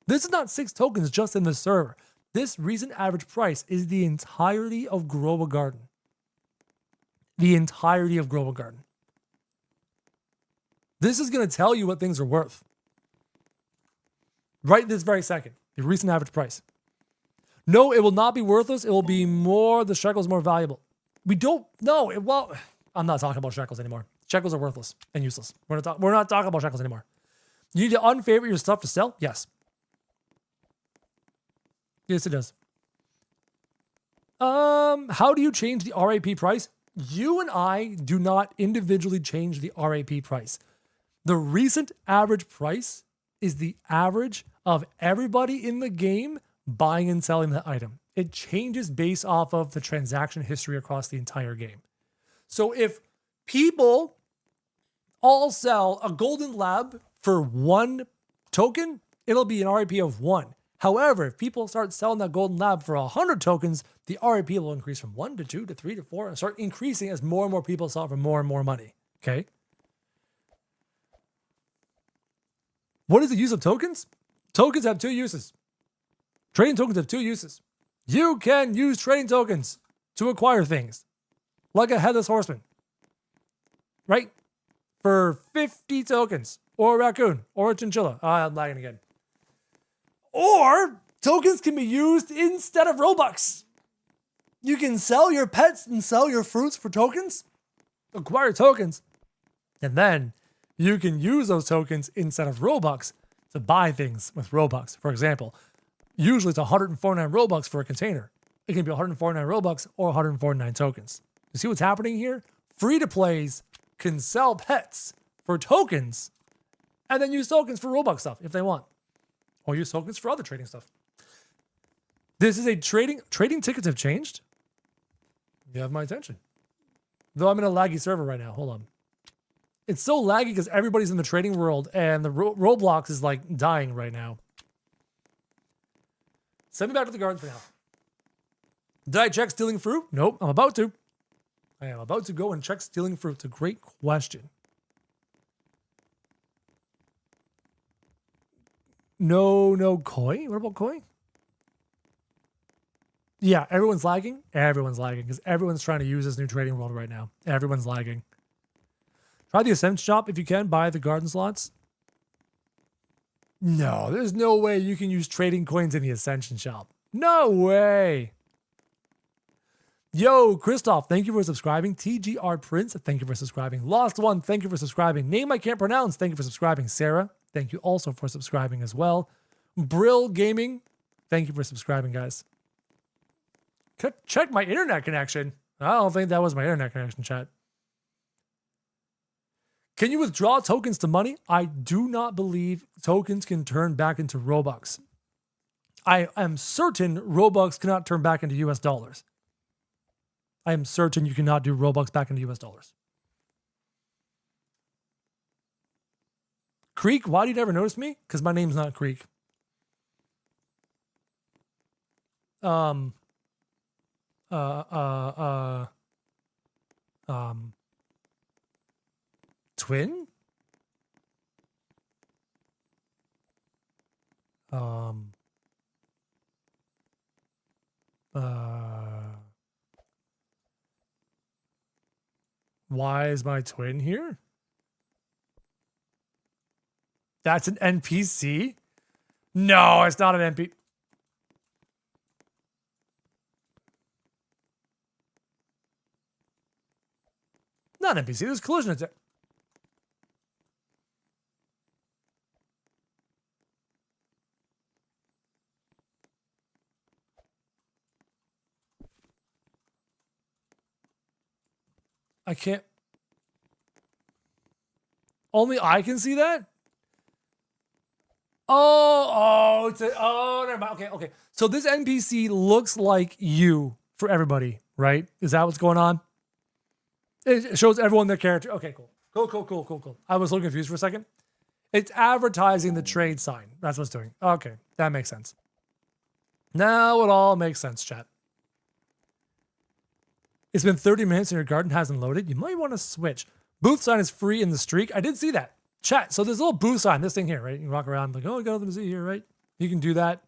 This is not 6 tokens just in the server. This recent average price is the entirety of Grow a Garden. The entirety of Grow a Garden. This is going to tell you what things are worth. Right this very second. The recent average price. No, it will not be worthless. It will be more, the shekel is more valuable. We don't know. Well, I'm not talking about shekels anymore. Shekels are worthless and useless. We're not talking about shekels anymore. You need to unfavorite your stuff to sell? Yes. Yes, it does. How do you change the RAP price? You and I do not individually change the RAP price. The recent average price is the average of everybody in the game buying and selling the item. It changes based off of the transaction history across the entire game. So if people all sell a golden lab for 1 token, it'll be an RAP of 1. However, if people start selling that golden lab for 100 tokens, the RAP will increase from 1 to 2 to 3 to 4 and start increasing as more and more people sell for more and more money. Okay? What is the use of tokens? Tokens have 2 uses. Trading tokens have 2 uses. You can use trading tokens to acquire things, like a headless horseman, right? For 50 tokens, or a raccoon, or a chinchilla. I'm lagging again. Or tokens can be used instead of Robux. You can sell your pets and sell your fruits for tokens, acquire tokens, and then you can use those tokens instead of Robux to buy things with Robux. For example, usually it's 149 Robux for a container. It can be 149 Robux or 149 tokens. You see what's happening here? Free-to-plays can sell pets for tokens and then use tokens for Robux stuff if they want. Or use tokens for other trading stuff. This is a trading tickets have changed. You have my attention. Though I'm in a laggy server right now. Hold on. It's so laggy because everybody's in the trading world and the Roblox is like dying right now. Send me back to the garden for now. Did I check stealing fruit? Nope, I'm about to. I am about to go and check stealing fruit. It's a great question. No koi? What about koi? Yeah, everyone's lagging. Everyone's lagging because everyone's trying to use this new trading world right now. Everyone's lagging. Try the Ascent shop if you can. Buy the garden slots. No, there's no way you can use trading coins in the Ascension shop. No way. Yo, Christoph, thank you for subscribing. TGR Prince, thank you for subscribing. Lost One, thank you for subscribing. Name I can't pronounce, thank you for subscribing. Sarah, thank you also for subscribing as well. Brill Gaming, thank you for subscribing, guys. Check my internet connection. I don't think that was my internet connection, chat. Can you withdraw tokens to money? I do not believe tokens can turn back into Robux. I am certain Robux cannot turn back into US dollars. I am certain you cannot do Robux back into US dollars. Creek, why do you never notice me? Because my name's not Creek. Twin? Why is my twin here? That's an NPC? No, it's not an NPC. Not an NPC, there's collision attack. I can't. Only I can see that? Oh, never mind. Okay. So this NPC looks like you for everybody, right? Is that what's going on? It shows everyone their character. Okay, cool. Cool. I was a little confused for a second. It's advertising the trade sign. That's what it's doing. Okay, that makes sense. Now it all makes sense, chat. It's been 30 minutes and your garden hasn't loaded. You might want to switch. Booth sign is free in the streak. I did see that. Chat. So there's a little booth sign, this thing here, right? You can walk around like, oh, I got nothing to see here, right? You can do that.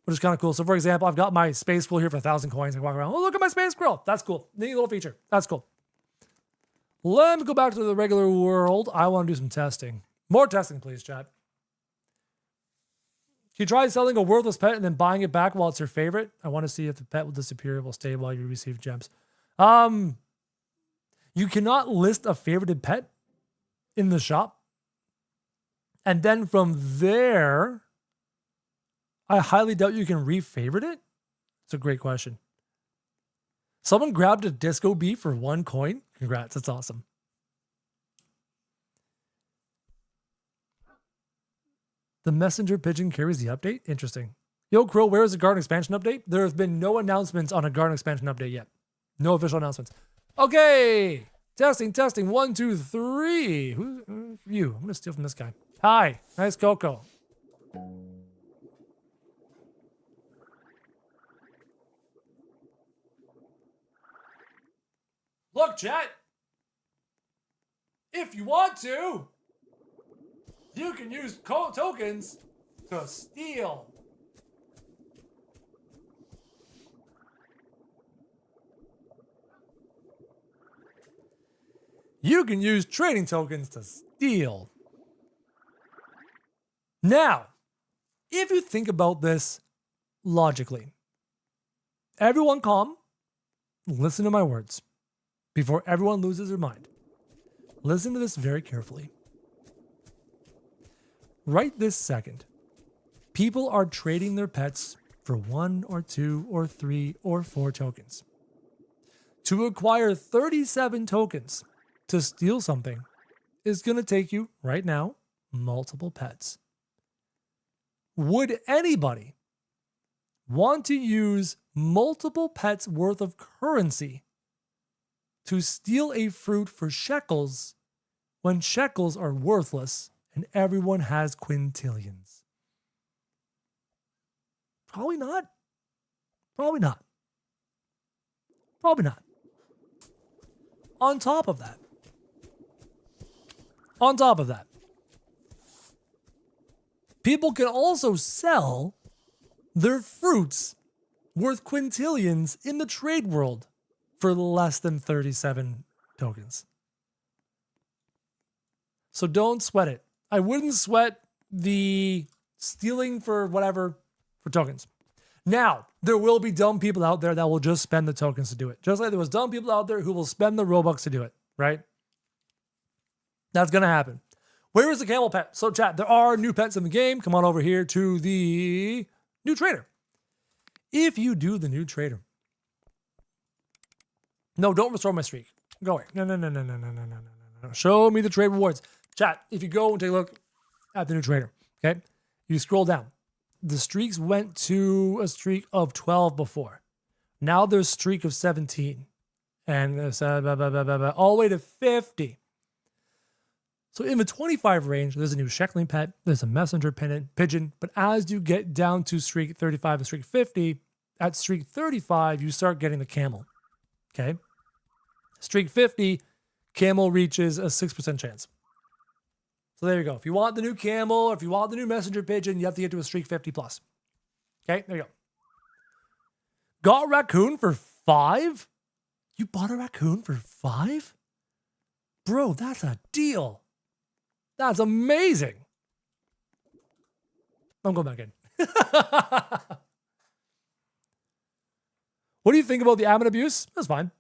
Which is kind of cool. So for example, I've got my space squirrel here for 1,000 coins. I can walk around. Oh, look at my space squirrel. That's cool. Neat little feature. That's cool. Let me go back to the regular world. I want to do some testing. More testing, please, chat. You try selling a worthless pet and then buying it back while it's your favorite. I want to see if the pet will disappear. It will stay while you receive gems. You cannot list a favorited pet in the shop. And then from there, I highly doubt you can re-favorite it. It's a great question. Someone grabbed a disco bee for 1 coin. Congrats, that's awesome. The messenger pigeon carries the update? Interesting. Yo, Krill, where is the garden expansion update? There have been no announcements on a garden expansion update yet. No official announcements. Okay. Testing. 1, 2, 3. Who's you? I'm going to steal from this guy. Hi. Nice Coco. Look, chat. If you want to, you can use tokens to steal. You can use trading tokens to steal. Now, if you think about this logically, everyone calm, listen to my words before everyone loses their mind. Listen to this very carefully. Right this second, people are trading their pets for 1 or 2 or 3 or 4 tokens. To acquire 37 tokens to steal something is going to take you, right now, multiple pets. Would anybody want to use multiple pets worth of currency to steal a fruit for shekels when shekels are worthless and everyone has quintillions? Probably not. Probably not. Probably not. On top of that, people can also sell They're fruits worth quintillions in the trade world for less than 37 tokens. So don't sweat it. I wouldn't sweat the stealing for whatever for tokens. Now, there will be dumb people out there that will just spend the tokens to do it. Just like there was dumb people out there who will spend the Robux to do it, right? That's going to happen. Where is the camel pet? So chat, there are new pets in the game. Come on over here to the new trader. If you do the new trader. No, don't restore my streak. Go away. No. Show me the trade rewards. Chat, if you go and take a look at the new trader, okay? You scroll down. The streaks went to a streak of 12 before. Now there's a streak of 17. And there's all the way to 50. So in the 25 range, there's a new sheckling pet, there's a messenger pigeon, but as you get down to streak 35 and streak 50, at streak 35, you start getting the camel, okay? Streak 50, camel reaches a 6% chance. So there you go. If you want the new camel, or if you want the new messenger pigeon, you have to get to a streak 50 plus. Okay, there you go. Got a raccoon for 5? You bought a raccoon for 5? Bro, that's a deal. That's amazing. I'm going back in. What do you think about the admin abuse? That's fine.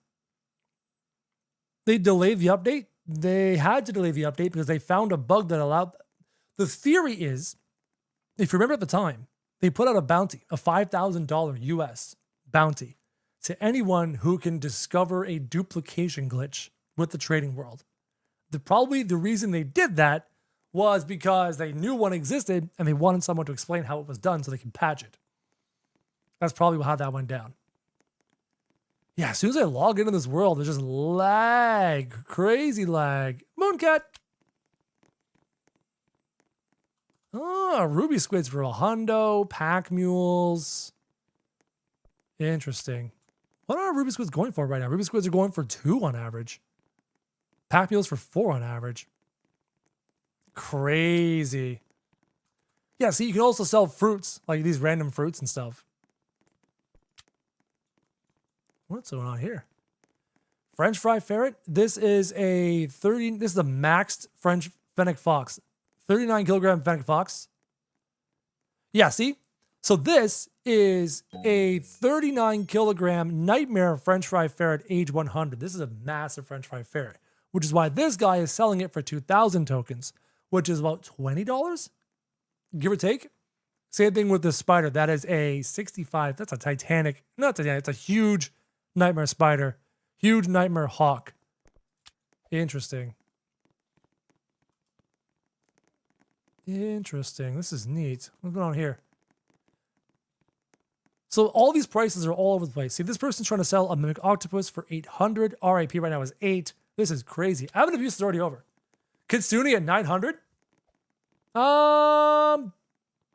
They delayed the update. They had to delay the update because they found a bug that allowed. The theory is, if you remember at the time, they put out a bounty, a $5,000 US bounty to anyone who can discover a duplication glitch with the trading world. Probably the reason they did that was because they knew one existed and they wanted someone to explain how it was done so they can patch it. That's probably how that went down. Yeah, as soon as I log into this world, there's just lag, crazy lag. Mooncat. Oh, ruby squids for a hundo, pack mules. Interesting. What are ruby squids going for right now? Ruby squids are going for 2 on average. Pack mules for 4 on average. Crazy. Yeah, see, you can also sell fruits, like these random fruits and stuff. What's going on here? French fry ferret. This is a maxed French fennec fox. 39 kilogram fennec fox. Yeah, see? So this is a 39 kilogram nightmare French fry ferret age 100. This is a massive French fry ferret, which is why this guy is selling it for 2,000 tokens, which is about $20, give or take. Same thing with the spider. That is a 65. That's a Titanic. Not Titanic. It's a huge nightmare spider. Huge nightmare hawk. Interesting. Interesting. This is neat. What's going on here? So all these prices are all over the place. See, this person's trying to sell a mimic octopus for 800. RIP right now is 8. This is crazy. Admin abuse is already over. Kitsune at 900.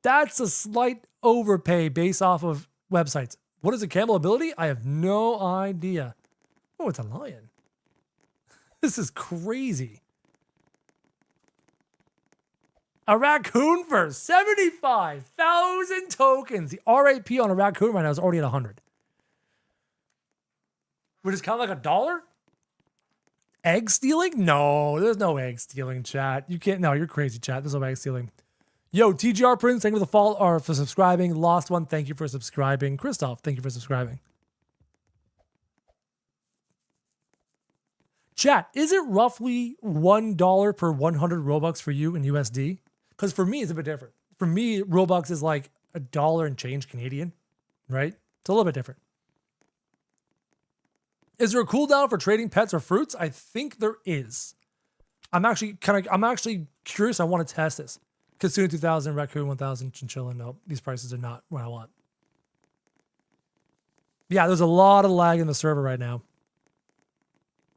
That's a slight overpay based off of websites. What is a camel ability? I have no idea. Oh, it's a lion. This is crazy. A raccoon for 75,000 tokens. The RAP on a raccoon right now is already at 100. Which is kind of like $1. Egg stealing? No, there's no egg stealing, chat. You can't. No, you're crazy, chat. There's no egg stealing. Yo, TGR Prince, thank you for the follow or for subscribing. Lost One, thank you for subscribing. Christoph, thank you for subscribing. Chat, is it roughly $1 per 100 Robux for you in USD? Because for me, it's a bit different. For me, Robux is like $1 and change Canadian, right? It's a little bit different. Is there a cooldown for trading pets or fruits? I think there is. I'm actually curious. I want to test this. Kitsune 2000, Raccoon 1000, Chinchilla. No, these prices are not what I want. Yeah, there's a lot of lag in the server right now.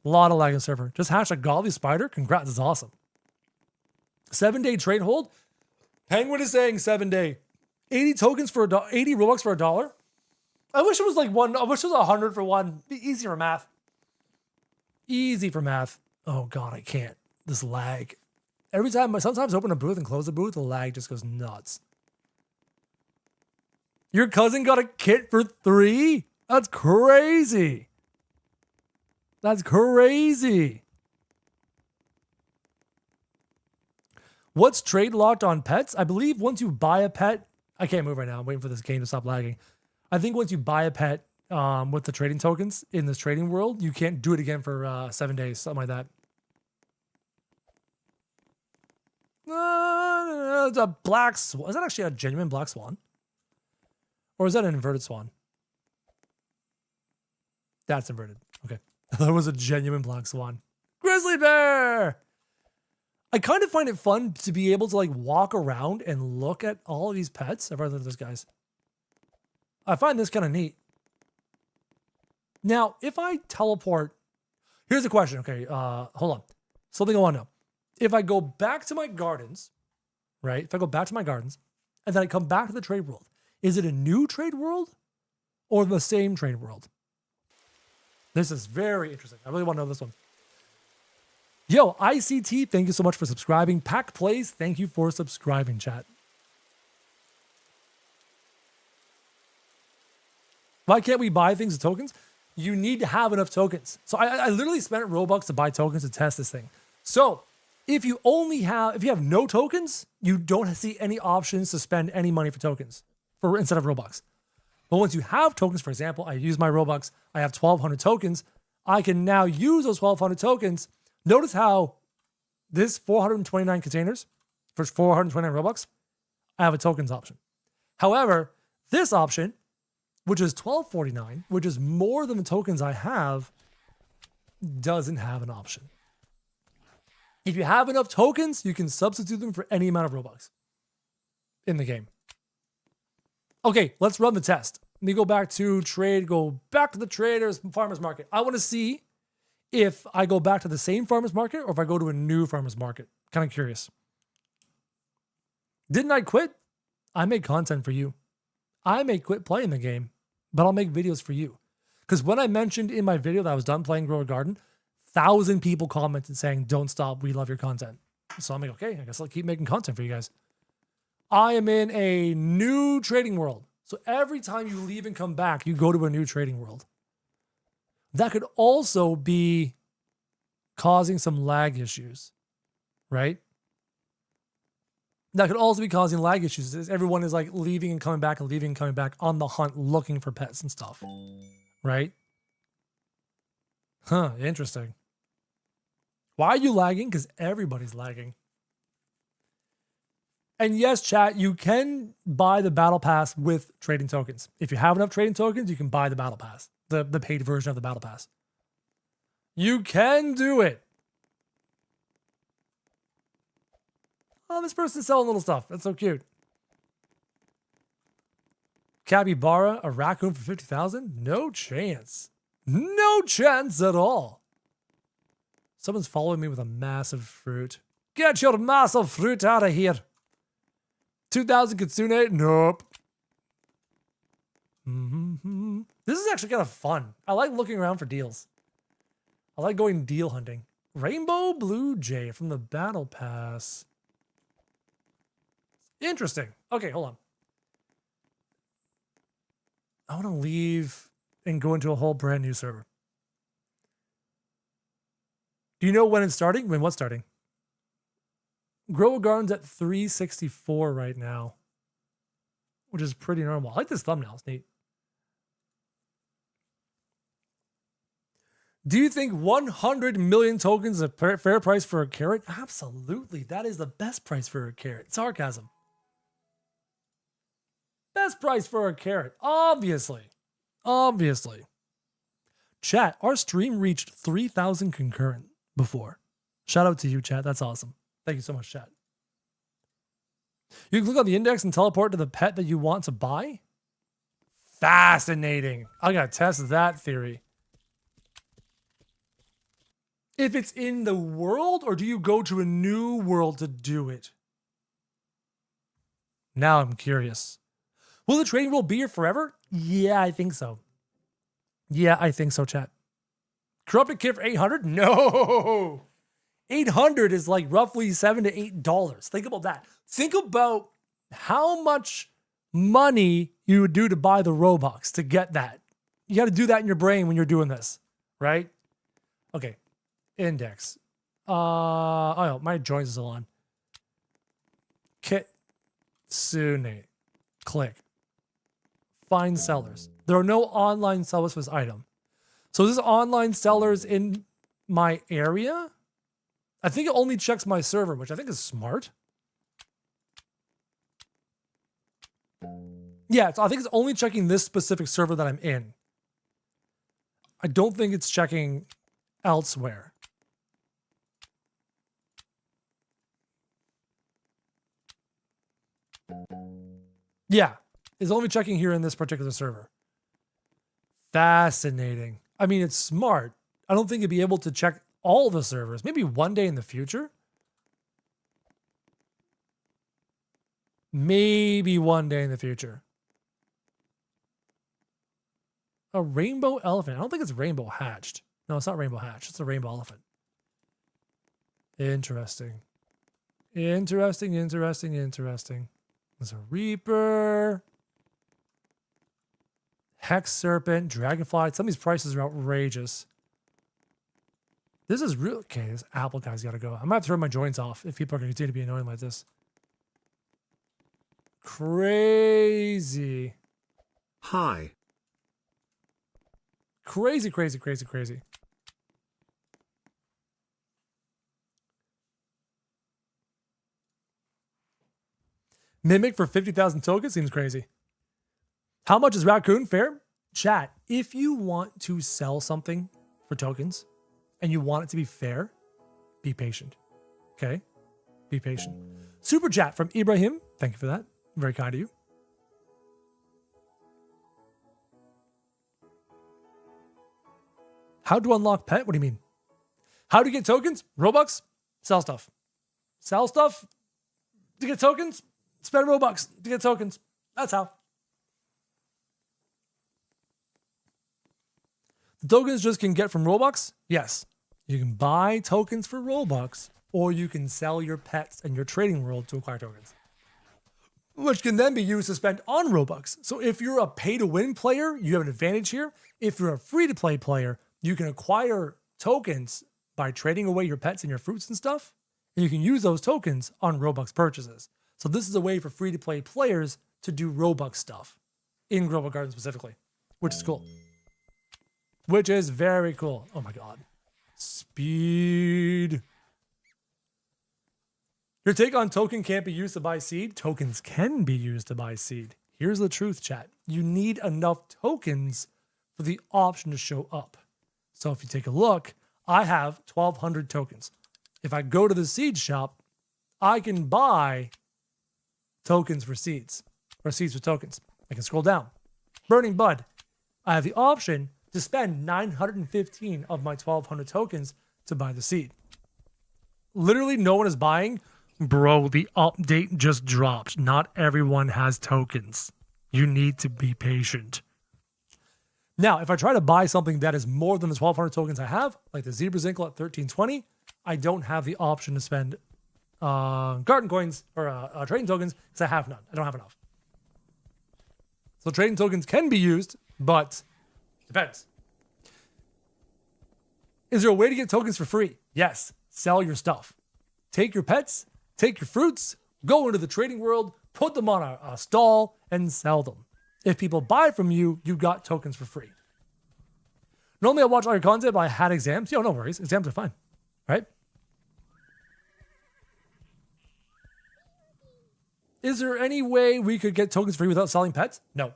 A lot of lag in the server. Just hashtag Godly Spider. Congrats, it's awesome. 7-day trade hold. Penguin is saying 7-day. 80 tokens for $1, 80 Robux for $1. I wish it was like one. I wish it was 100 for one. Be easy for math. Easy for math. Oh God, I can't. This lag. Every time, sometimes I open a booth and close the booth, the lag just goes nuts. Your cousin got a kit for 3? That's crazy. That's crazy. What's trade locked on pets? I believe once you buy a pet, I can't move right now. I'm waiting for this game to stop lagging. I think once you buy a pet with the trading tokens in this trading world, you can't do it again for 7 days, something like that. It's a black swan. Is that actually a genuine black swan? Or is that an inverted swan? That's inverted. Okay. That was a genuine black swan. Grizzly bear! I kind of find it fun to be able to like walk around and look at all of these pets. I've already looked at those guys. I find this kind of neat. Now, if I teleport, here's the question. Okay, hold on. Something I want to know. If I go back to my gardens, right? If I go back to my gardens and then I come back to the trade world, is it a new trade world or the same trade world? This is very interesting. I really want to know this one. Yo, ICT, thank you so much for subscribing. Pack Plays, thank you for subscribing, chat. Why can't we buy things with tokens? You need to have enough tokens. So I literally spent Robux to buy tokens to test this thing. So if you have no tokens, you don't see any options to spend any money for tokens instead of Robux. But once you have tokens, for example, I use my Robux, I have 1,200 tokens. I can now use those 1,200 tokens. Notice how this 429 containers for 429 Robux, I have a tokens option. However, this option, which is $12.49, which is more than the tokens I have, doesn't have an option. If you have enough tokens, you can substitute them for any amount of Robux in the game. Okay, let's run the test. Let me go back to trade, go back to the traders, farmers market. I want to see if I go back to the same farmers market or if I go to a new farmers market. Kind of curious. Didn't I quit? I make content for you. I may quit playing the game, but I'll make videos for you. Because when I mentioned in my video that I was done playing Grow a Garden, 1,000 people commented saying, don't stop, we love your content. So I'm like, okay, I guess I'll keep making content for you guys. I am in a new trading world. So every time you leave and come back, you go to a new trading world. That could also be causing some lag issues, right? That could also be causing lag issues as everyone is like leaving and coming back and leaving and coming back on the hunt looking for pets and stuff, right? Huh, interesting. Why are you lagging? Because everybody's lagging. And yes, chat, you can buy the battle pass with trading tokens. If you have enough trading tokens, you can buy the battle pass, the paid version of the battle pass. You can do it. Oh, this person's selling little stuff. That's so cute. Capybara, a raccoon for 50,000? No chance. No chance at all. Someone's following me with a massive fruit. Get your massive fruit out of here. 2,000 Kitsune? Nope. This is actually kind of fun. I like looking around for deals. I like going deal hunting. Rainbow Blue Jay from the Battle Pass. Interesting. Okay, hold on. I want to leave and go into a whole brand new server. Do you know when it's starting? When what's starting? Grow a Garden's at 364 right now, which is pretty normal. I like this thumbnail. It's neat. Do you think 100 million tokens is a fair price for a carrot? Absolutely. That is the best price for a carrot. Sarcasm. Best price for a carrot. Obviously. Obviously. Chat, our stream reached 3,000 concurrent before. Shout out to you, chat. That's awesome. Thank you so much, chat. You can click on the index and teleport to the pet that you want to buy? Fascinating. I gotta test that theory. If it's in the world, or do you go to a new world to do it? Now I'm curious. Will the trading world be here forever? Yeah, I think so. Yeah, I think so, chat. Corrupted kit for 800? No! 800 is like roughly $7 to $8. Think about that. Think about how much money you would do to buy the Robux to get that. You got to do that in your brain when you're doing this, right? Okay. Index. Oh, my joins is still on. Kitsune. Click. Find sellers. There are no online sellers for this item. So is this online sellers in my area? I think it only checks my server, which I think is smart. Yeah, so I think it's only checking this specific server that I'm in. I don't think it's checking elsewhere. Yeah, it's only checking here in this particular server. Fascinating. I mean, it's smart. I don't think it'd be able to check all the servers. Maybe one day in the future. Maybe one day in the future. A rainbow elephant. I don't think it's rainbow hatched. No, it's not rainbow hatched. It's a rainbow elephant. Interesting. Interesting. There's a reaper. Hex serpent. Dragonfly. Some of these prices are outrageous. This is real. Okay, this apple guy's got to go. I'm going to have to turn my joints off if people are going to continue to be annoying like this. Crazy. Hi. Crazy. Mimic for 50,000 tokens seems crazy. How much is Raccoon? Fair? Chat, if you want to sell something for tokens and you want it to be fair, be patient. Okay? Be patient. Super chat from Ibrahim. Thank you for that. Very kind of you. How to unlock pet? What do you mean? How to get tokens? Robux? Sell stuff. Sell stuff to get tokens? Spend Robux to get tokens. That's how. The tokens just can get from Robux? Yes. You can buy tokens for Robux, or you can sell your pets in your trading world to acquire tokens, which can then be used to spend on Robux. So if you're a pay-to-win player, you have an advantage here. If you're a free-to-play player, you can acquire tokens by trading away your pets and your fruits and stuff, and you can use those tokens on Robux purchases. So this is a way for free-to-play players to do Robux stuff in Global Garden specifically, which is cool. Which is very cool. Oh my God. Speed. Your take on token can't be used to buy seed? Tokens can be used to buy seed. Here's the truth, chat. You need enough tokens for the option to show up. So if you take a look, I have 1,200 tokens. If I go to the seed shop, I can buy tokens for seeds, or seeds for tokens. I can scroll down. Burning Bud. I have the option to spend 915 of my 1,200 tokens to buy the seed. Literally no one is buying. Bro, the update just dropped. Not everyone has tokens. You need to be patient. Now, if I try to buy something that is more than the 1,200 tokens I have, like the Zebra Zinkle at 1320, I don't have the option to spend garden coins or trading tokens because I have none. I don't have enough. So trading tokens can be used, but depends. Is there a way to get tokens for free? Yes. Sell your stuff. Take your pets, take your fruits, go into the trading world, put them on a stall, and sell them. If people buy from you, you got tokens for free. Normally I watch all your content, but I had exams. Yo, no worries. Exams are fine, right? Is there any way we could get tokens free without selling pets? No.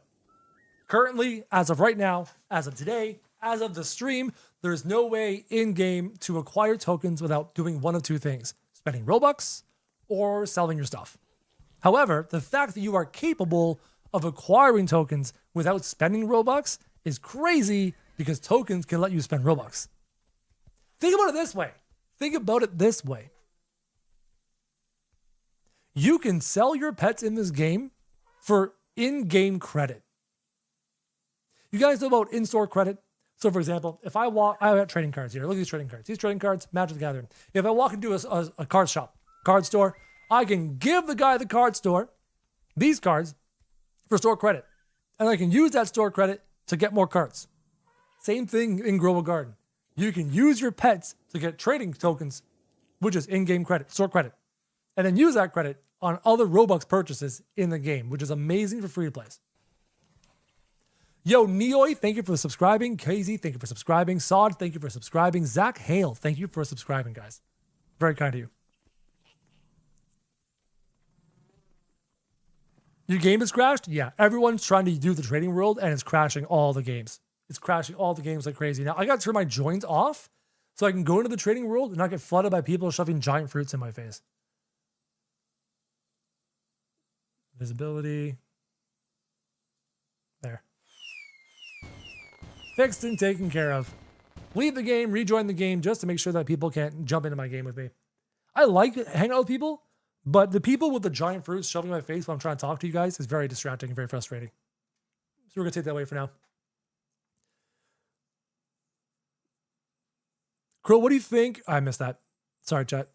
Currently, as of right now, as of today, as of the stream, there is no way in-game to acquire tokens without doing one of two things: spending Robux or selling your stuff. However, the fact that you are capable of acquiring tokens without spending Robux is crazy because tokens can let you spend Robux. Think about it this way. You can sell your pets in this game for in-game credit. You guys know about in-store credit? So for example, if I have trading cards here. Look at these trading cards. These trading cards, Magic the Gathering. If I walk into a card shop, card store, I can give the guy at the card store these cards for store credit. And I can use that store credit to get more carts. Same thing in Grow a Garden. You can use your pets to get trading tokens, which is in-game credit, store credit. And then use that credit on other Robux purchases in the game, which is amazing for free-to-plays. Yo, Neoi, thank you for subscribing. Casey, thank you for subscribing. Sod, thank you for subscribing. Zach Hale, thank you for subscribing, guys. Very kind of you. Your game is crashed? Yeah, everyone's trying to do the trading world and it's crashing all the games. It's crashing all the games like crazy. Now, I got to turn my joins off so I can go into the trading world and not get flooded by people shoving giant fruits in my face. Visibility. There. Fixed and taken care of. Leave the game, rejoin the game just to make sure that people can't jump into my game with me. I like hanging out with people, but the people with the giant fruits shoving in my face while I'm trying to talk to you guys is very distracting and very frustrating. So we're going to take that away for now. Crow, what do you think? I missed that. Sorry, chat.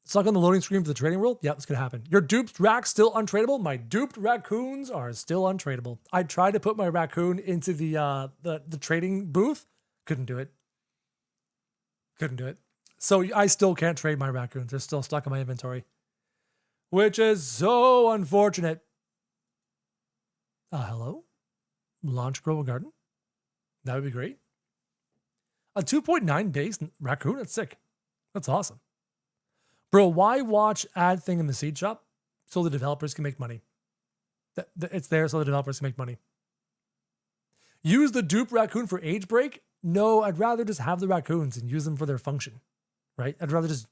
Stuck on the loading screen for the trading world? Yep, it's going to happen. Your duped rack still untradeable? My duped raccoons are still untradeable. I tried to put my raccoon into the trading booth. Couldn't do it. Couldn't do it. So I still can't trade my raccoons. They're still stuck in my inventory, which is so unfortunate. Hello? Launch Grow a Garden? That would be great. A 2.9 base raccoon? That's sick. That's awesome. Bro, why watch ad thing in the seed shop? So the developers can make money. It's there so the developers can make money. Use the dupe raccoon for age break? No, I'd rather just have the raccoons and use them for their function, right? I'd rather just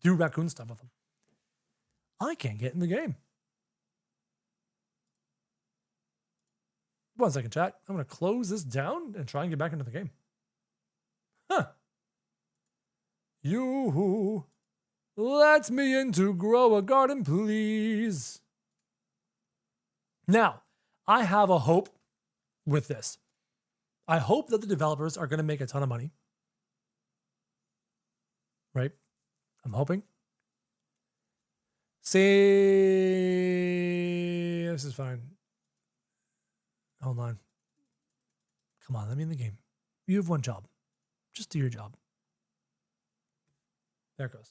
do raccoon stuff with them. I can't get in the game. 1 second, chat. I'm going to close this down and try and get back into the game. Huh. Yoo-hoo. Let me in to grow a garden, please. Now, I have a hope with this. I hope that the developers are going to make a ton of money. Right? I'm hoping. See, this is fine. Hold on. Come on, let me in the game. You have one job. Just do your job. There it goes.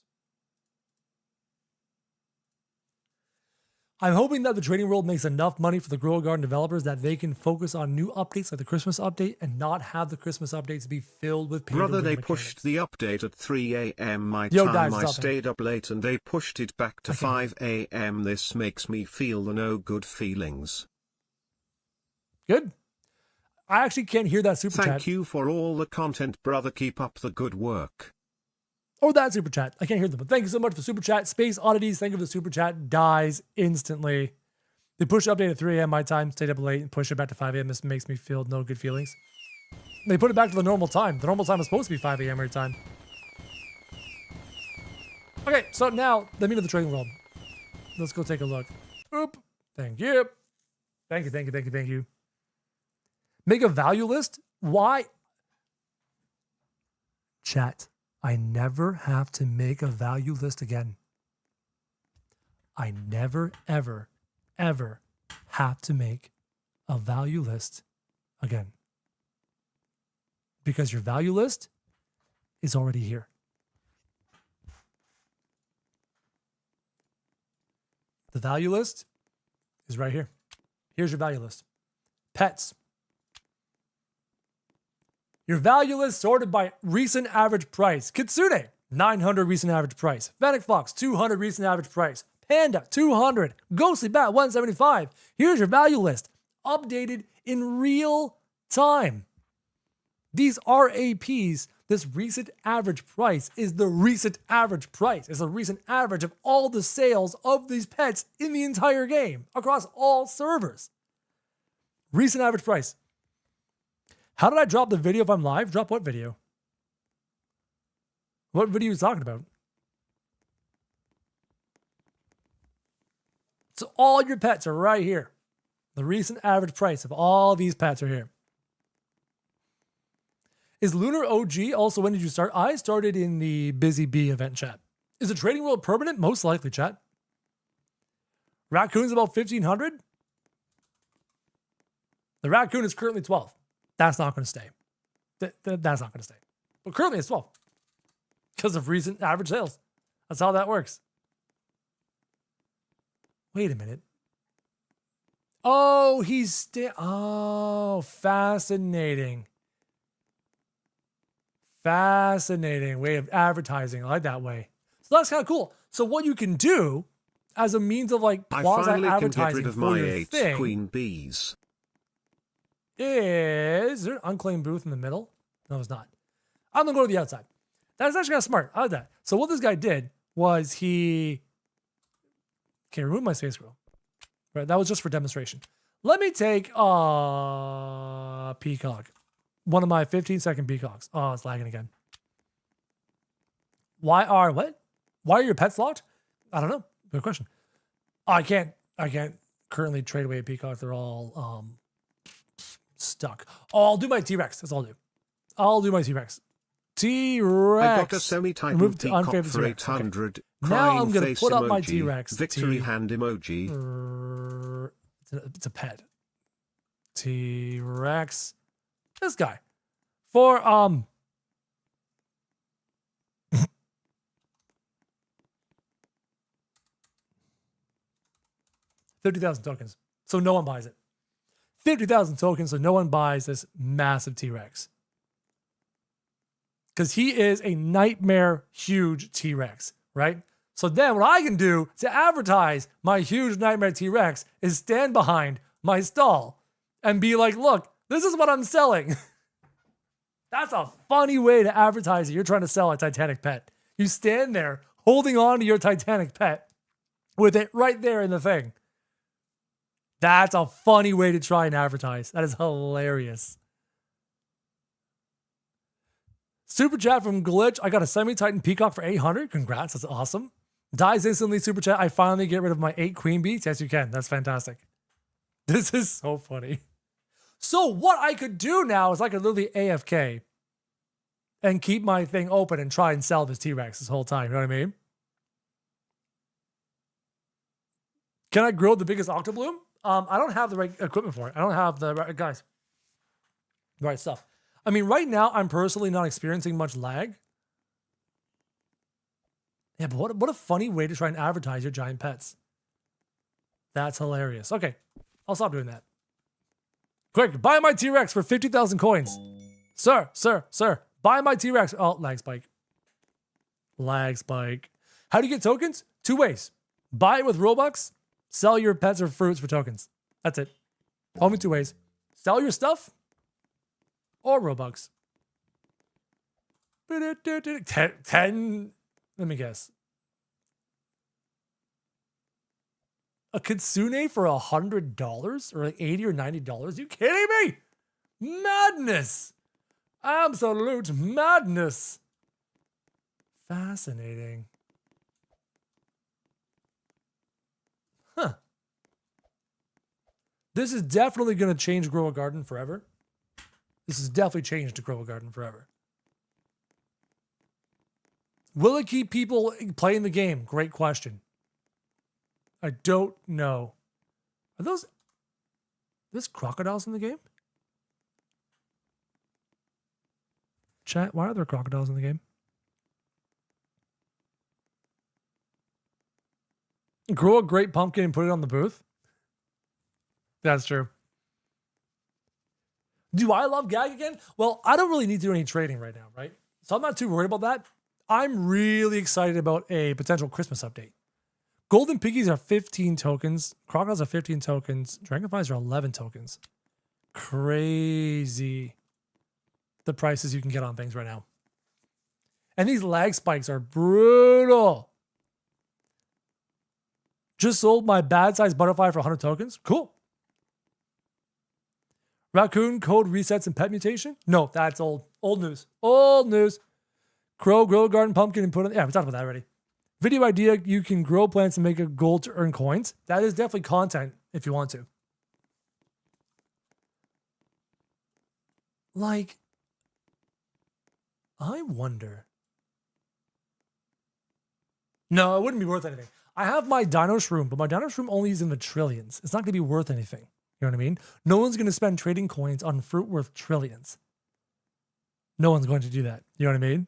I'm hoping that the trading world makes enough money for the Grow a Garden developers that they can focus on new updates like the Christmas update and not have the Christmas updates be filled with Brother, they mechanics. pushed the update at 3 a.m. my time. guys, I stop stayed up late and they pushed it back to 5 a.m. This makes me feel the no good feelings. Good. I actually can't hear that super chat. Thank you for all the content, brother. Keep up the good work. Or that super chat. I can't hear them, but thank you so much for super chat. Space Oddities, thank you for the super chat. Dies instantly. They push the update at 3 a.m. my time, stayed up late, and push it back to 5 a.m. This makes me feel no good feelings. They put it back to the normal time. The normal time is supposed to be 5 a.m. every time. Okay, so now, let me know the trading world. Let's go take a look. Oop. Thank you. Thank you, thank you, thank you, thank you. Make a value list? Why? Chat. I never have to make a value list again. I never, ever, ever have to make a value list again. Because your value list is already here. The value list is right here. Here's your value list. Pets. Your value list sorted by recent average price. Kitsune, 900 recent average price. Fennec Fox, 200 recent average price. Panda, 200. Ghostly Bat, 175. Here's your value list, updated in real time. These RAPs, this recent average price, is the recent average price. It's the recent average of all the sales of these pets in the entire game across all servers. Recent average price. How did I drop the video if I'm live? Drop what video? What video are you talking about? So all your pets are right here. The recent average price of all these pets are here. Is Lunar OG also, when did you start? I started in the Busy Bee event, chat. Is the trading world permanent? Most likely, chat. Raccoons about 1,500? The raccoon is currently 12. That's not going to stay. That's not going to stay. But currently it's 12 because of recent average sales. That's how that works. Wait a minute. Oh, oh, fascinating. Fascinating way of advertising. I like that way. So that's kind of cool. So what you can do as a means of like quasi-advertising for your thing queen bees. Is there an unclaimed booth in the middle? No, it's not. I'm gonna go to the outside. That's actually kind of smart. I like that. So what this guy did was remove my space grill. Right, that was just for demonstration. Let me take peacock. One of my 15-second peacocks. Oh, it's lagging again. Why are your pets locked? I don't know. Good question. I can't currently trade away a peacock. They're all stuck. Oh, I'll do my T-Rex. That's all I'll do. I'll do my T-Rex. T-Rex. I got a semi-titan peacock for 800. Okay. Now I'm going to put up my T-Rex. Victory hand emoji. It's a pet. T-Rex. This guy. For, 50,000 tokens. So no one buys it. 50,000 tokens, so no one buys this massive T-Rex. Because he is a nightmare huge T-Rex, right? So then what I can do to advertise my huge nightmare T-Rex is stand behind my stall and be like, look, this is what I'm selling. That's a funny way to advertise that you're trying to sell a Titanic pet. You stand there holding on to your Titanic pet with it right there in the thing. That's a funny way to try and advertise. That is hilarious. Super chat from Glitch. I got a semi-titan peacock for 800. Congrats. That's awesome. Dies instantly. Super chat. I finally get rid of my 8 queen bees. Yes, you can. That's fantastic. This is so funny. So what I could do now is I could literally AFK and keep my thing open and try and sell this T-Rex this whole time. You know what I mean? Can I grow the biggest octobloom? I don't have the right equipment for it. I don't have the right, guys, the right stuff. I mean, right now, I'm personally not experiencing much lag. Yeah, but what a funny way to try and advertise your giant pets. That's hilarious. Okay, I'll stop doing that. Quick, buy my T-Rex for 50,000 coins. Sir, buy my T-Rex. Oh, lag spike. Lag spike. How do you get tokens? 2 ways. Buy it with Robux. Sell your pets or fruits for tokens. That's it. Only 2 ways. Sell your stuff or Robux. 10, let me guess. A kitsune for $100 or like $80 or $90? You kidding me? Madness. Absolute madness. Fascinating. Huh. This is definitely going to change Grow a Garden forever. This has definitely changed to Grow a Garden forever. Will it keep people playing the game? Great question. I don't know. Are there's crocodiles in the game? Chat, why are there crocodiles in the game? Grow a great pumpkin and put it on the booth? That's true. Do I love Gag again? Well, I don't really need to do any trading right now, right? So I'm not too worried about that. I'm really excited about a potential Christmas update. Golden piggies are 15 tokens. Crocodiles are 15 tokens. Dragonflies are 11 tokens. Crazy. The prices you can get on things right now. And these lag spikes are brutal. Just sold my bad size butterfly for 100 tokens. Cool. Raccoon code resets and pet mutation? No, that's old. Old news. Old news. Crow, grow a garden pumpkin and put on. Yeah, we talked about that already. Video idea, you can grow plants and make a goal to earn coins. That is definitely content if you want to. Like, I wonder. No, it wouldn't be worth anything. I have my dino shroom, but my dino shroom only is in the trillions. It's not going to be worth anything. You know what I mean? No one's going to spend trading coins on fruit worth trillions. No one's going to do that. You know what I mean?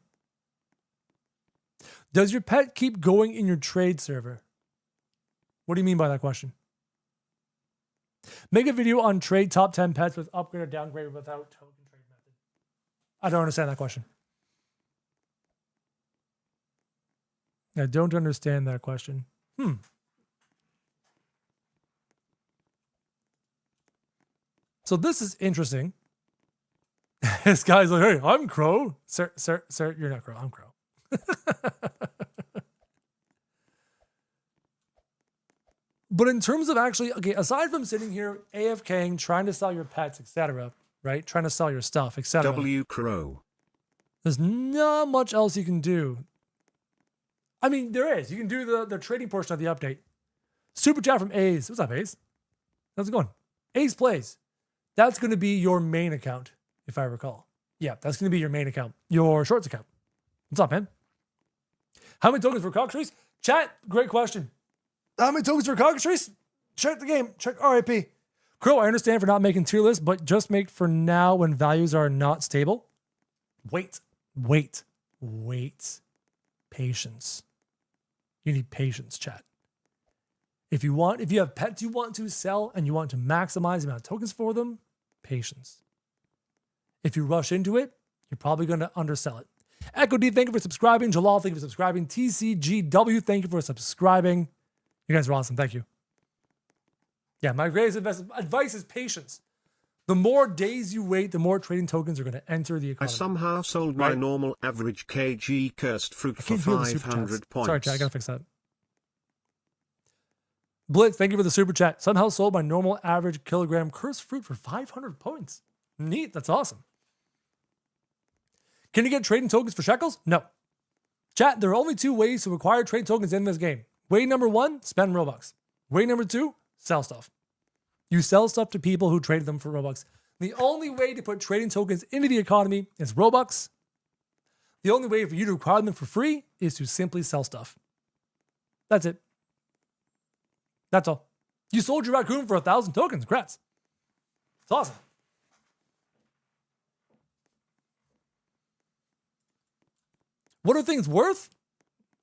Does your pet keep going in your trade server? What do you mean by that question? Make a video on trade top 10 pets with upgrade or downgrade without token trade method. I don't understand that question. I don't understand that question. So this is interesting. This guy's like, hey, I'm Crow. Sir, you're not Crow. I'm Crow. But in terms of actually, okay, aside from sitting here AFKing, trying to sell your pets, etc., right? Trying to sell your stuff, etc. W Crow. There's not much else you can do. I mean, there is. You can do the trading portion of the update. Super chat from Ace. What's up, Ace? How's it going? Ace Plays. That's going to be your main account, if I recall. Yeah, that's going to be your main account. Your shorts account. What's up, man? How many tokens for cockatrice? Chat, great question. How many tokens for cockatrice? Check the game. Check RIP. Crow, I understand for not making tier lists, but just make for now when values are not stable. Wait. Patience. You need patience, chat. If you have pets you want to sell and you want to maximize the amount of tokens for them, patience. If you rush into it, you're probably going to undersell it. Echo D, thank you for subscribing. Jalal, thank you for subscribing. TCGW, thank you for subscribing. You guys are awesome. Thank you. Yeah, my greatest advice is patience. The more days you wait, the more trading tokens are going to enter the economy. I somehow sold my normal average kg cursed fruit for 500 points. Sorry, chat, I got to fix that. Blitz, thank you for the super chat. Somehow sold my normal average kilogram cursed fruit for 500 points. Neat. That's awesome. Can you get trading tokens for shekels? No. Chat, there are only two ways to acquire trading tokens in this game. Way number one, spend Robux. Way number two, sell stuff. You sell stuff to people who traded them for Robux. The only way to put trading tokens into the economy is Robux. The only way for you to acquire them for free is to simply sell stuff. That's it. That's all. You sold your raccoon for 1,000 tokens. Congrats. It's awesome. What are things worth?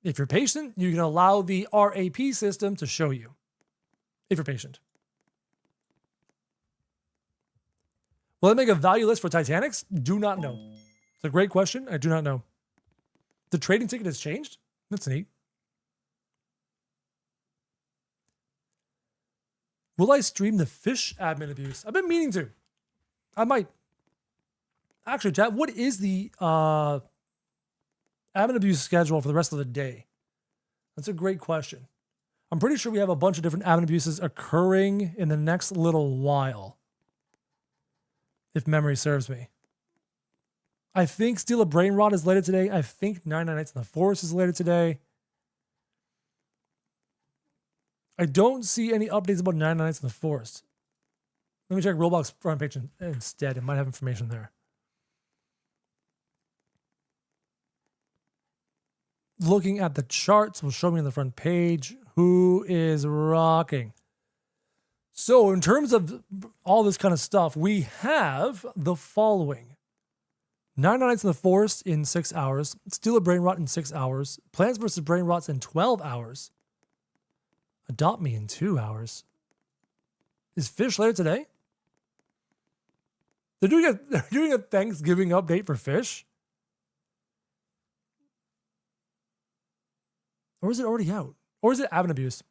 If you're patient, you can allow the RAP system to show you. If you're patient. Will it make a value list for Titanics? Do not know. It's a great question. I do not know. The trading ticket has changed? That's neat. Will I stream the fish admin abuse? I've been meaning to. I might. Actually, chat, what is the admin abuse schedule for the rest of the day? That's a great question. I'm pretty sure we have a bunch of different admin abuses occurring in the next little while. If memory serves me. I think Steal a Brain Rot is later today. I think 99 Nights in the Forest is later today. I don't see any updates about 99 Nights in the Forest. Let me check Roblox front page instead. It might have information there. Looking at the charts will show me on the front page who is rocking. So in terms of all this kind of stuff, we have the following. 99 Nights in the Forest in 6 hours. Steal a Brain Rot in 6 hours. Plants vs. Brain Rots in 12 hours. Adopt Me in 2 hours. Is Fish later today? They're doing a Thanksgiving update for Fish? Or is it already out? Or is it admin abuse?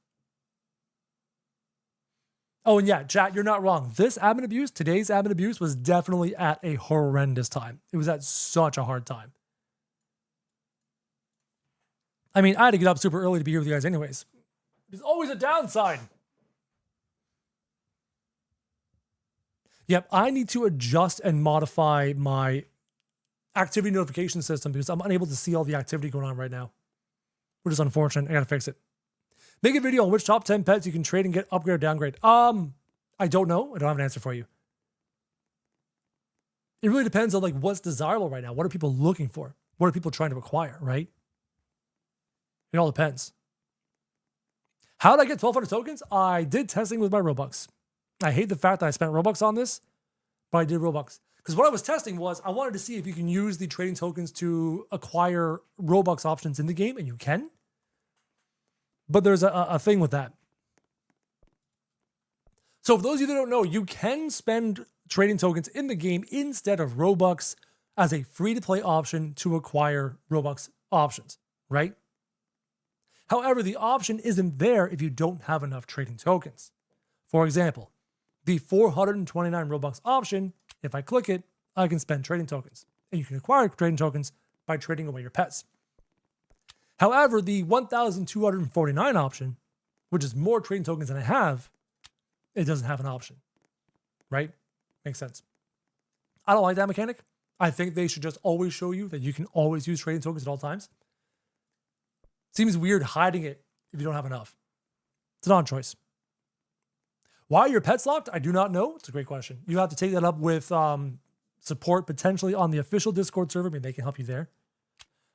Oh, and yeah, chat, you're not wrong. This admin abuse, today's admin abuse, was definitely at a horrendous time. It was at such a hard time. I mean, I had to get up super early to be here with you guys anyways. There's always a downside. Yep, I need to adjust and modify my activity notification system because I'm unable to see all the activity going on right now. Which is unfortunate. I gotta fix it. Make a video on which top 10 pets you can trade and get upgrade or downgrade. I don't know. I don't have an answer for you. It really depends on like what's desirable right now. What are people looking for? What are people trying to acquire, right? It all depends. How did I get 1,200 tokens? I did testing with my Robux. I hate the fact that I spent Robux on this, but I did Robux. Because what I was testing was I wanted to see if you can use the trading tokens to acquire Robux options in the game, and you can. But there's a thing with that. So for those of you that don't know, you can spend trading tokens in the game instead of Robux as a free-to-play option to acquire Robux options, right? However, the option isn't there if you don't have enough trading tokens. For example, the 429 Robux option, if I click it, I can spend trading tokens. And you can acquire trading tokens by trading away your pets. However, the 1,249 option, which is more trading tokens than I have, it doesn't have an option, right? Makes sense. I don't like that mechanic. I think they should just always show you that you can always use trading tokens at all times. Seems weird hiding it if you don't have enough. It's an odd choice. Why are your pets locked? I do not know. It's a great question. You have to take that up with support potentially on the official Discord server. Maybe they can help you there.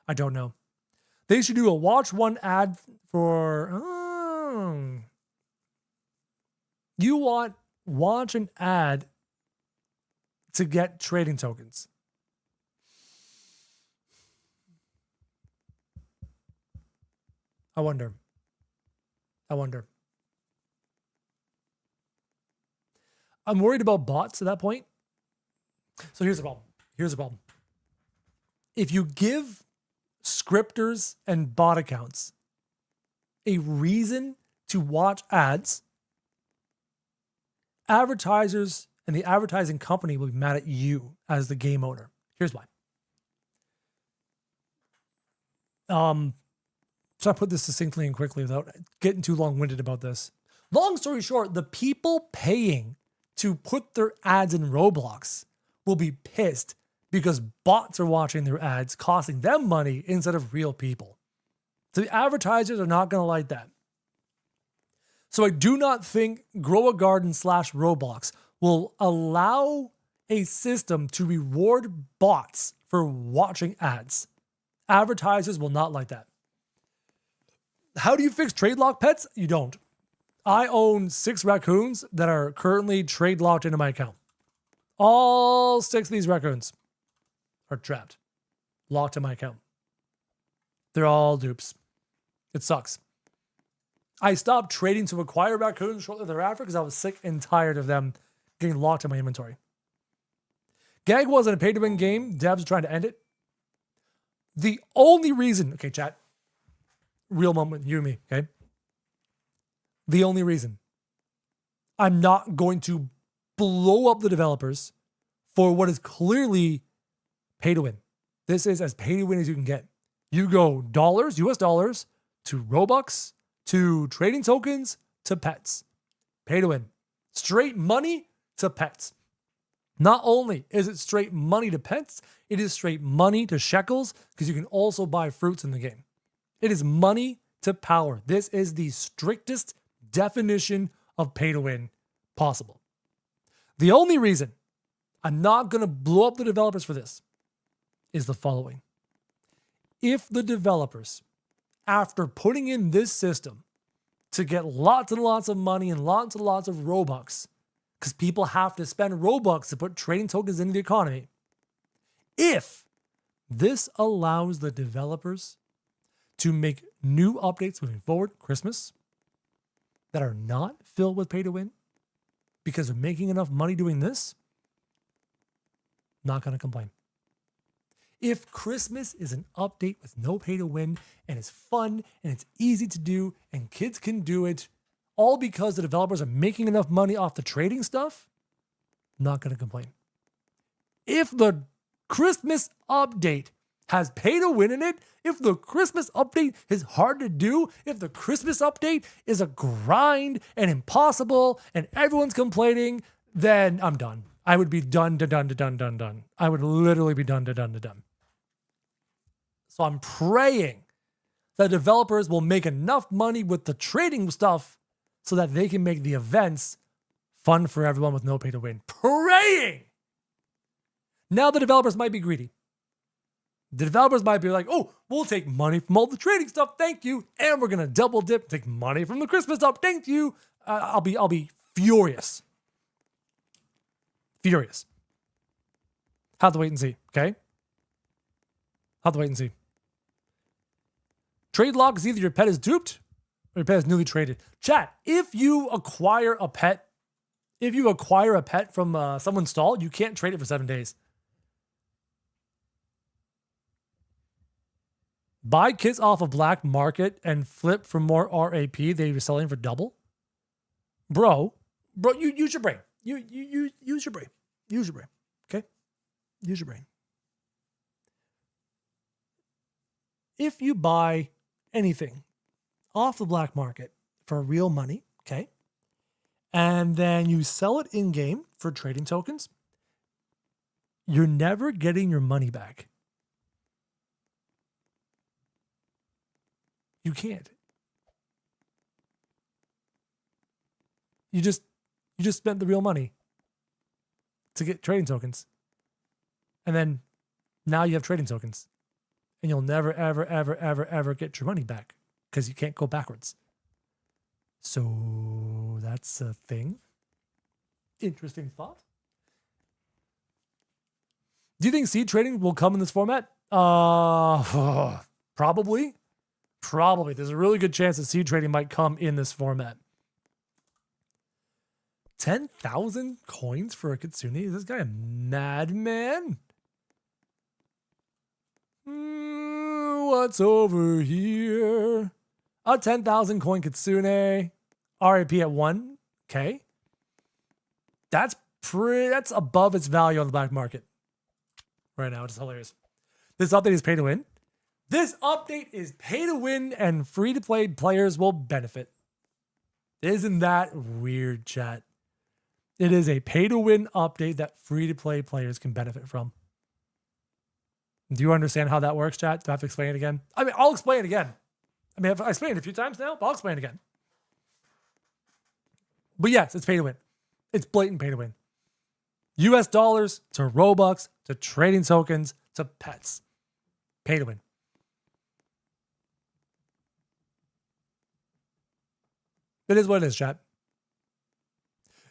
I don't know. They should do a watch one ad for... You want watch an ad to get trading tokens. I wonder. I'm worried about bots at that point. So here's the problem. If you give scripters and bot accounts a reason to watch ads, advertisers and the advertising company will be mad at you as the game owner. Here's why. So I put this succinctly and quickly without getting too long-winded about this. Long story short, the people paying to put their ads in Roblox will be pissed because bots are watching their ads, costing them money instead of real people. So the advertisers are not going to like that. So I do not think Grow a Garden / Roblox will allow a system to reward bots for watching ads. Advertisers will not like that. How do you fix trade lock pets? You don't. I own 6 raccoons that are currently trade locked into my account. All 6 of these raccoons are trapped, locked in my account. They're all dupes. It sucks. I stopped trading to acquire raccoons shortly thereafter because I was sick and tired of them getting locked in my inventory. Gag wasn't a pay-to-win game. Devs are trying to end it. The only reason... Okay, chat. Real moment, you and me, okay? The only reason I'm not going to blow up the developers for what is clearly pay to win. This is as pay to win as you can get. You go dollars, US dollars, to Robux, to trading tokens, to pets. Pay to win. Straight money to pets. Not only is it straight money to pets, it is straight money to shekels because you can also buy fruits in the game. It is money to power. This is the strictest definition of pay to win possible. The only reason I'm not going to blow up the developers for this is the following. If the developers, after putting in this system to get lots and lots of money and lots of Robux, because people have to spend Robux to put trading tokens into the economy, if this allows the developers to make new updates moving forward, Christmas, that are not filled with pay to win because they're making enough money doing this, not going to complain. If Christmas is an update with no pay to win and it's fun and it's easy to do and kids can do it, all because the developers are making enough money off the trading stuff, not going to complain. If the Christmas update has pay to win in it, if the Christmas update is hard to do, if the Christmas update is a grind and impossible and everyone's complaining, then I'm done. I would be done. I would literally be done. So I'm praying that developers will make enough money with the trading stuff so that they can make the events fun for everyone with no pay to win. Praying! Now the developers might be greedy. The developers might be like, oh, we'll take money from all the trading stuff, thank you, and we're gonna double dip, take money from the Christmas stuff, thank you. I'll be furious. Furious. Have to wait and see, okay? Have to wait and see. Trade lock is either your pet is duped or your pet is newly traded. Chat, if you acquire a pet from someone's stall, you can't trade it for 7 days. Buy kits off of black market and flip for more RAP they were selling for double. Bro, you use your brain. You use your brain. Use your brain. Okay? Use your brain. If you buy anything off the black market for real money, okay, and then you sell it in game for trading tokens, you're never getting your money back. You can't. You just spent the real money to get trading tokens. And then now you have trading tokens. And you'll never, ever, ever, ever, ever get your money back because you can't go backwards. So that's a thing. Interesting thought. Do you think seed trading will come in this format? Probably. Probably. There's a really good chance that seed trading might come in this format. 10,000 coins for a Kitsune? Is this guy a madman? What's over here? A 10,000 coin Kitsune. RAP at 1K. That's above its value on the black market right now. It's hilarious. This update is pay to win. This update is pay to win and free to play players will benefit. Isn't that weird, chat? It is a pay to win update that free to play players can benefit from. Do you understand how that works, chat? Do I have to explain it again? I mean, I'll explain it again. I mean, I've explained it a few times now, but I'll explain it again. But yes, it's pay to win. It's blatant pay to win. US dollars to Robux to trading tokens to pets. Pay to win. It is what it is, chat.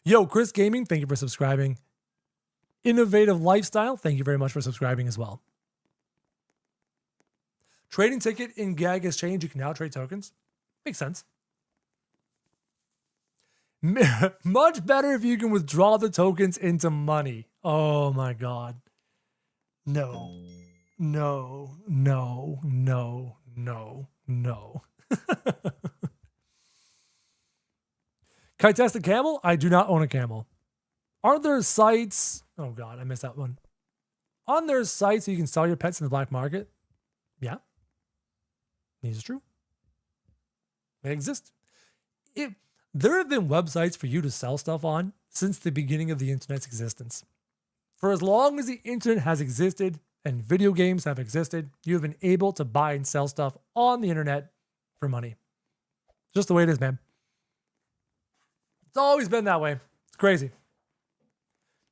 Yo, Chris Gaming, thank you for subscribing. Innovative Lifestyle, thank you very much for subscribing as well. Trading ticket in GAG has changed. You can now trade tokens. Makes sense. Much better if you can withdraw the tokens into money. Oh my God. No. No. No. No. No. No. Can I test a camel? I do not own a camel. Aren't there sites? Oh God, I missed that one. Aren't there sites you can sell your pets in the black market? Yeah. This is true. They exist. There have been websites for you to sell stuff on since the beginning of the internet's existence. For as long as the internet has existed and video games have existed, you have been able to buy and sell stuff on the internet for money. Just the way it is, man. It's always been that way. It's crazy. Do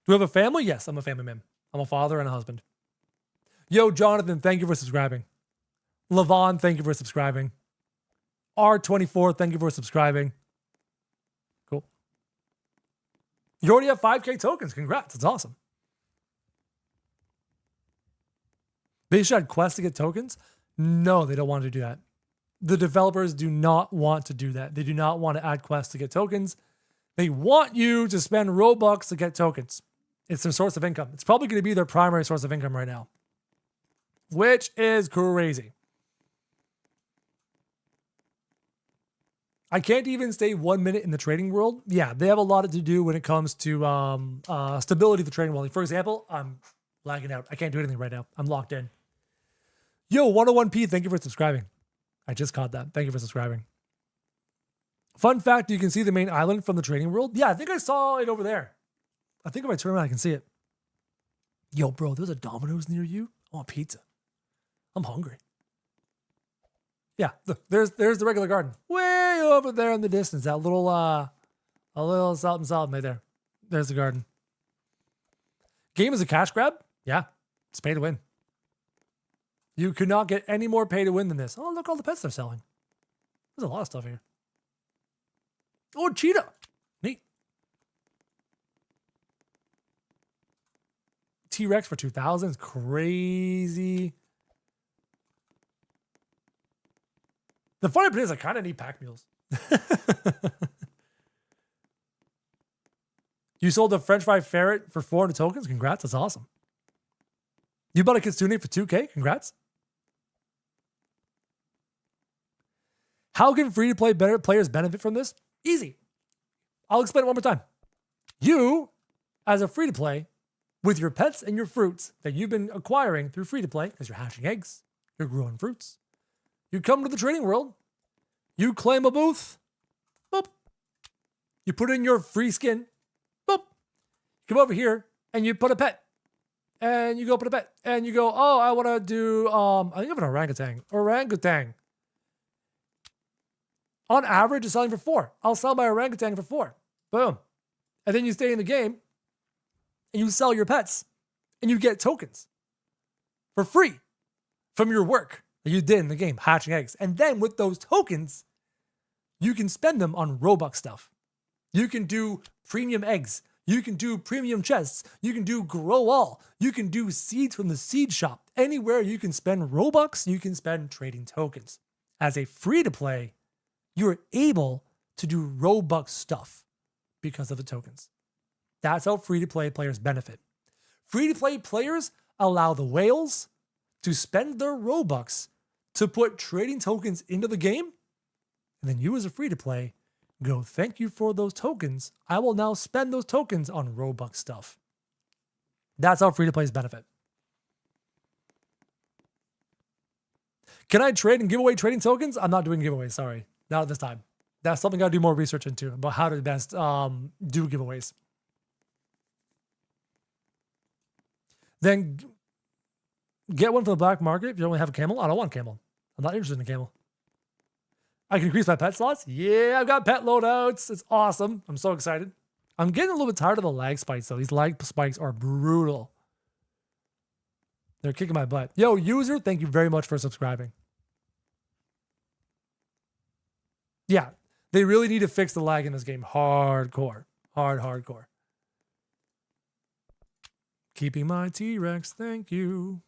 you have a family? Yes, I'm a family man. I'm a father and a husband. Yo, Jonathan, thank you for subscribing. Levon, thank you for subscribing. R24, thank you for subscribing. Cool. You already have 5K tokens. Congrats. That's awesome. They should add quests to get tokens? No, they don't want to do that. The developers do not want to do that. They do not want to add quests to get tokens. They want you to spend Robux to get tokens. It's their source of income. It's probably going to be their primary source of income right now, which is crazy. I can't even stay 1 minute in the trading world. Yeah, they have a lot to do when it comes to stability of the trading world. Like, for example, I'm lagging out. I can't do anything right now. I'm locked in. Yo, 101p, thank you for subscribing. I just caught that. Thank you for subscribing. Fun fact, you can see the main island from the trading world. Yeah, I think I saw it over there. I think if I turn around, I can see it. Yo, bro, there's a Domino's near you? I want pizza. I'm hungry. Yeah, there's the regular garden. Way over there in the distance. That little, a little something right there. There's the garden. Game is a cash grab? Yeah, it's pay to win. You could not get any more pay to win than this. Oh, look all the pets they're selling. There's a lot of stuff here. Oh, cheetah. Neat. T-Rex for 2,000 is crazy. The funny part is I kind of need pack mules. You sold a French fry ferret for 400 tokens? Congrats, that's awesome. You bought a Kitsune for 2K? Congrats. How can free-to-play better players benefit from this? Easy. I'll explain it one more time. You, as a free-to-play, with your pets and your fruits that you've been acquiring through free-to-play, because you're hatching eggs, you're growing fruits, you come to the trading world, you claim a booth, boop. You put in your free skin, boop. You come over here and you put a pet. And you go put a pet. And you go, oh, I want to do, I think I have an orangutan. Orangutan. On average, it's selling for 4. I'll sell my orangutan for 4. Boom. And then you stay in the game and you sell your pets and you get tokens for free from your work that you did in the game, hatching eggs. And then with those tokens, you can spend them on Robux stuff. You can do premium eggs. You can do premium chests. You can do grow all. You can do seeds from the seed shop. Anywhere you can spend Robux, you can spend trading tokens. As a free-to-play, you're able to do Robux stuff because of the tokens. That's how free-to-play players benefit. Free-to-play players allow the whales to spend their Robux to put trading tokens into the game. And then you as a free-to-play go, thank you for those tokens. I will now spend those tokens on Robux stuff. That's how free-to-plays benefit. Can I trade and give away trading tokens? I'm not doing giveaways, sorry. Not at this time. That's something I gotta do more research into about how to best do giveaways. Then get one for the black market if you only have a camel. I don't want a camel. I'm not interested in a camel. I can increase my pet slots. Yeah, I've got pet loadouts. It's awesome. I'm so excited. I'm getting a little bit tired of the lag spikes though. These lag spikes are brutal. They're kicking my butt. Yo, user, thank you very much for subscribing. Yeah, they really need to fix the lag in this game. Hardcore. Hardcore. Keeping my T-Rex, thank you.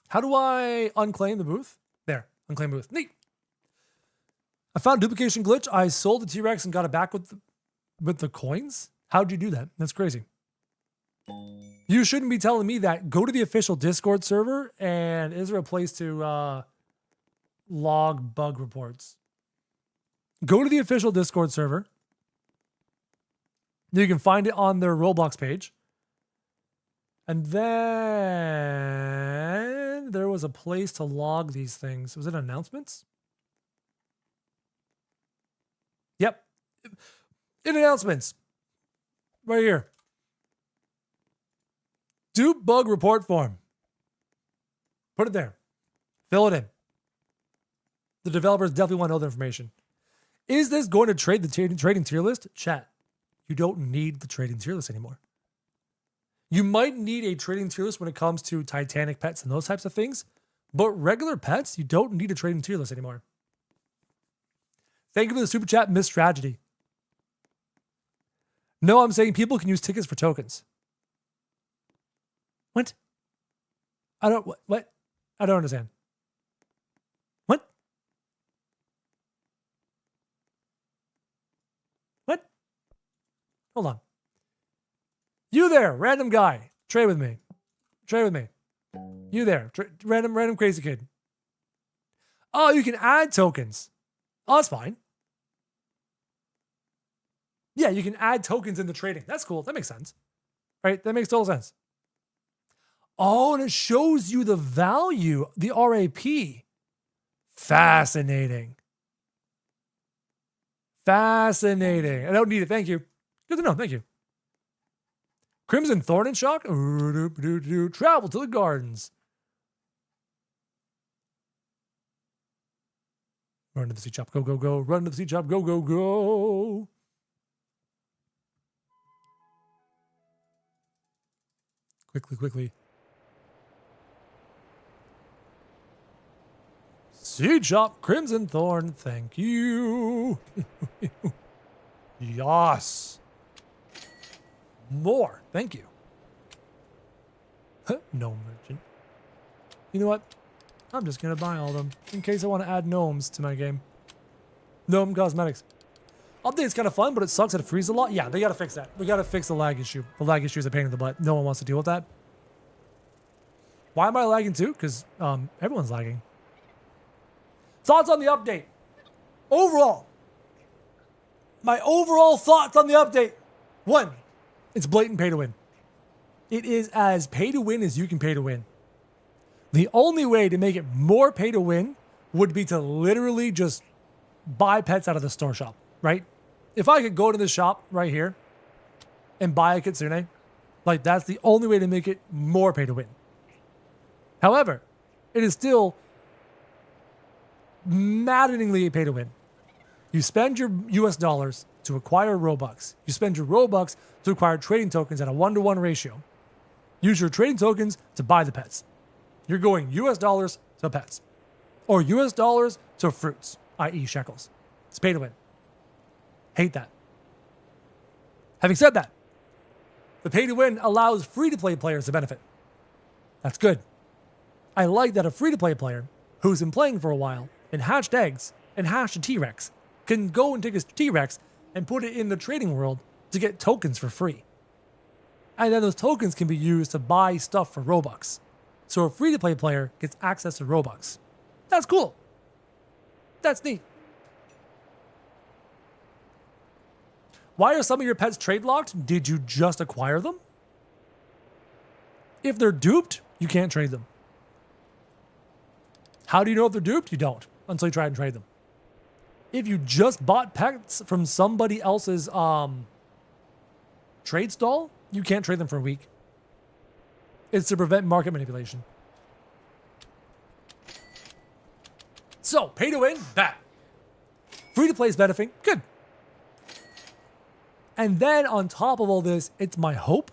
How do I unclaim the booth? There, unclaim booth. Neat. I found a duplication glitch. I sold the T-Rex and got it back with the coins. How'd you do that? That's crazy. You shouldn't be telling me that. Go to the official Discord server, and is there a place to log bug reports? Go to the official Discord server. You can find it on their Roblox page. And then there was a place to log these things. Was it announcements? Yep. In announcements. Right here. Do bug report form. Put it there. Fill it in. The developers definitely want to know the information. Is this going to trade the trading tier list? Chat. You don't need the trading tier list anymore. You might need a trading tier list when it comes to Titanic pets and those types of things, but regular pets, you don't need a trading tier list anymore. Thank you for the super chat, Miss Tragedy. No, I'm saying people can use tickets for tokens. What? What? I don't understand. What? What? Hold on. You there, random guy. Trade with me. Trade with me. You there, random crazy kid. Oh, you can add tokens. Oh, that's fine. Yeah, you can add tokens into trading. That's cool. That makes sense. Right? That makes total sense. Oh, and it shows you the value, the RAP. Fascinating. Fascinating. I don't need it. Thank you. Good to know. Thank you. Crimson Thorn and Shock. Travel to the gardens. Run to the seed shop. Go, go, go. Run to the seed shop. Go, go, go. Quickly, quickly. Seed shop. Crimson Thorn. Thank you. Yes. More. Thank you. Gnome merchant. You know what? I'm just going to buy all of them in case I want to add gnomes to my game. Gnome cosmetics. Update's kind of fun, but it sucks that it freezes a lot. Yeah, they got to fix that. We got to fix the lag issue. The lag issue is a pain in the butt. No one wants to deal with that. Why am I lagging too? Because everyone's lagging. Thoughts on the update? Overall. My overall thoughts on the update. 1. It's blatant pay to win. It is as pay to win as you can pay to win. The only way to make it more pay to win would be to literally just buy pets out of the store shop, right? If I could go to the shop right here and buy a kitsune, like that's the only way to make it more pay to win. However, it is still maddeningly pay to win. You spend your US dollars to acquire Robux. You spend your Robux to acquire trading tokens at a 1-to-1 ratio. Use your trading tokens to buy the pets. You're going US dollars to pets. Or US dollars to fruits, i.e. shekels. It's pay to win. Hate that. Having said that, the pay to win allows free-to-play players to benefit. That's good. I like that a free-to-play player who's been playing for a while and hatched eggs and hatched a T-Rex can go and take his T-Rex and put it in the trading world to get tokens for free. And then those tokens can be used to buy stuff for Robux. So a free-to-play player gets access to Robux. That's cool. That's neat. Why are some of your pets trade locked? Did you just acquire them? If they're duped, you can't trade them. How do you know if they're duped? You don't until you try and trade them. If you just bought pets from somebody else's trade stall, you can't trade them for a week. It's to prevent market manipulation. So, pay to win, bad. Free to play is benefiting, good. And then on top of all this, it's my hope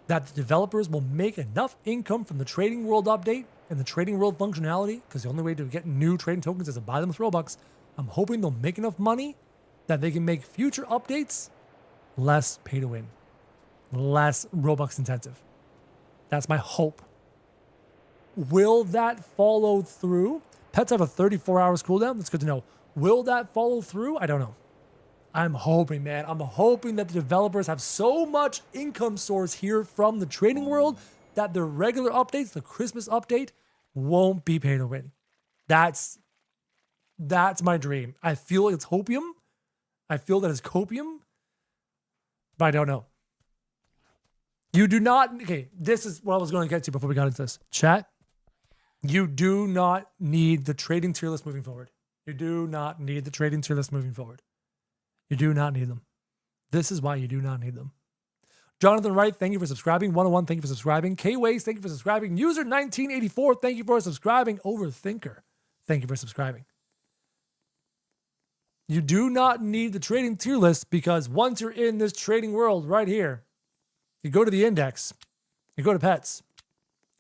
that the developers will make enough income from the Trading World update and the Trading World functionality, because the only way to get new trading tokens is to buy them with Robux. I'm hoping they'll make enough money that they can make future updates less pay to win, less Robux intensive. That's my hope. Will that follow through? Pets have a 34 hours cooldown. That's good to know. Will that follow through? I don't know. I'm hoping, man. I'm hoping that the developers have so much income source here from the trading world that the regular updates, the Christmas update, won't be pay to win. That's my dream. I feel it's hopium. I feel that it's copium, but I don't know. You do not, okay, this is what I was going to get to before we got into this. Chat, you do not need the trading tier list moving forward. You do not need the trading tier list moving forward. You do not need them. This is why you do not need them. Jonathan Wright, thank you for subscribing. 101, thank you for subscribing. K-Ways, thank you for subscribing. User 1984, thank you for subscribing. Overthinker, thank you for subscribing. You do not need the trading tier list because once you're in this trading world right here, you go to the index, you go to pets,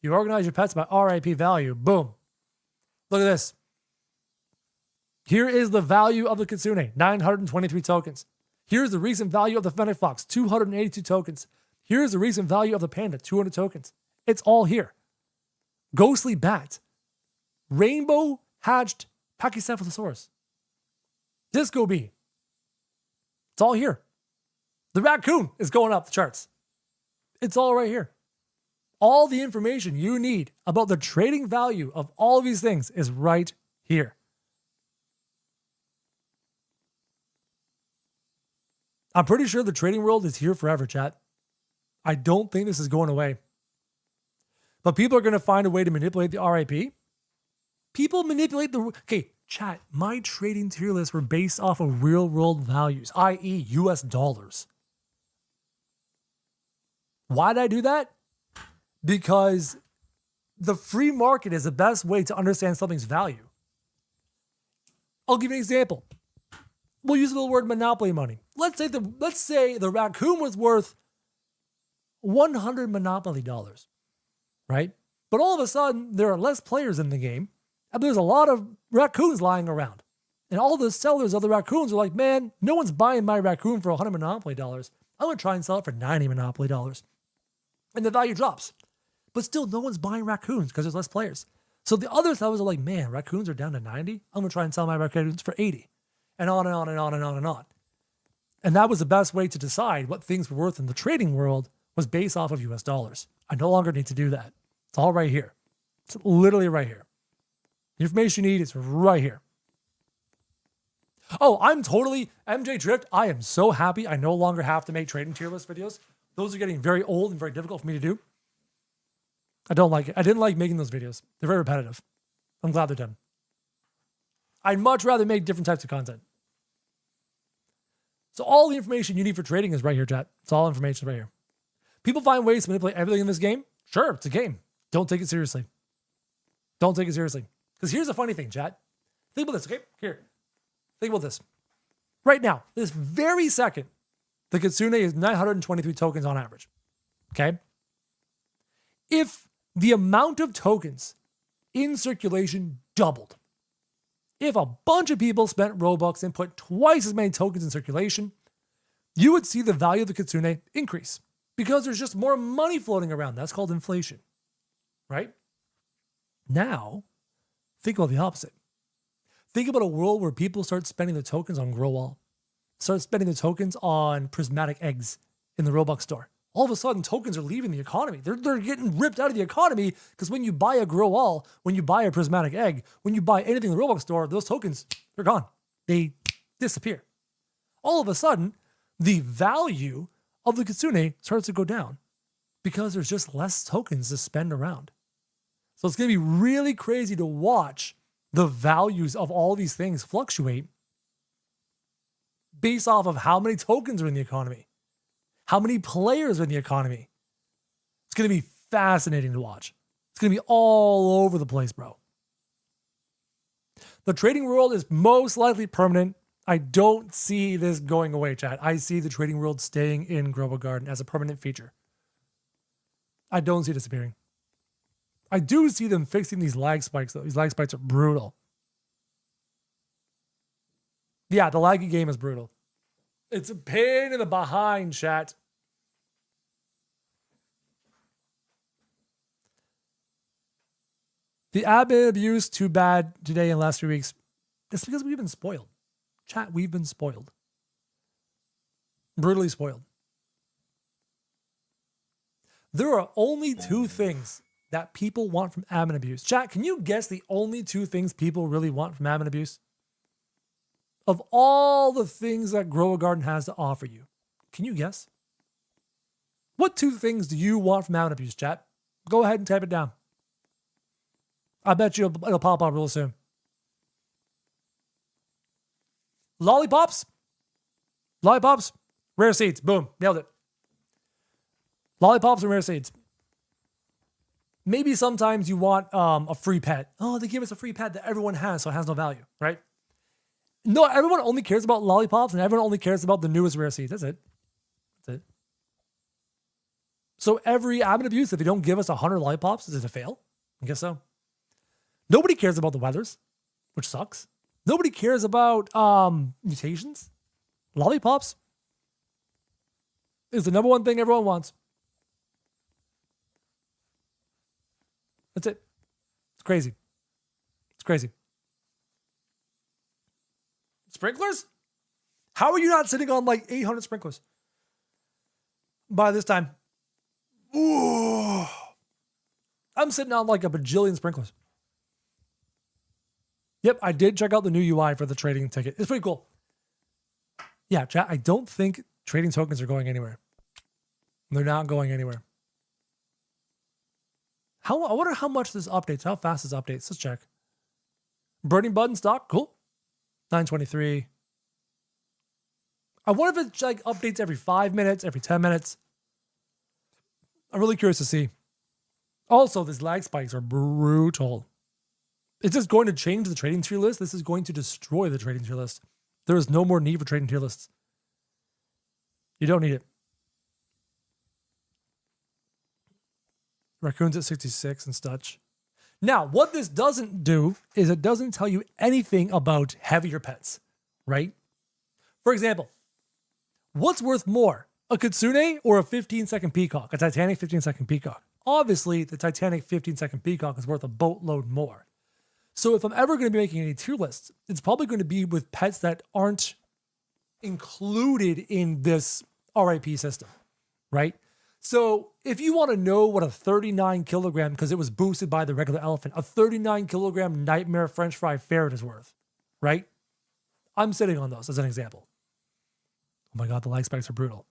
you organize your pets by RIP value, boom. Look at this. Here is the value of the Kitsune, 923 tokens. Here's the recent value of the Fennec Fox, 282 tokens. Here's the recent value of the Panda, 200 tokens. It's all here. Ghostly Bat, Rainbow Hatched Pachycephalosaurus, Disco Bee. It's all here. The raccoon is going up the charts. It's all right here. All the information you need about the trading value of all of these things is right here. I'm pretty sure the trading world is here forever, chat. I don't think this is going away. But people are going to find a way to manipulate the RIP. People manipulate the... Okay, chat, my trading tier lists were based off of real world values, i.e. US dollars. Why did I do that? Because the free market is the best way to understand something's value. I'll give you an example. We'll use the word monopoly money. Let's say the raccoon was worth 100 monopoly dollars, right? But all of a sudden, there are less players in the game, and there's a lot of raccoons lying around. And all the sellers of the raccoons are like, man, no one's buying my raccoon for 100 monopoly dollars. I'm going to try and sell it for 90 Monopoly dollars. And the value drops. But still, no one's buying raccoons because there's less players. So the other sellers are like, man, raccoons are down to 90. I'm going to try and sell my raccoons for 80. And on and on and on and on and on. And that was the best way to decide what things were worth in the trading world, was based off of US dollars. I no longer need to do that. It's all right here. It's literally right here. The information you need is right here. Oh, I'm totally MJ Drift. I am so happy I no longer have to make trading tier list videos. Those are getting very old and very difficult for me to do. I don't like it. I didn't like making those videos. They're very repetitive. I'm glad they're done. I'd much rather make different types of content. So all the information you need for trading is right here, chat. It's all information right here. People find ways to manipulate everything in this game. Sure, it's a game. Don't take it seriously. Don't take it seriously. Because here's the funny thing, chat. Think about this, okay? Here. Think about this. Right now, this very second, the Kitsune is 923 tokens on average. Okay? If the amount of tokens in circulation doubled, if a bunch of people spent Robux and put twice as many tokens in circulation, you would see the value of the Kitsune increase because there's just more money floating around. That's called inflation, right? Now, think about the opposite. Think about a world where people start spending the tokens on Grow All, start spending the tokens on prismatic eggs in the Robux store. All of a sudden, tokens are leaving the economy. They're getting ripped out of the economy because when you buy a Grow All, when you buy a prismatic egg, when you buy anything in the Roblox store, those tokens, they're gone. They disappear. All of a sudden, the value of the Kitsune starts to go down because there's just less tokens to spend around. So it's going to be really crazy to watch the values of all these things fluctuate based off of how many tokens are in the economy. How many players are in the economy? It's going to be fascinating to watch. It's going to be all over the place, bro. The trading world is most likely permanent. I don't see this going away, chat. I see the trading world staying in Global Garden as a permanent feature. I don't see it disappearing. I do see them fixing these lag spikes, though. These lag spikes are brutal. Yeah, the laggy game is brutal. It's a pain in the behind, chat. The admin abuse, too bad today and last 3 weeks. It's because we've been spoiled. Chat, we've been spoiled. Brutally spoiled. There are only 2 things that people want from admin abuse. Chat, can you guess the only 2 things people really want from admin abuse? Of all the things that Grow a Garden has to offer you, can you guess? What 2 things do you want from admin abuse, chat? Go ahead and type it down. I bet you it'll pop up real soon. Lollipops? Lollipops? Rare seeds. Boom. Nailed it. Lollipops and rare seeds. Maybe sometimes you want a free pet. Oh, they give us a free pet that everyone has, so it has no value, right? No, everyone only cares about lollipops and everyone only cares about the newest rare seeds. That's it. That's it. So every admin abuse, if they don't give us 100 lollipops, is it a fail? I guess so. Nobody cares about the weathers, which sucks. Nobody cares about mutations. Lollipops is the number one thing everyone wants. That's it. It's crazy. It's crazy. Sprinklers? How are you not sitting on like 800 sprinklers by this time? Ooh. I'm sitting on like a bajillion sprinklers. Yep, I did check out the new UI for the trading ticket. It's pretty cool. Yeah, chat, I don't think trading tokens are going anywhere. They're not going anywhere. I wonder how much this updates, how fast this updates. Let's check. Burning button stock, cool. 923. I wonder if it like updates every 5 minutes, every 10 minutes. I'm really curious to see. Also, these lag spikes are brutal. It's just going to change the trading tier list. This is going to destroy the trading tier list. There is no more need for trading tier lists. You don't need it. Raccoons at 66 and such. Now, what this doesn't do is it doesn't tell you anything about heavier pets, right? For example, what's worth more, A Kitsune or a 15-second peacock? A Titanic 15-second peacock. Obviously, the Titanic 15-second peacock is worth a boatload more. So if I'm ever going to be making any tier lists, it's probably going to be with pets that aren't included in this RIP system, right? So if you want to know what a 39 kilogram, because it was boosted by the regular elephant, a 39 kilogram nightmare French fry ferret is worth, right? I'm sitting on those as an example. Oh my God, the lag spikes are brutal.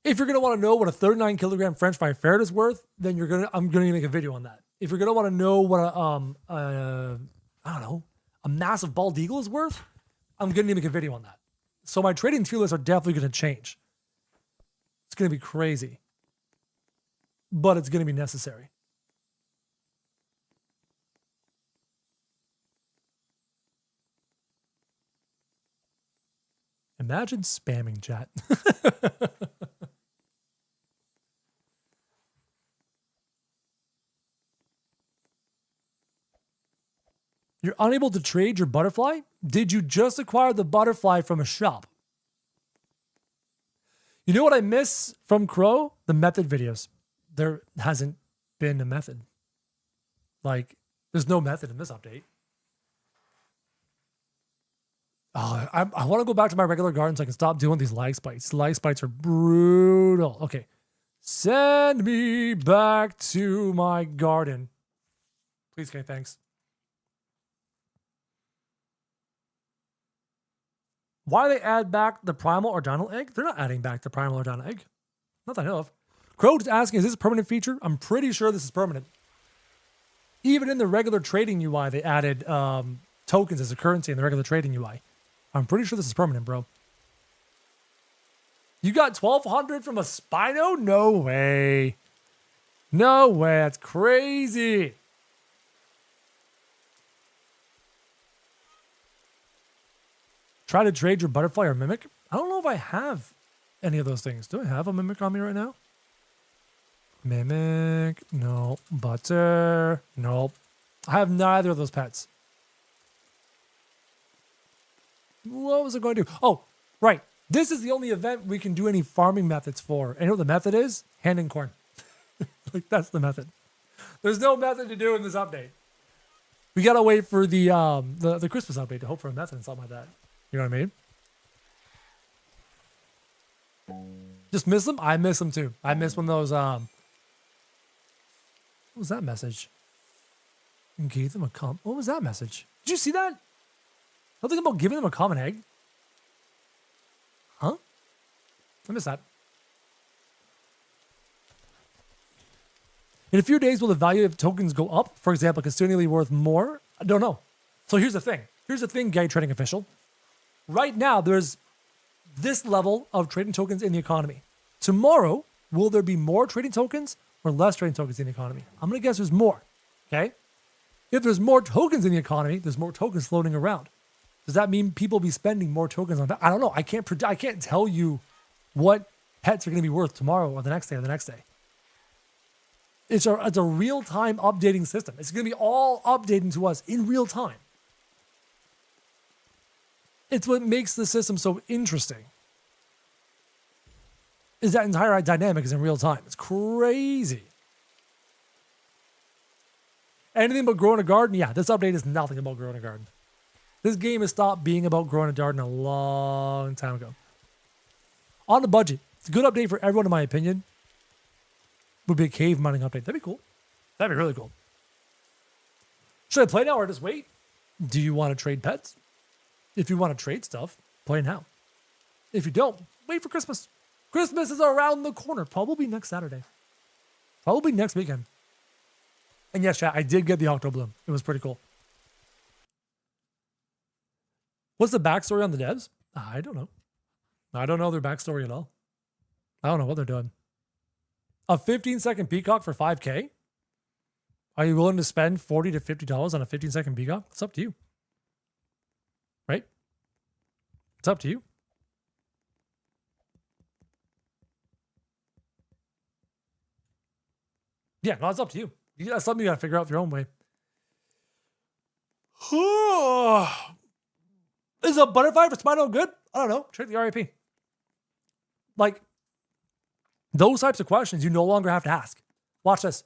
If you're going to want to know what a 39 kilogram French fry ferret is worth, then I'm going to make a video on that. If you're going to want to know what a massive bald eagle is worth, I'm going to make a video on that. So my trading tier lists are definitely going to change. It's going to be crazy, but it's going to be necessary. Imagine spamming chat. You're unable to trade your butterfly? Did you just acquire the butterfly from a shop? You know what I miss from Kro? The method videos. There hasn't been a method. Like, there's no method in this update. Oh, I want to go back to my regular garden so I can stop doing these lag spikes. Lag spikes are brutal. Okay. Send me back to my garden. Please, okay, thanks. Why do they add back the primal or dino egg? They're not adding back the primal or dino egg. Not that I know of. Crow is asking, is this a permanent feature? I'm pretty sure this is permanent. Even in the regular trading UI, they added tokens as a currency in the regular trading UI. I'm pretty sure this is permanent, bro. You got 1,200 from a Spino? No way. No way. That's crazy. Try to trade your butterfly or mimic. I don't know if I have any of those things. Do I have a mimic on me right now? Mimic. No. Butter. Nope. I have neither of those pets. What was I going to do? Oh, right. This is the only event we can do any farming methods for. And you know what the method is? Handing corn. Like, that's the method. There's no method to do in this update. We gotta wait for the Christmas update to hope for a method and something like that. You know what I mean? Just miss them? I miss them too. I miss when those, what was that message? And gave them a what was that message? Did you see that? Nothing about giving them a common egg? Huh? I missed that. In a few days, will the value of tokens go up? For example, continually worth more? I don't know. So here's the thing. Here's the thing, Gay Trading Official. Right now, there's this level of trading tokens in the economy. Tomorrow, will there be more trading tokens or less trading tokens in the economy? I'm going to guess there's more, okay? If there's more tokens in the economy, there's more tokens floating around. Does that mean people will be spending more tokens on that? I don't know. I can't tell you what pets are going to be worth tomorrow or the next day or the next day. It's a real-time updating system. It's going to be all updating to us in real time. It's what makes the system so interesting. Is that entire dynamic is in real time. It's crazy. Anything but growing a garden? Yeah, this update is nothing about growing a garden. This game has stopped being about growing a garden a long time ago. On the budget, it's a good update for everyone in my opinion. Would be a cave mining update. That'd be cool. That'd be really cool. Should I play now or just wait? Do you want to trade pets? If you want to trade stuff, play now. If you don't, wait for Christmas. Christmas is around the corner. Probably next Saturday. Probably next weekend. And yes, chat, I did get the Octo Bloom. It was pretty cool. What's the backstory on the devs? I don't know. I don't know their backstory at all. I don't know what they're doing. A 15-second peacock for 5K? Are you willing to spend $40 to $50 on a 15-second peacock? It's up to you. Right? It's up to you. Yeah, no, it's up to you. That's something you gotta figure out your own way. Is a butterfly for spino good? I don't know. Check the RAP. Like, those types of questions you no longer have to ask. Watch this.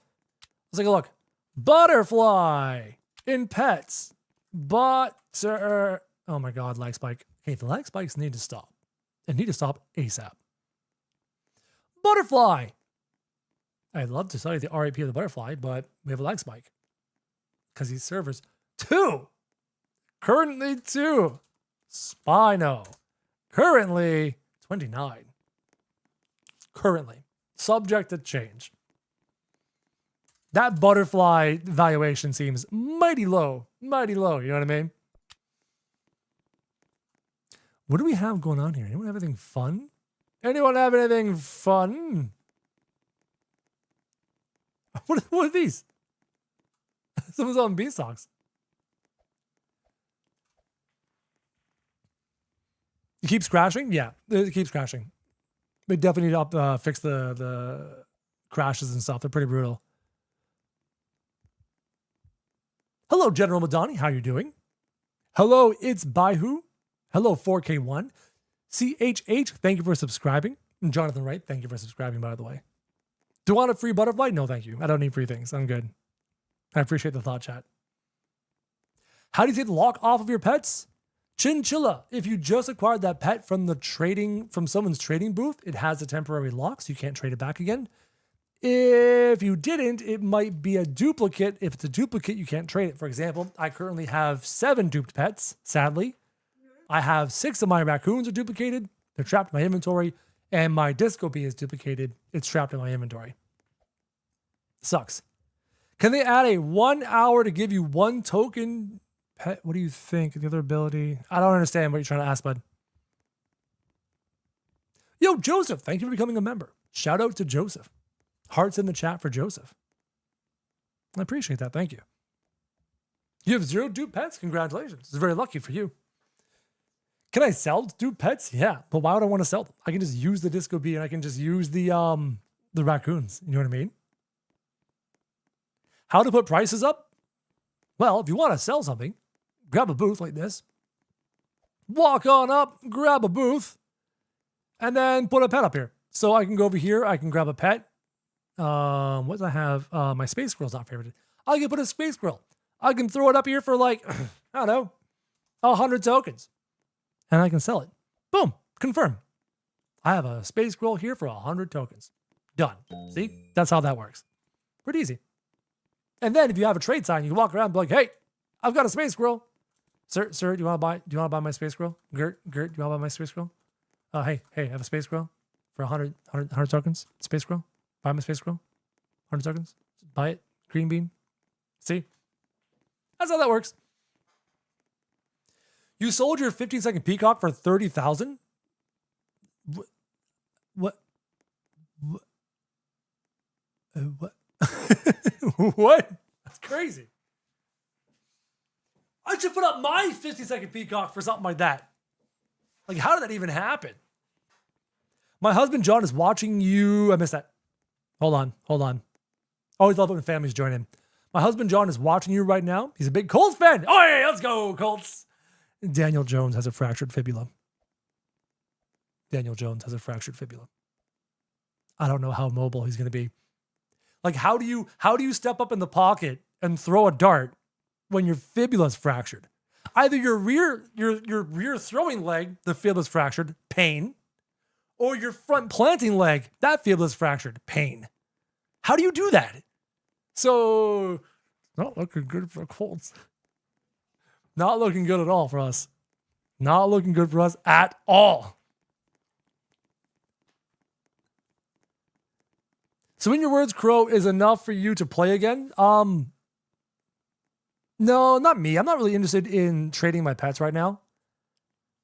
Let's take a look. Butterfly in pets. Butter. Oh my God, lag spike. Hey, the lag spikes need to stop. And need to stop ASAP. Butterfly. I'd love to study the RAP of the butterfly, but we have a lag spike. Because these servers, 2. Currently 2. Spino. Currently 29. Currently. Subject to change. That butterfly valuation seems mighty low. Mighty low, you know what I mean? What do we have going on here? Anyone have anything fun? Anyone have anything fun? What are these? Someone's on beanstalks. It keeps crashing? Yeah, it keeps crashing. They definitely need to fix the crashes and stuff. They're pretty brutal. Hello, General Madani. How you doing? Hello, it's Baihu. Hello, 4K1. CHH, thank you for subscribing. And Jonathan Wright, thank you for subscribing, by the way. Do you want a free butterfly? No, thank you. I don't need free things. I'm good. I appreciate the thought chat. How do you take the lock off of your pets? Chinchilla. If you just acquired that pet from someone's trading booth, it has a temporary lock, so you can't trade it back again. If you didn't, it might be a duplicate. If it's a duplicate, you can't trade it. For example, I currently have 7 duped pets, sadly. I have 6 of my raccoons are duplicated. They're trapped in my inventory. And my disco bee is duplicated. It's trapped in my inventory. Sucks. Can they add a 1 hour to give you 1 token pet? What do you think? The other ability? I don't understand what you're trying to ask, bud. Yo, Joseph, thank you for becoming a member. Shout out to Joseph. Hearts in the chat for Joseph. I appreciate that. Thank you. You have 0 dupe pets? Congratulations. It's very lucky for you. Can I sell dupe pets? Yeah, but why would I want to sell them? I can just use the disco bee and I can just use the raccoons. You know what I mean? How to put prices up? Well, if you want to sell something, grab a booth like this. Walk on up, grab a booth, and then put a pet up here. So I can go over here, I can grab a pet. What do I have? My space squirrel's not favorited. I can put a space squirrel. I can throw it up here for like, I don't know, 100 tokens. And I can sell it. Boom, confirm. I have a space squirrel here for 100 tokens. Done. See, that's how that works. Pretty easy. And then if you have a trade sign, you can walk around and be like, hey, I've got a space squirrel. Sir, do you want to buy my space squirrel? Gert, do you want to buy my space squirrel? Hey, I have a space squirrel for 100 tokens. Space squirrel. Buy my space squirrel. 100 tokens. Buy it. Green bean. See? That's how that works. You sold your 15-second peacock for 30,000? What? What? That's crazy. I should put up my 50-second peacock for something like that. Like, how did that even happen? My husband John is watching you. I missed that. Hold on. Always love it when families join in. My husband John is watching you right now. He's a big Colts fan. Oh, yeah, let's go, Colts. Daniel Jones has a fractured fibula. I don't know how mobile he's going to be. Like, how do you step up in the pocket and throw a dart when your fibula's fractured? Either your rear throwing leg, the fibula's fractured, pain, or your front planting leg, that fibula's fractured, pain. How do you do that? So, not looking good for Colts. Not looking good at all for us. Not looking good for us at all. So in your words, Crow, is enough for you to play again? No, not me. I'm not really interested in trading my pets right now.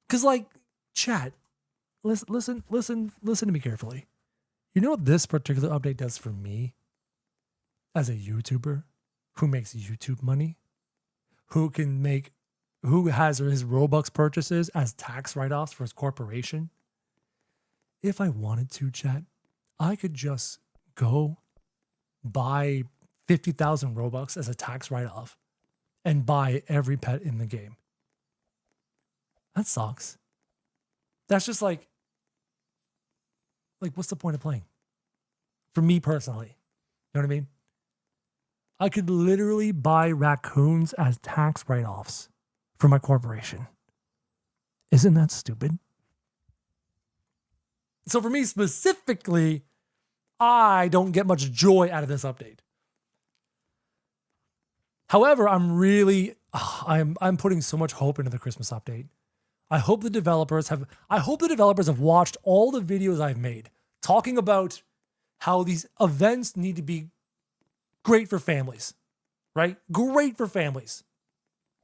Because, like, chat, listen to me carefully. You know what this particular update does for me as a YouTuber who makes YouTube money? Who has his Robux purchases as tax write-offs for his corporation? If I wanted to, chat, I could just go buy 50,000 Robux as a tax write-off and buy every pet in the game. That sucks. That's just like what's the point of playing? For me personally. You know what I mean? I could literally buy raccoons as tax write-offs for my corporation. Isn't that stupid? So for me specifically, I don't get much joy out of this update. However, I'm putting so much hope into the Christmas update. I hope the developers have watched all the videos I've made talking about how these events need to be great for families, right? Great for families.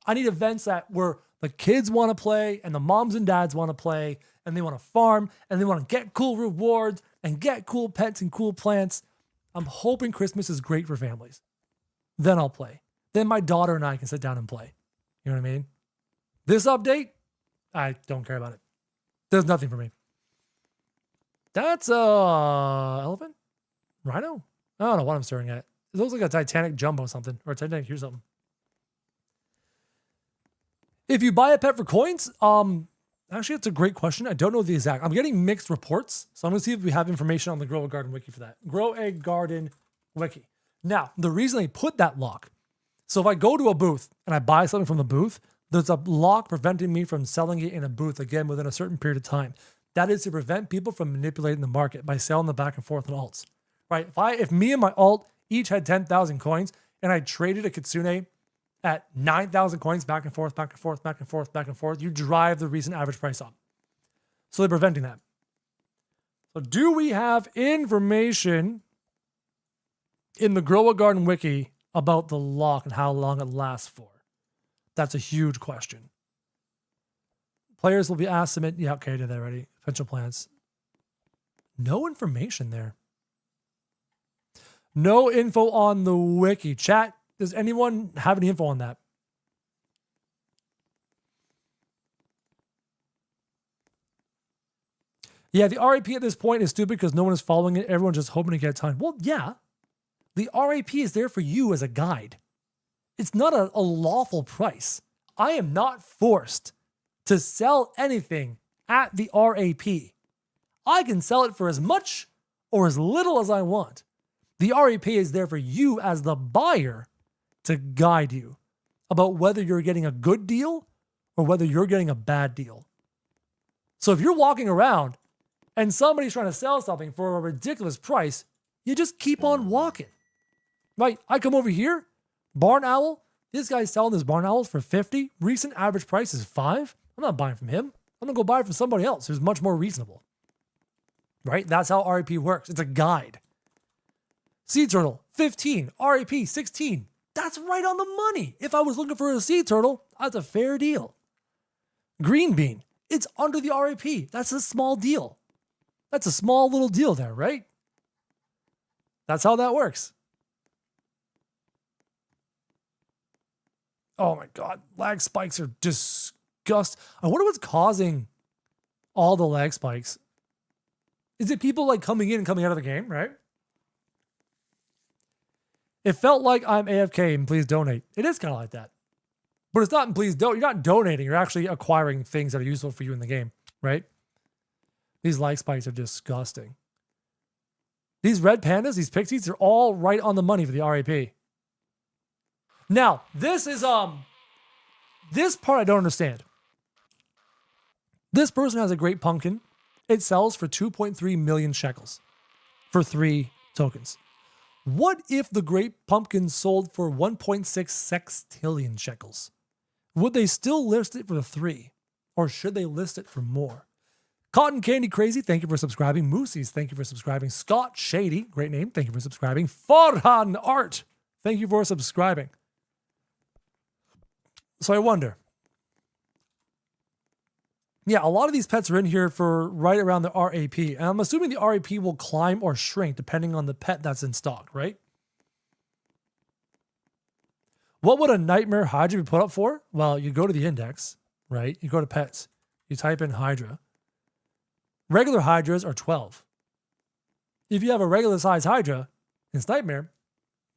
I need events where the kids want to play and the moms and dads want to play and they want to farm and they want to get cool rewards and get cool pets and cool plants. I'm hoping Christmas is great for families. Then I'll play. Then my daughter and I can sit down and play. You know what I mean? This update, I don't care about it. There's nothing for me. That's elephant? Rhino? I don't know what I'm staring at. It looks like a Titanic jumbo something, or a Titanic here's something. If you buy a pet for coins, actually, that's a great question. I don't know the exact. I'm getting mixed reports, so I'm going to see if we have information on the Grow a Garden Wiki for that. Grow a Garden Wiki. Now, the reason they put that lock, so if I go to a booth and I buy something from the booth, there's a lock preventing me from selling it in a booth again within a certain period of time. That is to prevent people from manipulating the market by selling them back and forth on alts. Right? If me and my alt each had 10,000 coins and I traded a Kitsune at 9,000 coins back and forth, back and forth, back and forth, back and forth, you drive the recent average price up. So they're preventing that. So do we have information in the Grow a Garden Wiki about the lock and how long it lasts for? That's a huge question. Players will be asked to submit. Yeah, okay, did that already. Potential plans. No information there. No info on the wiki. Chat, does anyone have any info on that? Yeah, the RAP at this point is stupid because no one is following it. Everyone's just hoping to get time. Well, yeah. The RAP is there for you as a guide. It's not a lawful price. I am not forced to sell anything at the RAP. I can sell it for as much or as little as I want. The RAP is there for you as the buyer to guide you about whether you're getting a good deal or whether you're getting a bad deal. So if you're walking around and somebody's trying to sell something for a ridiculous price, you just keep on walking. Right? I come over here, Barn Owl. This guy's selling his Barn Owls for 50. Recent average price is 5. I'm not buying from him. I'm going to go buy it from somebody else who's much more reasonable. Right? That's how RAP works. It's a guide. Sea Turtle, 15. RAP, 16. That's right on the money. If I was looking for a Sea Turtle, that's a fair deal. Green Bean, it's under the RAP. That's a small deal. That's a small little deal there, right? That's how that works. Oh my God, lag spikes are disgusting. I wonder what's causing all the lag spikes. Is it people like coming in and coming out of the game, right? It felt like I'm AFK and please donate. It is kind of like that. But it's not please don't. You're not donating. You're actually acquiring things that are useful for you in the game, right? These lag spikes are disgusting. These red pandas, these pixies, they're all right on the money for the RAP. Now, this part I don't understand. This person has a great pumpkin. It sells for 2.3 million shekels for 3 tokens. What if the great pumpkin sold for 1.6 sextillion shekels? Would they still list it for 3? Or should they list it for more? Cotton Candy Crazy, thank you for subscribing. Moosies, thank you for subscribing. Scott Shady, great name, thank you for subscribing. Farhan Art, thank you for subscribing. So I wonder. Yeah, a lot of these pets are in here for right around the RAP. And I'm assuming the RAP will climb or shrink depending on the pet that's in stock, right? What would a Nightmare Hydra be put up for? Well, you go to the index, right? You go to pets. You type in Hydra. Regular Hydras are 12. If you have a regular size Hydra, it's Nightmare,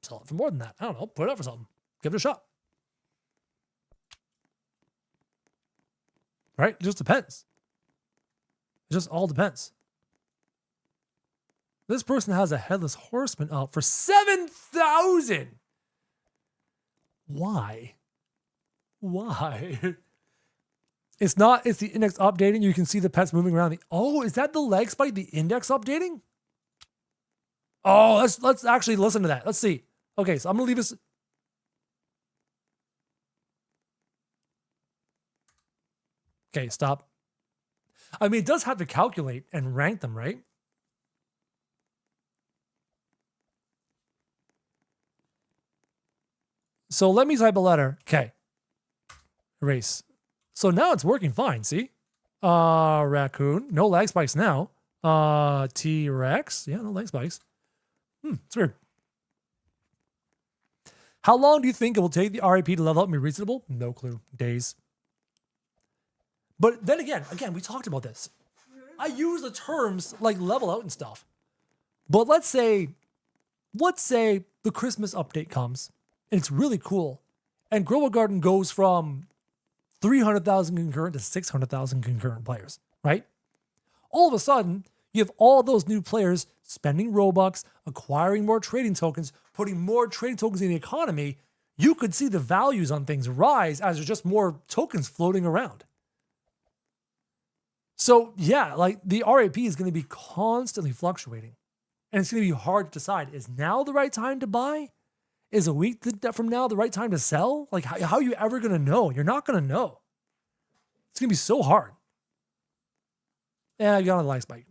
sell it for more than that. I don't know, put it up for something. Give it a shot. right? It just depends. It just all depends. This person has a headless horseman up for 7,000. Why? Why? It's the index updating. You can see the pets moving around. Oh, is that the leg spike, the index updating? Oh, let's actually listen to that. Let's see. Okay, so I'm gonna leave this. Okay, stop. I mean, it does have to calculate and rank them, right? So let me type a letter. Okay. Erase. So now it's working fine, see? Raccoon. No lag spikes now. T-Rex. Yeah, no lag spikes. It's weird. How long do you think it will take the RAP to level up and be reasonable? No clue. Days. But then again, we talked about this. I use the terms like level out and stuff. But let's say the Christmas update comes and it's really cool. And Grow a Garden goes from 300,000 concurrent to 600,000 concurrent players, right? All of a sudden, you have all those new players spending Robux, acquiring more trading tokens, putting more trading tokens in the economy. You could see the values on things rise as there's just more tokens floating around. So yeah, like the RAP is going to be constantly fluctuating. And it's going to be hard to decide, is now the right time to buy? Is a week from now the right time to sell? Like, how are you ever going to know? You're not going to know. It's going to be so hard. Yeah, I got a lag spike.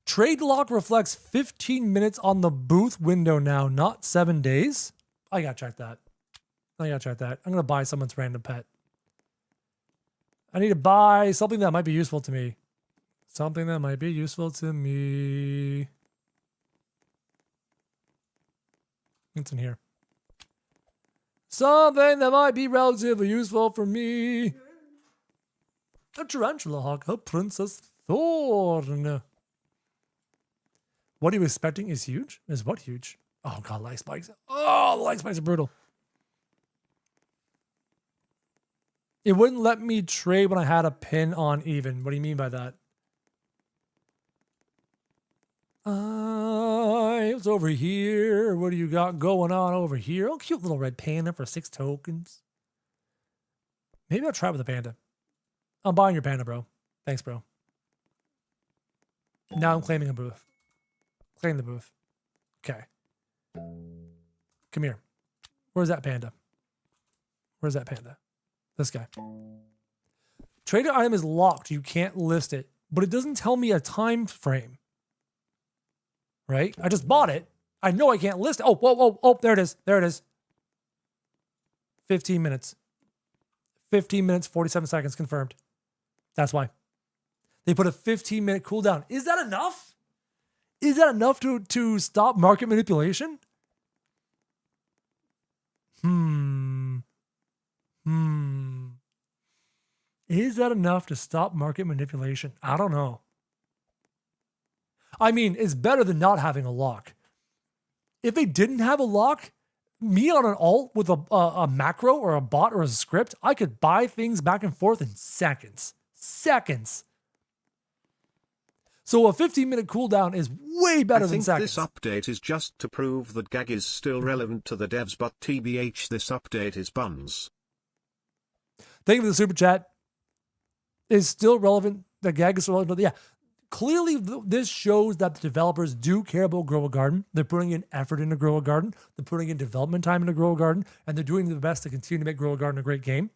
Trade lock reflects 15 minutes on the booth window now, not 7 days. I got to check that. I'm going to buy someone's random pet. I need to buy something that might be useful to me. It's in here. Something that might be relatively useful for me. A tarantula hawk, a princess thorn. What are you expecting is huge? Is what huge? Oh god, lag spikes. Oh, the lag spikes are brutal. It wouldn't let me trade when I had a pin on even. What do you mean by that? It's over here. What do you got going on over here? Oh, cute little red panda for 6 tokens. Maybe I'll try with the panda. I'm buying your panda, bro. Thanks, bro. Now I'm claiming a booth. Claim the booth. Okay. Come here. Where's that panda? This guy. Traded item is locked. You can't list it, but it doesn't tell me a time frame. Right? I just bought it. I know I can't list it. Oh, there it is. 15 minutes. 15 minutes, 47 seconds confirmed. That's why. They put a 15-minute cooldown. Is that enough? Is that enough to stop market manipulation? Is that enough to stop market manipulation? I don't know. I mean, it's better than not having a lock. If they didn't have a lock, me on an alt with a macro or a bot or a script, I could buy things back and forth in seconds. So a 15-minute cooldown is way better than seconds. This update is just to prove that GAG is still relevant to the devs, but TBH, this update is buns. Thank you for the super chat. Is still relevant. The GAG is still relevant. But yeah, clearly this shows that the developers do care about Grow a Garden. They're putting in effort into Grow a Garden. They're putting in development time into Grow a Garden. And they're doing their best to continue to make Grow a Garden a great game.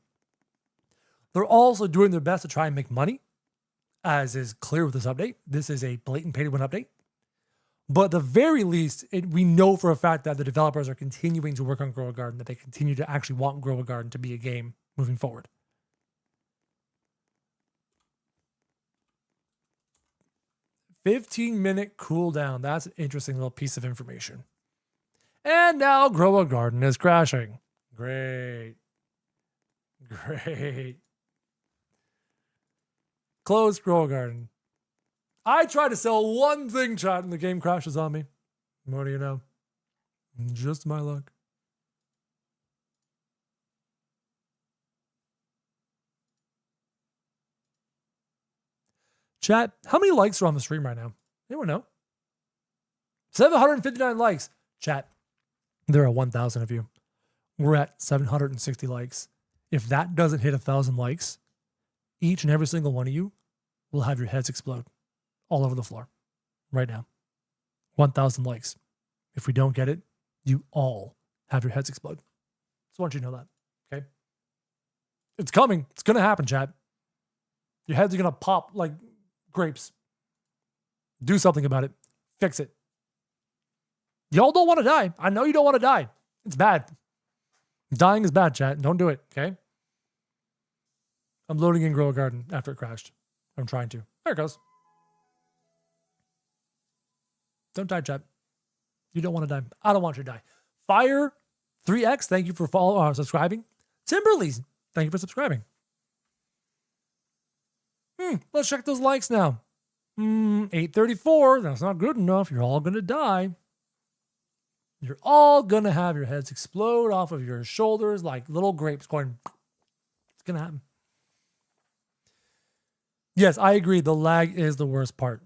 They're also doing their best to try and make money, as is clear with this update. This is a blatant pay-to-win update. But at the very least, we know for a fact that the developers are continuing to work on Grow a Garden, that they continue to actually want Grow a Garden to be a game moving forward. "15-minute cooldown." That's an interesting little piece of information. And now Grow a Garden is crashing. Great. Close Grow a Garden. I try to sell one thing, chat, and the game crashes on me. What do you know? Just my luck. Chat, how many likes are on the stream right now? Anyone know? 759 likes. Chat, there are 1,000 of you. We're at 760 likes. If that doesn't hit 1,000 likes, each and every single one of you will have your heads explode all over the floor right now. 1,000 likes. If we don't get it, you all have your heads explode. Just want you to know that, okay? It's coming. It's going to happen, chat. Your heads are going to pop like grapes. Do something about it. Fix it. Y'all don't want to die. I know you don't want to die. It's bad. Dying is bad, chat. Don't do it, okay? I'm loading in Grow a Garden after it crashed. I'm trying to. There it goes. Don't die, chat. You don't want to die. I don't want you to die. Fire 3X, thank you for subscribing. Timberlees, thank you for subscribing. Let's check those likes now. 834, that's not good enough. You're all going to die. You're all going to have your heads explode off of your shoulders like little grapes going. It's going to happen. Yes, I agree. The lag is the worst part.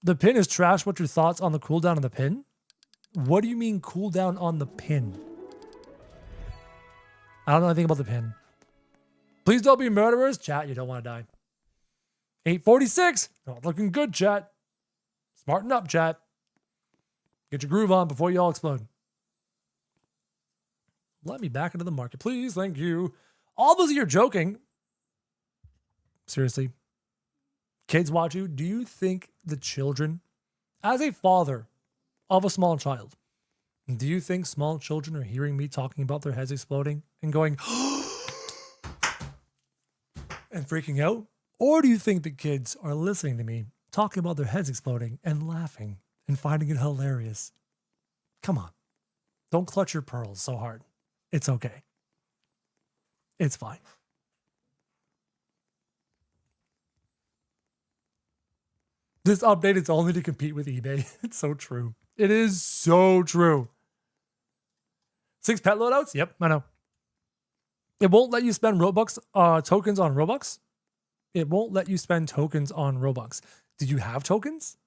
The pin is trash. What's your thoughts on the cooldown on the pin? What do you mean cooldown on the pin? I don't know anything about the pin. Please don't be murderers. Chat, you don't want to die. 846. Not looking good, chat. Smarten up, chat. Get your groove on before you all explode. Let me back into the market, please. Thank you. All those of you are joking. Seriously. Kids watch you. Do you think the children, as a father of a small child, do you think small children are hearing me talking about their heads exploding and going and freaking out? Or do you think the kids are listening to me talking about their heads exploding and laughing and finding it hilarious? Come on. Don't clutch your pearls so hard. It's okay. It's fine. This update is only to compete with eBay. It's so true. It is so true. 6 pet loadouts? Yep, I know. It won't let you spend Robux tokens on Robux. It won't let you spend tokens on Robux. Did you have tokens?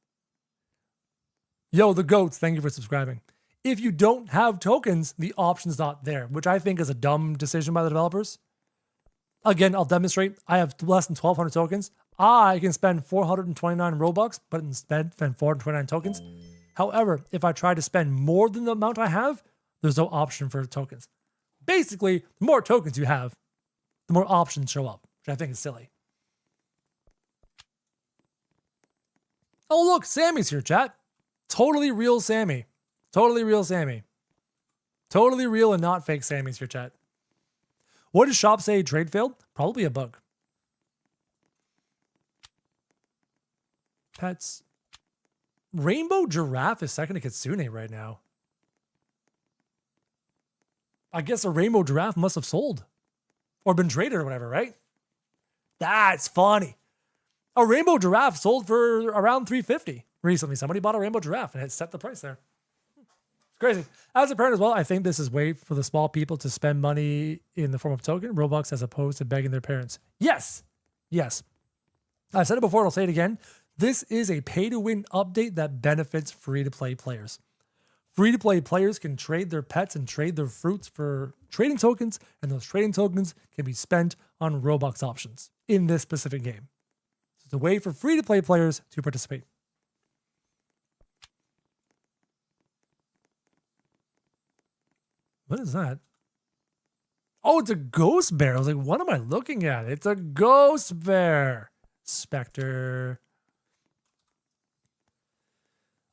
Yo, the goats, thank you for subscribing. If you don't have tokens, the option's not there, which I think is a dumb decision by the developers. Again, I'll demonstrate. I have less than 1,200 tokens. I can spend 429 Robux, but instead spend 429 tokens. However, if I try to spend more than the amount I have, there's no option for tokens. Basically, the more tokens you have, the more options show up, which I think is silly. Oh, look, Sammy's here, chat. Totally real Sammy. Totally real Sammy. Totally real and not fake Sammy's here, chat. What does shop say trade failed? Probably a bug. Pets. Rainbow giraffe is second to Kitsune right now. I guess a rainbow giraffe must have sold or been traded or whatever, right? That's funny. A rainbow giraffe sold for around $350 recently. Somebody bought a rainbow giraffe and it set the price there. It's crazy. As a parent as well, I think this is way for the small people to spend money in the form of token, Robux, as opposed to begging their parents. Yes. Yes. I've said it before, and I'll say it again. This is a pay-to-win update that benefits free-to-play players. Free-to-play players can trade their pets and trade their fruits for trading tokens, and those trading tokens can be spent on Robux options in this specific game. So it's a way for free-to-play players to participate. What is that? Oh, it's a ghost bear. I was like, what am I looking at? It's a ghost bear. Spectre.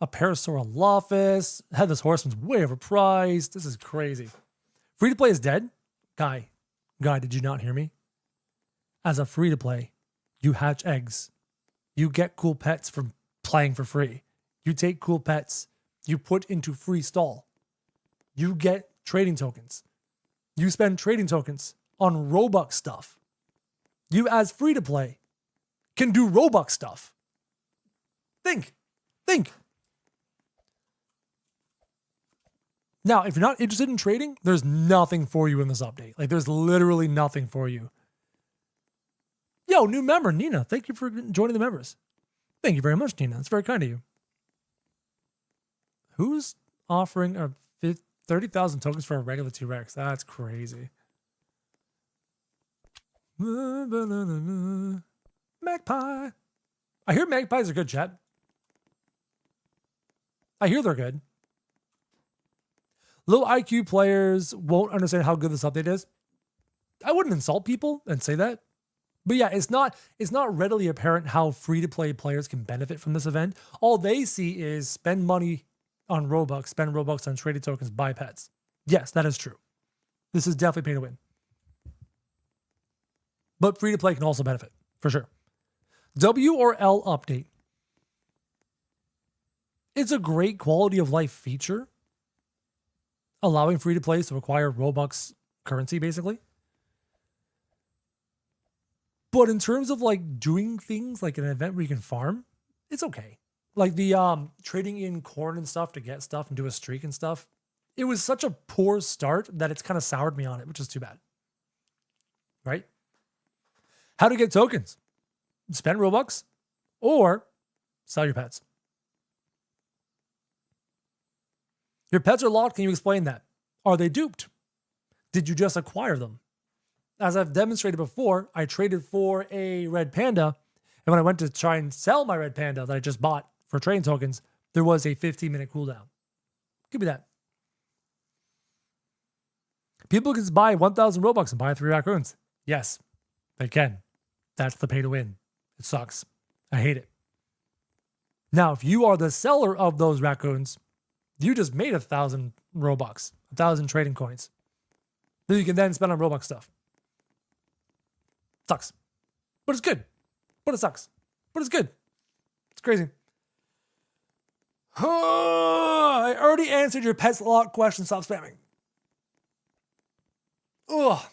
A Parasaurolophus. Headless Horseman's way overpriced. This is crazy. Free to play is dead? Guy, did you not hear me? As a free to play, you hatch eggs. You get cool pets from playing for free. You take cool pets. You put into free stall. You get trading tokens. You spend trading tokens on Robux stuff. You, as free to play, can do Robux stuff. Think. Now, if you're not interested in trading, there's nothing for you in this update. Like, there's literally nothing for you. Yo, new member, Nina. Thank you for joining the members. Thank you very much, Tina. That's very kind of you. Who's offering a 30,000 tokens for a regular T-Rex? That's crazy. Magpie. I hear magpies are good, chat. I hear they're good. Low IQ players won't understand how good this update is. I wouldn't insult people and say that. But yeah, it's not readily apparent how free-to-play players can benefit from this event. All they see is spend money on Robux, spend Robux on traded tokens, buy pets. Yes, that is true. This is definitely pay to win. But free-to-play can also benefit, for sure. W or L update. It's a great quality of life feature, allowing free-to-play to acquire Robux currency, basically. But in terms of like doing things like an event where you can farm, it's okay. Like the trading in corn and stuff to get stuff and do a streak and stuff. It was such a poor start that it's kind of soured me on it, which is too bad. Right? How to get tokens? Spend Robux or sell your pets. Your pets are locked. Can you explain that? Are they duped? Did you just acquire them? As I've demonstrated before, I traded for a red panda, and when I went to try and sell my red panda that I just bought for trading tokens, there was a 15-minute cooldown. Give me that. People can buy 1,000 Robux and buy 3 raccoons. Yes, they can. That's the pay to win. It sucks. I hate it. Now, if you are the seller of those raccoons, you just made 1,000 Robux, 1,000 trading coins that you can then spend on Robux stuff. Sucks. But it's good. But it sucks. But it's good. It's crazy. I already answered your pets lock question. Stop spamming. Ugh.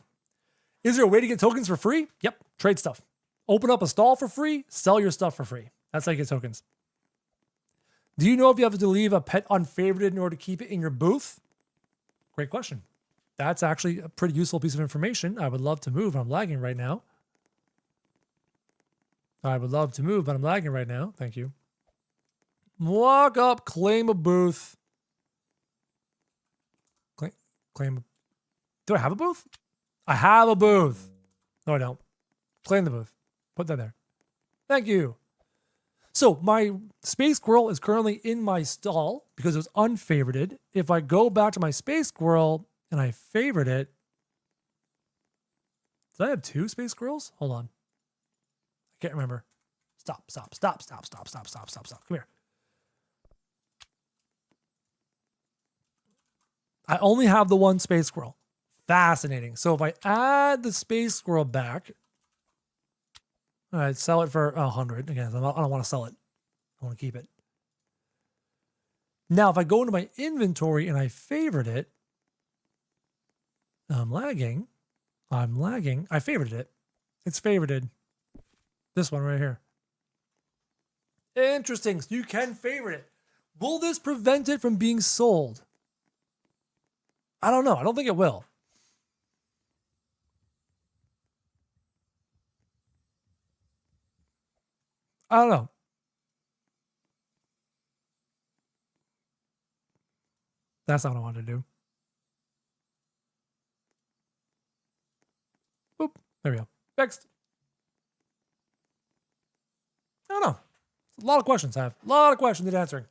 Is there a way to get tokens for free? Yep. Trade stuff. Open up a stall for free. Sell your stuff for free. That's how you get tokens. Do you know if you have to leave a pet unfavorited in order to keep it in your booth? Great question. That's actually a pretty useful piece of information. I would love to move. I'm lagging right now. I would love to move, but I'm lagging right now. Thank you. Walk up, claim a booth. Claim. Do I have a booth? I have a booth. No, I don't. Claim the booth. Put that there. Thank you. So my space squirrel is currently in my stall because it was unfavorited. If I go back to my space squirrel and I favorite it, did I have 2 space squirrels? Hold on. I can't remember. Stop. Come here. I only have the 1 space squirrel. Fascinating. So if I add the space squirrel back, I'd sell it for 100. Again, I don't want to sell it. I want to keep it. Now, if I go into my inventory and I favorite it, I'm lagging. I favorited it. It's favorited. This one right here. Interesting. So you can favorite it. Will this prevent it from being sold? I don't know. I don't think it will. I don't know. That's not what I wanted to do. Boop. There we go. Next. I don't know. A lot of questions I have. A lot of questions need answering.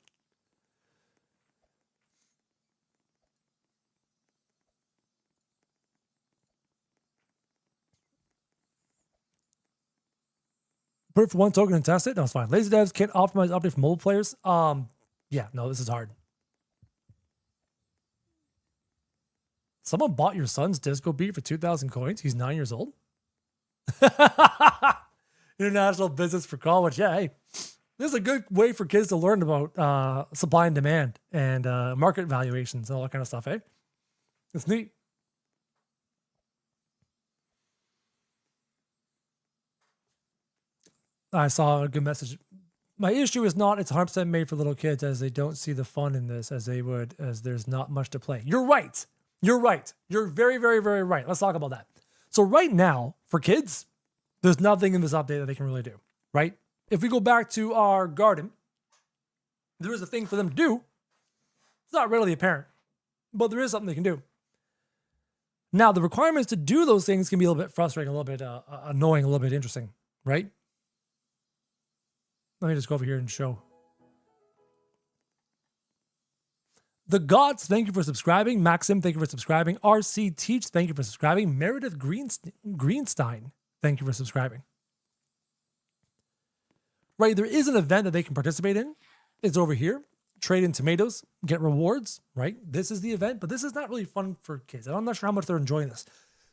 Put it for 1 token and test it? No, it's fine. Lazy devs can't optimize update for mobile players. Yeah, no, this is hard. Someone bought your son's disco beat for 2,000 coins. He's 9 years old. International business for college. Yeah, hey, this is a good way for kids to learn about supply and demand and market valuations and all that kind of stuff, eh? It's neat. I saw a good message. My issue is not it's 100% made for little kids, as they don't see the fun in this as they would, as there's not much to play. You're right. You're right. You're very, very, very right. Let's talk about that. So right now, for kids, there's nothing in this update that they can really do, right? if we go back to our garden, there is a thing for them to do. It's not readily apparent, but there is something they can do. Now, the requirements to do those things can be a little bit frustrating, a little bit annoying, a little bit interesting, right? Let me just go over here and show. The Gods, thank you for subscribing. Maxim, thank you for subscribing. RC Teach, thank you for subscribing. Meredith Greenstein, thank you for subscribing. Right, there is an event that they can participate in. It's over here. Trade in tomatoes, get rewards, right? This is the event, but this is not really fun for kids. And I'm not sure how much they're enjoying this.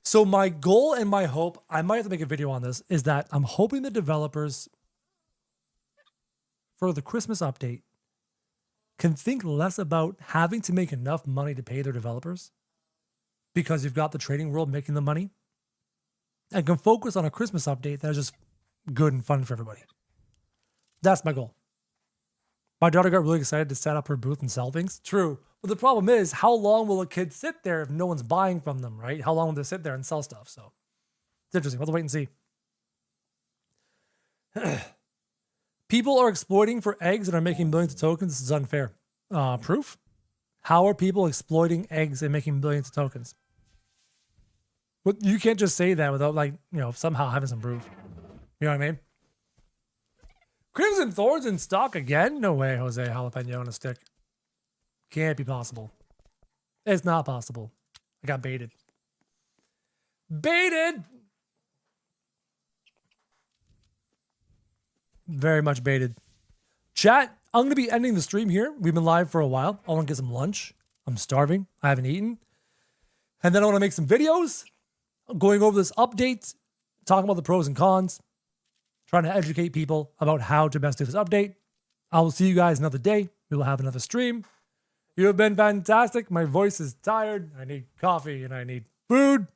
So my goal and my hope, I might have to make a video on this, is that I'm hoping the developers for the Christmas update can think less about having to make enough money to pay their developers because you've got the trading world making the money, and can focus on a Christmas update that is just good and fun for everybody. That's my goal. My daughter got really excited to set up her booth and sell things. True. But the problem is, how long will a kid sit there if no one's buying from them, right? How long will they sit there and sell stuff? So it's interesting. We'll have to wait and see. People are exploiting for eggs and are making millions of tokens. This is unfair. Proof? How are people exploiting eggs and making billions of tokens? But you can't just say that without, like, somehow having some proof. You know what I mean? Crimson Thorns in stock again? No way, Jose. Jalapeno on a stick. Can't be possible. It's not possible. I got baited. Baited! Very much baited. Chat, I'm going to be ending the stream here. We've been live for a while. I want to get some lunch. I'm starving. I haven't eaten. And then I want to make some videos going over this update, talking about the pros and cons, trying to educate people about how to best do this update. I will see you guys another day. We will have another stream. You have been fantastic. My voice is tired. I need coffee and I need food.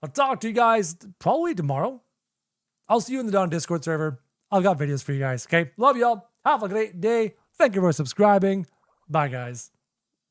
I'll talk to you guys probably tomorrow. I'll see you in the Dawn Discord server. I've got videos for you guys. Okay. Love y'all. Have a great day. Thank you for subscribing. Bye, guys.